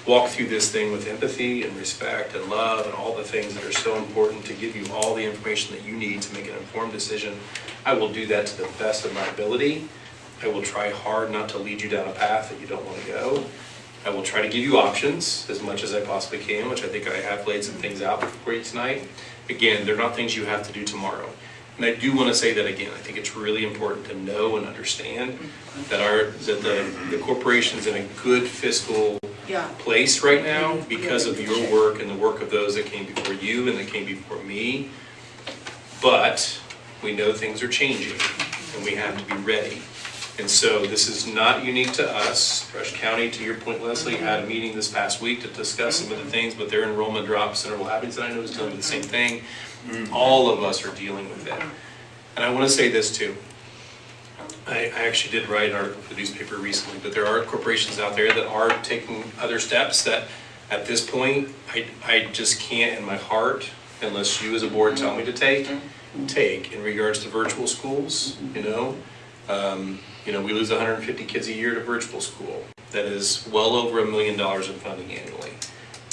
walk through this thing with empathy and respect and love and all the things that are so important to give you all the information that you need to make an informed decision. I will do that to the best of my ability. I will try hard not to lead you down a path that you don't want to go. I will try to give you options as much as I possibly can, which I think I have laid some things out for you tonight. Again, they're not things you have to do tomorrow. And I do want to say that again, I think it's really important to know and understand that the corporation's in a good fiscal Yeah. place right now because of your work and the work of those that came before you and that came before me. But we know things are changing and we have to be ready. And so this is not unique to us. Rush County, to your point, Leslie, had a meeting this past week to discuss some of the things, but their enrollment drops, Central Abington, I know, is dealing with the same thing. All of us are dealing with it. And I want to say this too. I actually did write an article for the newspaper recently, but there are corporations out there that are taking other steps that at this point, I just can't in my heart, unless you as a board tell me to take in regards to virtual schools, we lose 150 kids a year to virtual school. That is well over $1 million in funding annually.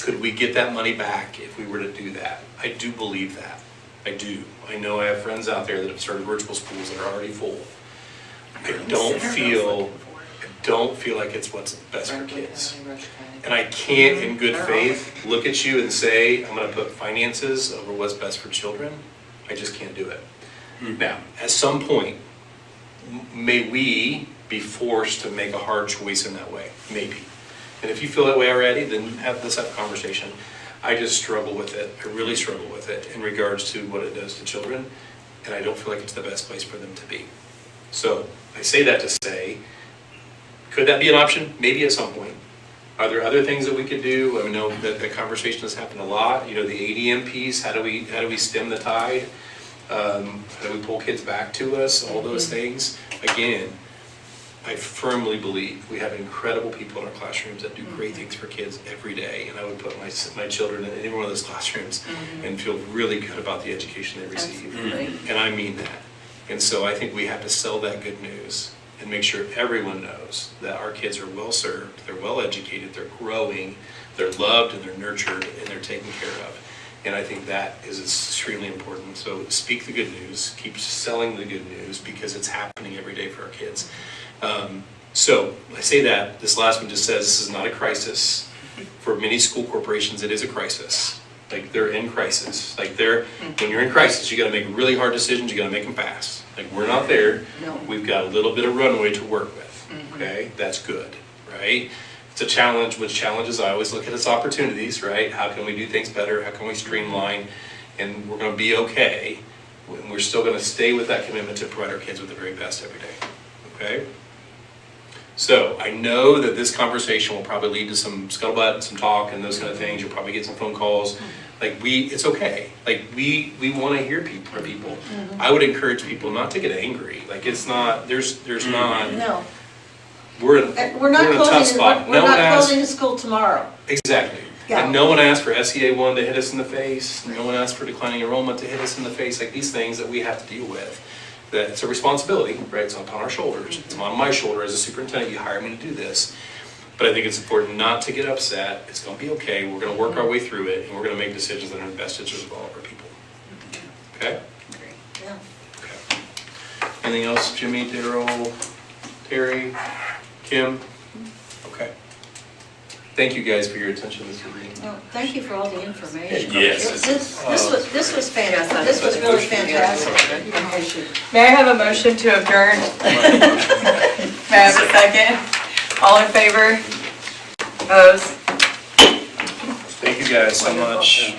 Could we get that money back if we were to do that? I do believe that. I do. I know I have friends out there that have started virtual schools that are already full. I don't feel like it's what's best for kids. And I can't, in good faith, look at you and say, I'm going to put finances over what's best for children. I just can't do it. Now, at some point, may we be forced to make a hard choice in that way? Maybe. And if you feel that way already, then let's have a conversation. I just struggle with it. I really struggle with it in regards to what it does to children. And I don't feel like it's the best place for them to be. So I say that to say, could that be an option? Maybe at some point. Are there other things that we could do? I know that the conversation has happened a lot. The ADM piece, how do we stem the tide? How do we pull kids back to us? All those things. Again, I firmly believe we have incredible people in our classrooms that do great things for kids every day. And I would put my children in any one of those classrooms and feel really good about the education they receive. And I mean that. And so I think we have to sell that good news and make sure everyone knows that our kids are well served, they're well educated, they're growing, they're loved and they're nurtured and they're taken care of. And I think that is extremely important. So speak the good news, keep selling the good news because it's happening every day for our kids. So I say that, this last one just says this is not a crisis. For many school corporations, it is a crisis. Like they're in crisis. When you're in crisis, you gotta make really hard decisions, you gotta make them fast. Like we're not there. No. We've got a little bit of runway to work with, okay? That's good, right? It's a challenge, which challenges I always look at as opportunities, right? How can we do things better? How can we streamline? And we're gonna be okay. And we're still gonna stay with that commitment to provide our kids with the very best every day, okay? So I know that this conversation will probably lead to some scuttlebutt and some talk and those kind of things. You'll probably get some phone calls. It's okay. We want to hear from people. I would encourage people not to get angry. There's not, No. we're in We're not a tough closing, spot. we're not closing the school tomorrow. Exactly. Yeah. And no one asked for SEA 1 to hit us in the face. No one asked for declining enrollment to hit us in the face. These things that we have to deal with. That it's a responsibility, right? It's upon our shoulders. It's on my shoulder as a superintendent. You hire me to do this. But I think it's important not to get upset. It's going to be okay. We're going to work our way through it, and we're going to make decisions that are in the best interest of all of our people. Okay? Yeah. Okay. Anything else, Jimmy, Daryl, Terry, Kim? thank you guys for your attention this evening. Well, thank you for all the information. Yes. This was fantastic. This was really fantastic. May I have a motion to adjourn? May I have a second? All in favor? Opposed? Thank you guys so much.